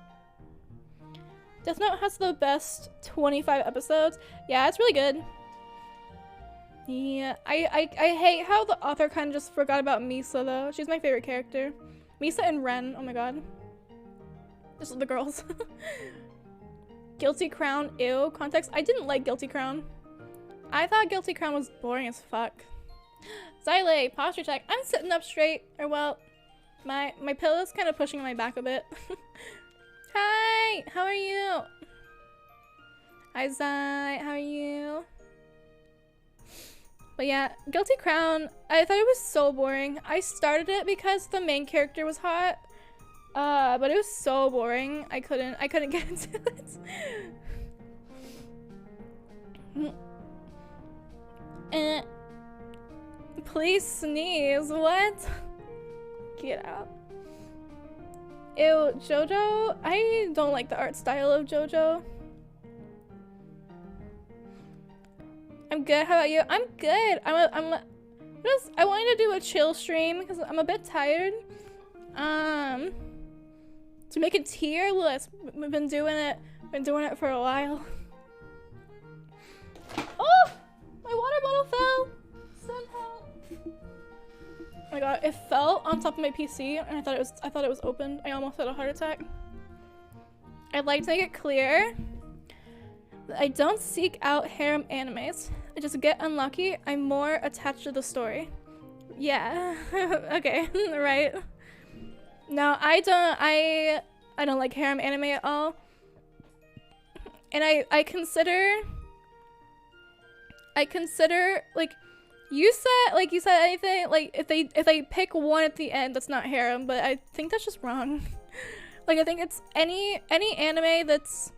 Death Note has the best 25 episodes. Yeah, it's really good. Yeah, I hate how the author kind of just forgot about Misa though. She's my favorite character. Misa and Ren, oh my god. Just the girls. Guilty Crown, ew. Context, I didn't like Guilty Crown. I thought Guilty Crown was boring as fuck. Xyle, posture check. I'm sitting up straight, or well, my pillow's kind of pushing my back a bit. Hi, how are you? Hi Zai, how are you? But yeah, Guilty Crown, I thought it was so boring. I started it because the main character was hot. But it was so boring. I couldn't get into it. Please sneeze. What? Get out. Ew, JoJo? I don't like the art style of JoJo. I'm good. How about you? I'm good. I wanted to do a chill stream because I'm a bit tired. To make a tier list. We've been doing it. For a while. Oh! My water bottle fell! Send help! Oh my god, it fell on top of my PC and I thought it was open. I almost had a heart attack. I'd like to make it clear that I don't seek out harem animes. I just get unlucky. I'm more attached to the story. Yeah. Okay, right. No, I don't like harem anime at all. And I consider like you said anything like if they pick one at the end that's not harem, but I think that's just wrong. Like I think it's any anime that's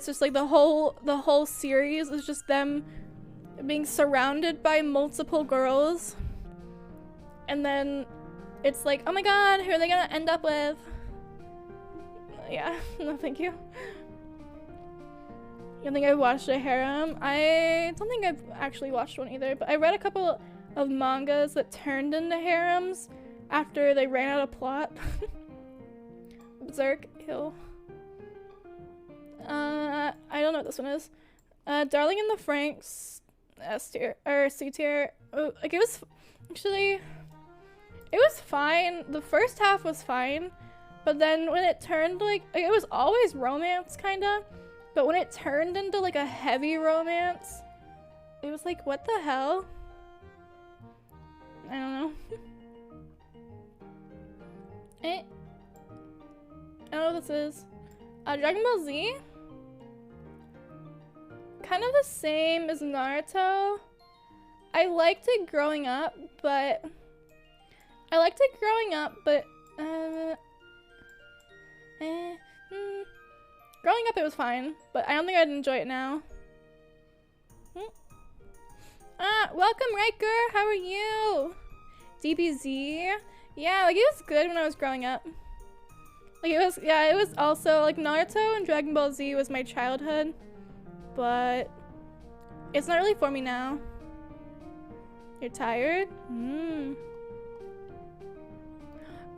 just like the whole series is just them being surrounded by multiple girls, and then it's like, oh my god, who are they gonna end up with? Yeah, no thank you. You don't think I've watched a harem? I don't think I've actually watched one either, but I read a couple of mangas that turned into harems after they ran out of plot. Berserk, ew. I don't know what this one is. Darling in the Franxx, S tier, or C tier. Like it was fine. The first half was fine, but then when it turned like it was always romance kinda, but when it turned into like a heavy romance, it was like, what the hell? I don't know. I don't know what this is. Dragon Ball Z? Kind of the same as Naruto. I liked it growing up, but growing up it was fine, but I don't think I'd enjoy it now. Welcome Riker, how are you? DBZ? Yeah, like it was good when I was growing up. Like it was also like Naruto and Dragon Ball Z was my childhood, but it's not really for me now. You're tired?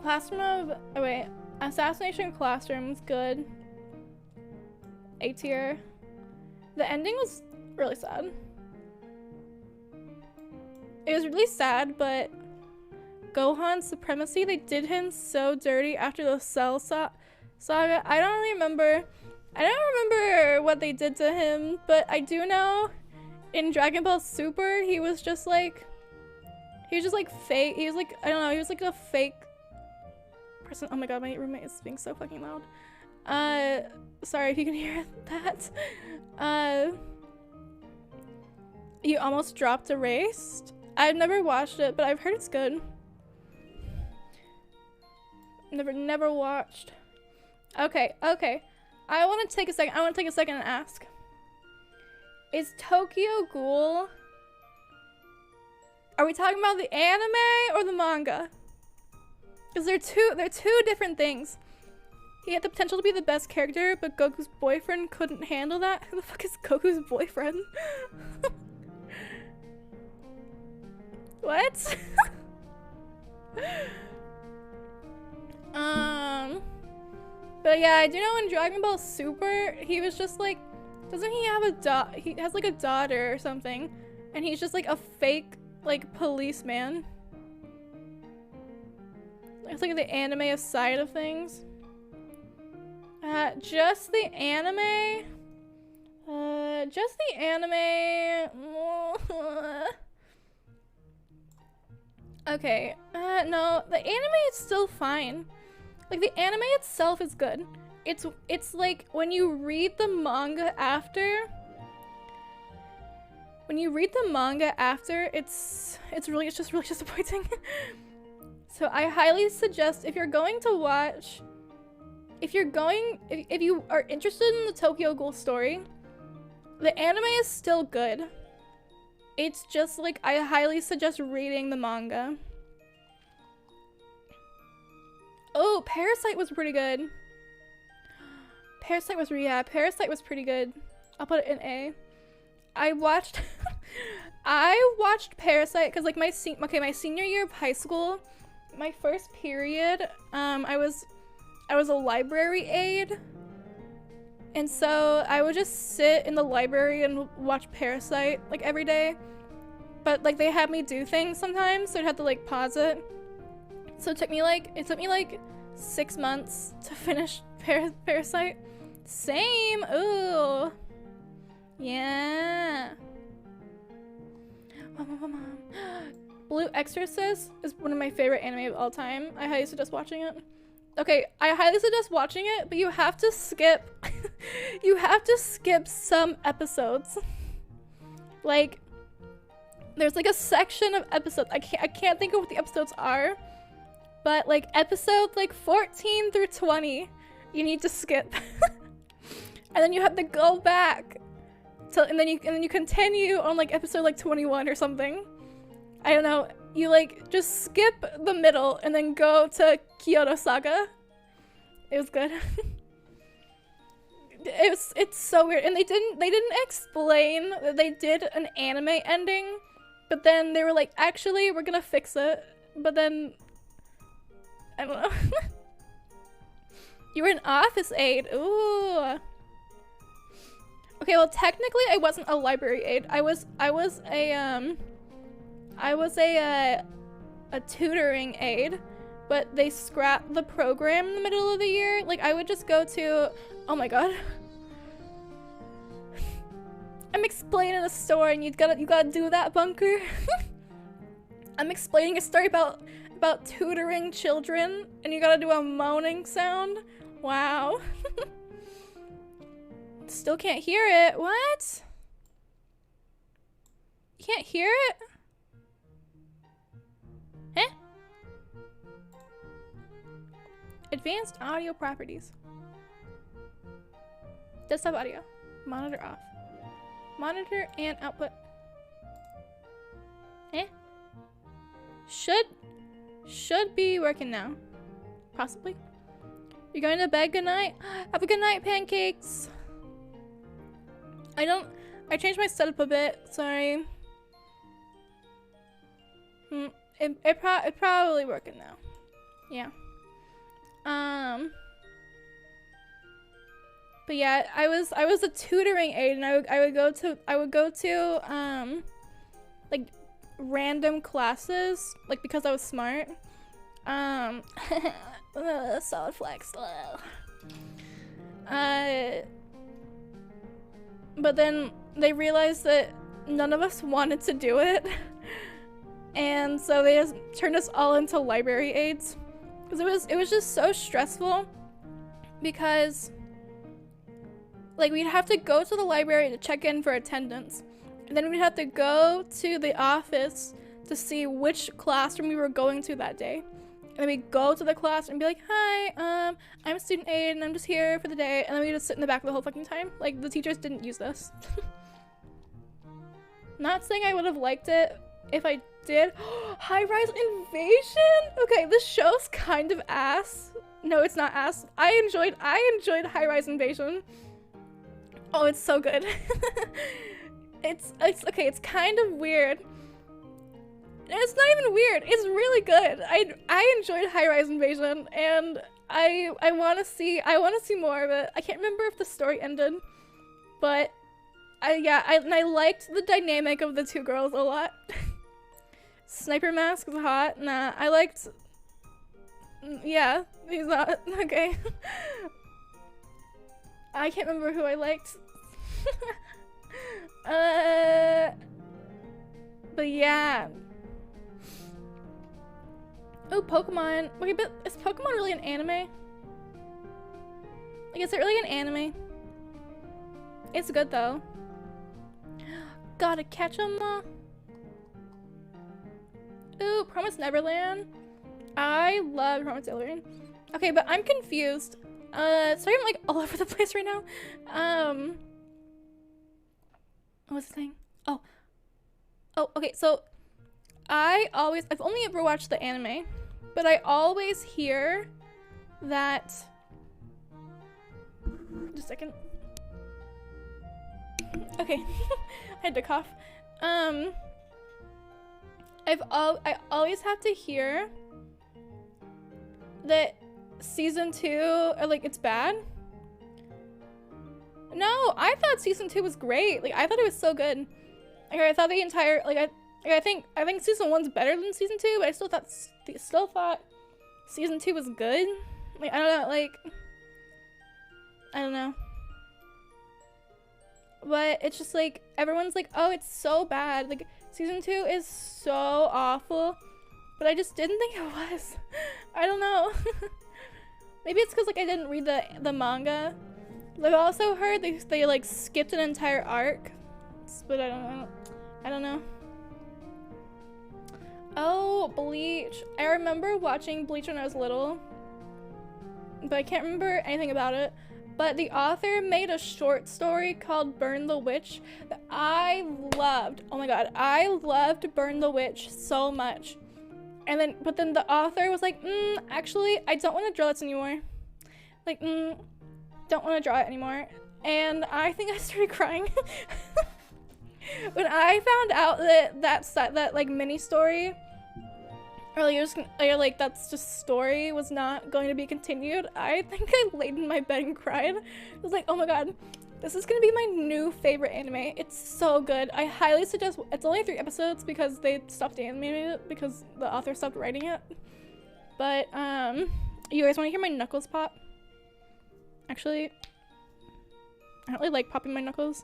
Classroom of, oh wait, Assassination Classroom's good. A tier. The ending was really sad. It was really sad, but Gohan's supremacy, they did him so dirty after the Cell saga. I don't remember what they did to him, but I do know in Dragon Ball Super, he was just like fake. He was like, I don't know, he was like a fake person. Oh my god, my roommate is being so fucking loud. Sorry if you can hear that. You almost dropped Erased? I've never watched it, but I've heard it's good. Never watched. Okay, okay. I want to take a second. I want to take a second and ask. Is Tokyo Ghoul... Are we talking about the anime or the manga? Because they're two different things. He had the potential to be the best character, but Goku's boyfriend couldn't handle that. Who the fuck is Goku's boyfriend? What? But yeah, I do know in Dragon Ball Super, he was just like, doesn't he have he has like a daughter or something, and he's just like a fake like policeman. It's like the anime side of things. Just the anime. Just the anime. Okay. No, the anime is still fine. Like the anime itself is good. It's like when you read the manga after. When you read the manga after, it's just really disappointing. So I highly suggest if you're going to watch, if you are interested in the Tokyo Ghoul story, the anime is still good. It's just like I highly suggest reading the manga. Oh, Parasite was pretty good. Parasite was pretty good. I'll put it in A. I watched Parasite because like my senior year of high school, my first period, I was a library aide, and so I would just sit in the library and watch Parasite like every day. But like they had me do things sometimes, so I'd have to like pause it. So it took me like 6 months to finish Parasite. Same. Ooh. Yeah. Blue Exorcist is one of my favorite anime of all time. I highly suggest watching it. Okay, I highly suggest watching it, but you have to skip you have to skip some episodes. Like there's like a section of episodes. I can't think of what the episodes are, but like episodes like 14 through 20 you need to skip. And then you have to go back and then you continue on like episode like 21 or something. I don't know. You like just skip the middle and then go to Kyoto Saga. It was good. It's so weird, and they didn't explain that they did an anime ending, but then they were like, actually we're gonna fix it. But then I don't know. You were an office aide. Ooh. Okay, well technically I wasn't a library aide. I was a tutoring aide, but they scrapped the program in the middle of the year. Like I would just go to, oh my god. I'm explaining a story and you gotta do that, Bunker. I'm explaining a story about tutoring children and you gotta do a moaning sound. Wow. Still can't hear it. What? You can't hear it? Huh? Advanced audio properties. Desktop audio. Monitor off. Monitor and output. Eh? Should be working now. Possibly. You're going to bed? Good night? Have a good night, pancakes. I changed my setup a bit. Sorry. It probably working now. Yeah. But yeah, I was a tutoring aide, and I would go to like random classes, like because I was smart. Solid flex. But then they realized that none of us wanted to do it. And so they just turned us all into library aides. Because it was just so stressful. Because like we'd have to go to the library to check in for attendance. And then we'd have to go to the office to see which classroom we were going to that day. And then we go to the class and be like, hi, I'm student aid and I'm just here for the day. And then we just sit in the back the whole fucking time. Like, the teachers didn't use this. Not saying I would have liked it if I did. High-rise invasion? Okay, this show's kind of ass. No, it's not ass. I enjoyed High-rise invasion. Oh, it's so good. it's okay, it's kind of weird. It's not even weird. It's really good. I enjoyed High-Rise Invasion, and I want to see more of it. I can't remember if the story ended, but I liked the dynamic of the two girls a lot. Sniper Mask is hot. Nah, I liked. Yeah, he's not okay. I can't remember who I liked. But yeah. Oh, Pokemon. Okay, but is Pokemon really an anime? Like, is it really an anime? It's good, though. Gotta catch 'em. Ooh, Promised Neverland. I love Promised Neverland. Okay, but I'm confused. Sorry, I'm like all over the place right now. What's the thing? Oh, okay, so I've only ever watched the anime, but I always hear that. Just a second. Okay, I had to cough. I always have to hear that season 2, or like, it's bad. No, I thought season 2 was great. Like, I thought it was so good. Like, I thought the entire, like, I think season 1's better than season 2, but I still thought season 2 was good. Like, I don't know, like, I don't know. But it's just like, everyone's like, oh, it's so bad. Like, season 2 is so awful. But I just didn't think it was. I don't know. Maybe it's because, like, I didn't read the manga. I've also heard they like skipped an entire arc. But I don't know. Oh, Bleach. I remember watching Bleach when I was little, but I can't remember anything about it. But the author made a short story called Burn the Witch that I loved. Oh my god, I loved Burn the Witch so much. But then the author was like, actually, I don't want to draw this anymore. Like, don't want to draw it anymore. And I think I started crying. When I found out that like mini story, or like that's just story was not going to be continued, I think I laid in my bed and cried. I was like, oh my god, this is gonna be my new favorite anime. It's so good. I highly suggest. It's only 3 episodes because they stopped animating it because the author stopped writing it. But you guys want to hear my knuckles pop? Actually, I don't really like popping my knuckles.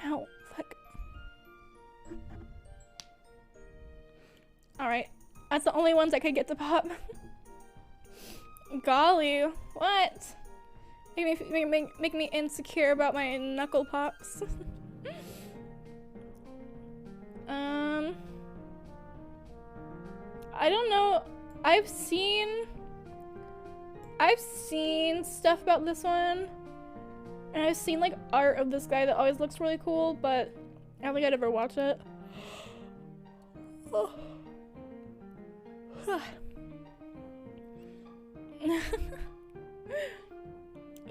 Ow, fuck. Alright, that's the only ones I could get to pop. Golly, what? Make me insecure about my knuckle pops. I don't know. I've seen stuff about this one, and I've seen like art of this guy that always looks really cool, but I don't think I'd ever watch it. Oh.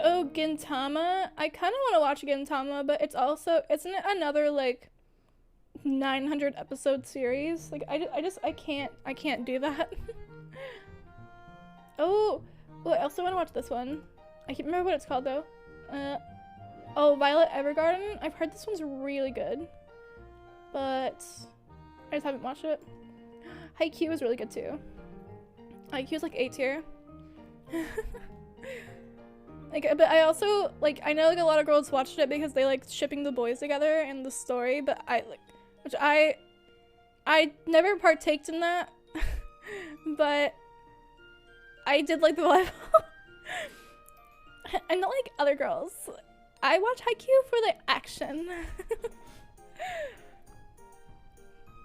Oh, Gintama. I kind of want to watch Gintama, but isn't it another like 900 episode series? Like I can't do that. Oh, I also want to watch this one. I can't remember what it's called though. Oh, Violet Evergarden. I've heard this one's really good, but I just haven't watched it. Haikyuu is really good too. Haikyuu's like A tier. Like, but I also like, I know like a lot of girls watched it because they like shipping the boys together in the story, but I never partaked in that. But I did like the volleyball. I'm not like other girls. I watch Haikyuu for the action.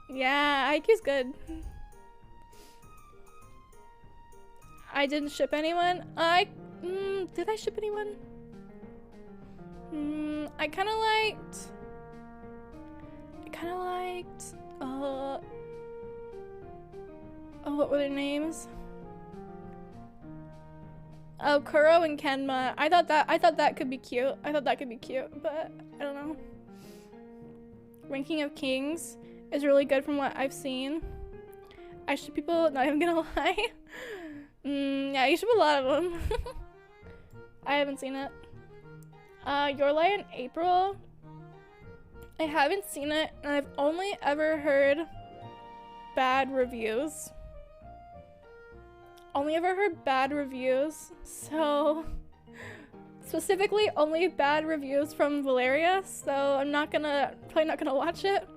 Yeah, Haikyuu's good. I didn't ship anyone. Did I ship anyone? I kind of liked, oh, what were their names? Oh, Kuro and Kenma. I thought that could be cute. But I don't know. Ranking of Kings is really good from what I've seen. I ship people, not even gonna lie. Yeah, you ship a lot of them. I haven't seen it. Your Lie in April. I haven't seen it, and I've only ever heard bad reviews. So specifically only bad reviews from Valeria, so I'm probably not gonna watch it.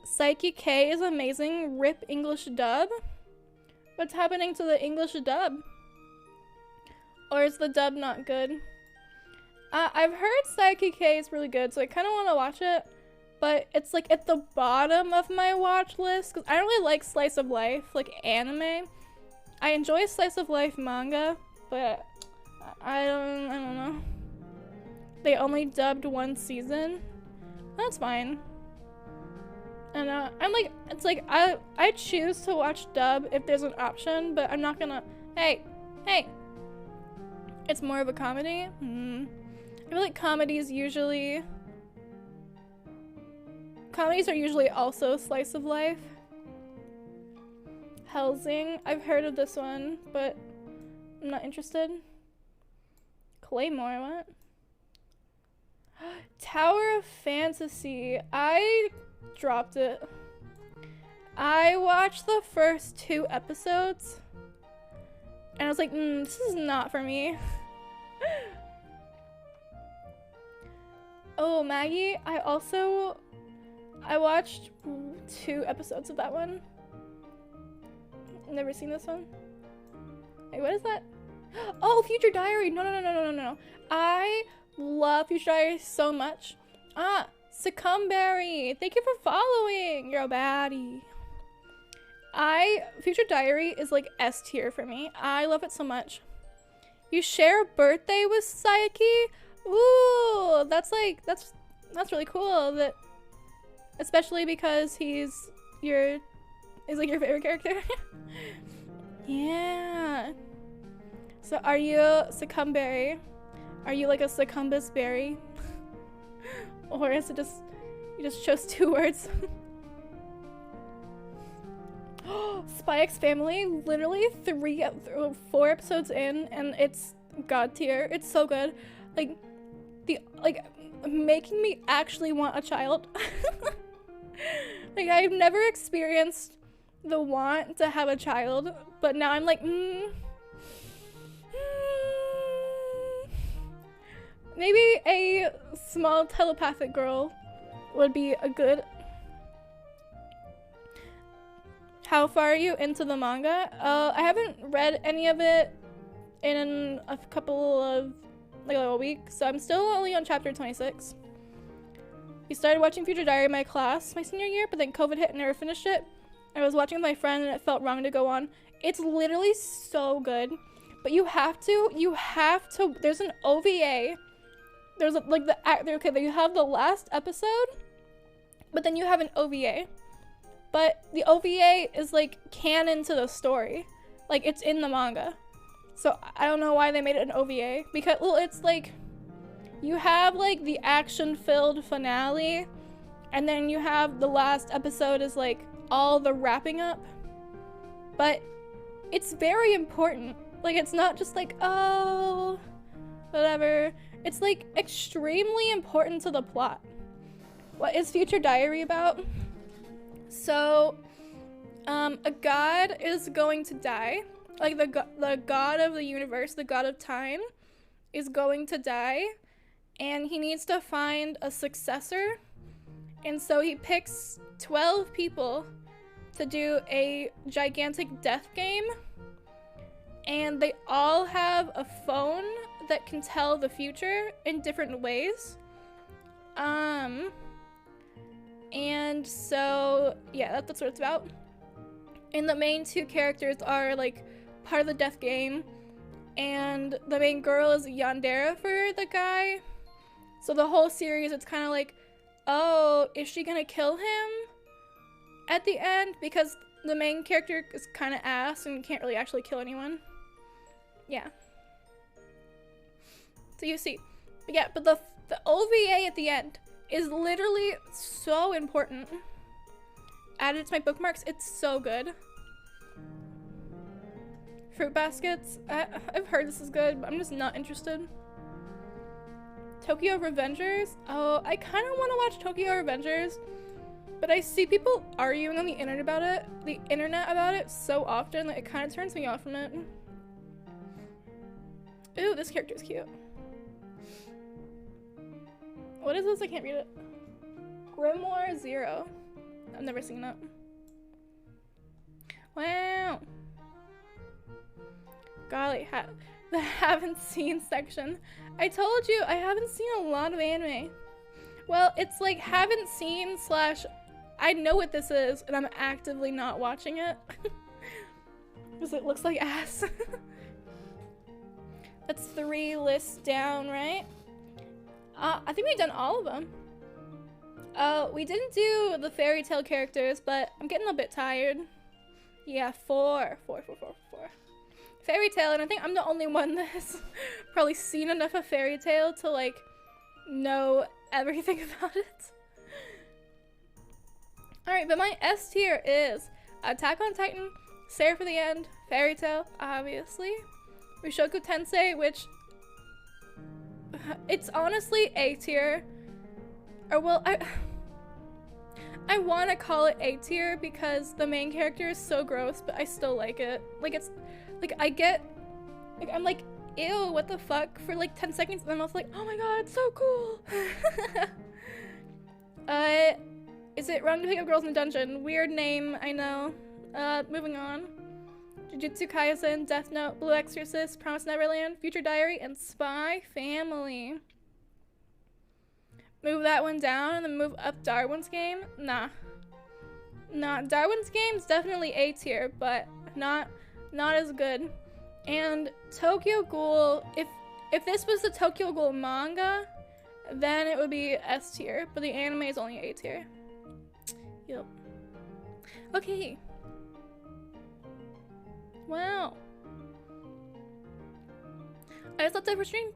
Psyche K is amazing. Rip English dub. What's happening to the English dub? Or is the dub not good? I've heard Psyche K is really good, so I kind of want to watch it, but it's like at the bottom of my watch list because I don't really like slice of life, like anime. I enjoy slice of life manga, but I don't know. They only dubbed one season. That's fine. And it's like I choose to watch dub if there's an option, but I'm not gonna. Hey, it's more of a comedy. I feel like comedies are usually also slice of life. Helsing, I've heard of this one, but I'm not interested. Claymore, what? Tower of Fantasy. I dropped it. I watched the first 2 episodes and I was like, this is not for me. Oh, Maggie, I watched 2 episodes of that one. Never seen this one. Wait, what is that? Oh, Future Diary. No. I love Future Diary so much. Succumberry. Thank you for following. You're a baddie. Future Diary is like S tier for me. I love it so much. You share a birthday with Psyche? Ooh, that's really cool. That, especially because he's like your favorite character. Yeah. So are you Succumberry? Are you like a succumbus berry? Or is it just you just chose 2 words? Spy X Family, literally 4 episodes in, and it's god tier. It's so good. Like making me actually want a child. Like, I've never experienced the want to have a child, but now I'm like, maybe a small telepathic girl would be a good. How far are you into the manga? I haven't read any of it in a couple of, like a week, so I'm still only on chapter 26. We started watching Future Diary in my class my senior year, but then COVID hit and never finished it. I was watching with my friend and it felt wrong to go on. It's literally so good, but you have to, there's an OVA. There's you have the last episode, but then you have an OVA. But the OVA is like canon to the story. Like, it's in the manga. So I don't know why they made it an OVA, because, well, it's like, you have like the action-filled finale, and then you have the last episode is like all the wrapping up. But it's very important. Like, it's not just like, oh, whatever. It's like extremely important to the plot. What is Future Diary about? So, a god is going to die. Like, the god of the universe, the god of time, is going to die, and he needs to find a successor. And so he picks 12 people to do a gigantic death game, and they all have a phone that can tell the future in different ways. And so, yeah, that's what it's about. And the main two characters are like part of the death game, and the main girl is yandere for the guy. So the whole series, it's kind of like, oh, is she gonna kill him at the end? Because the main character is kind of ass and can't really actually kill anyone. Yeah. So you see. But yeah, but the OVA at the end is literally so important. Added it to my bookmarks. It's so good. Fruit baskets. I've heard this is good, but I'm just not interested. Tokyo Revengers. Oh, I kind of want to watch Tokyo Revengers, but I see people arguing on the internet about it so often that it kind of turns me off from it. Ooh, this character's cute. What is this? I can't read it. Grimoire Zero. I've never seen it. Wow. Golly, the haven't seen section. I told you I haven't seen a lot of anime. Well, it's like haven't seen / I know what this is and I'm actively not watching it. Because it looks like ass. That's 3 lists down, right? I think we've done all of them. We didn't do the fairy tale characters, but I'm getting a bit tired. Yeah, 4. Fairy tale, and I think I'm the only one that has probably seen enough of fairy tale to like know everything about it. Alright, but my S tier is Attack on Titan, Stare for the End, Fairy Tail, obviously, Mushoku Tensei, which it's honestly A tier. Or well, I want to call it A tier because the main character is so gross, but I still like it. Like it's like I'm like, ew, what the fuck for like 10 seconds, and then I was like, oh my god, it's so cool. Is it Wrong to Pick Up Girls in a Dungeon? Weird name, I know. Moving on. Jujutsu Kaisen, Death Note, Blue Exorcist, Promised Neverland, Future Diary, and Spy Family. Move that one down and then move up Darwin's Game? Nah. Darwin's Game's definitely A tier, but not as good. And Tokyo Ghoul, if this was the Tokyo Ghoul manga, then it would be S tier, but the anime is only A tier. Yep. Okay. Wow. I just left that for stream.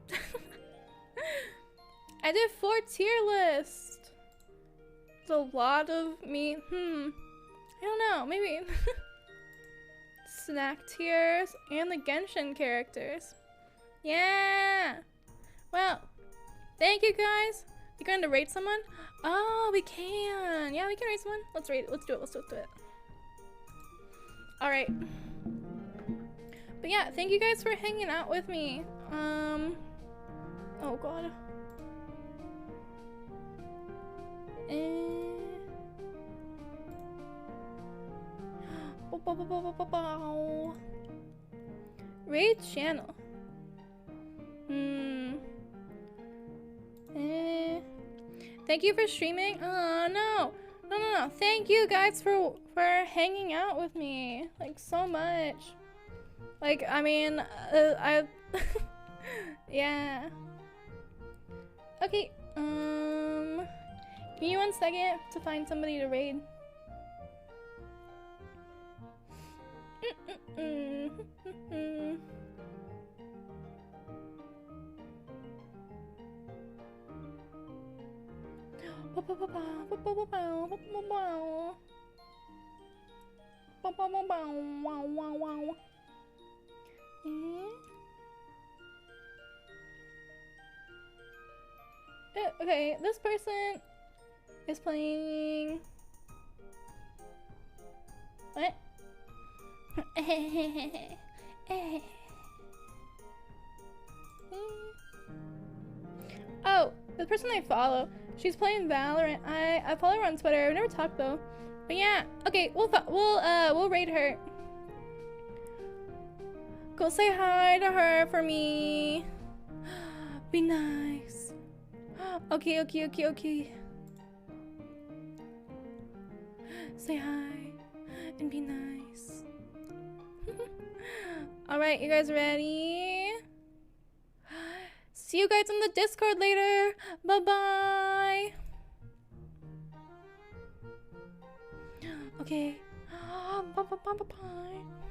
I did 4 tier list. It's a lot of me. I don't know, maybe. Snack tiers and the Genshin characters. Yeah. Well, thank you guys. You going to rate someone? Oh, we can. Yeah, we can rate someone. Let's rate it. Let's do it. All right. But yeah, thank you guys for hanging out with me. Oh god. Raid channel. Thank you for streaming. Oh no. Thank you guys for hanging out with me. Like so much. Like I mean, yeah. Okay. Give me 1 second to find somebody to raid. Okay, this person is playing. What? Oh, the person I follow, she's playing Valorant. I follow her on Twitter. I've never talked though. But yeah, okay, we'll raid her. Go say hi to her for me. Be nice. Okay. Say hi. and be nice. Alright, you guys ready? See you guys in the Discord later. Bye-bye. Okay. Bye-bye.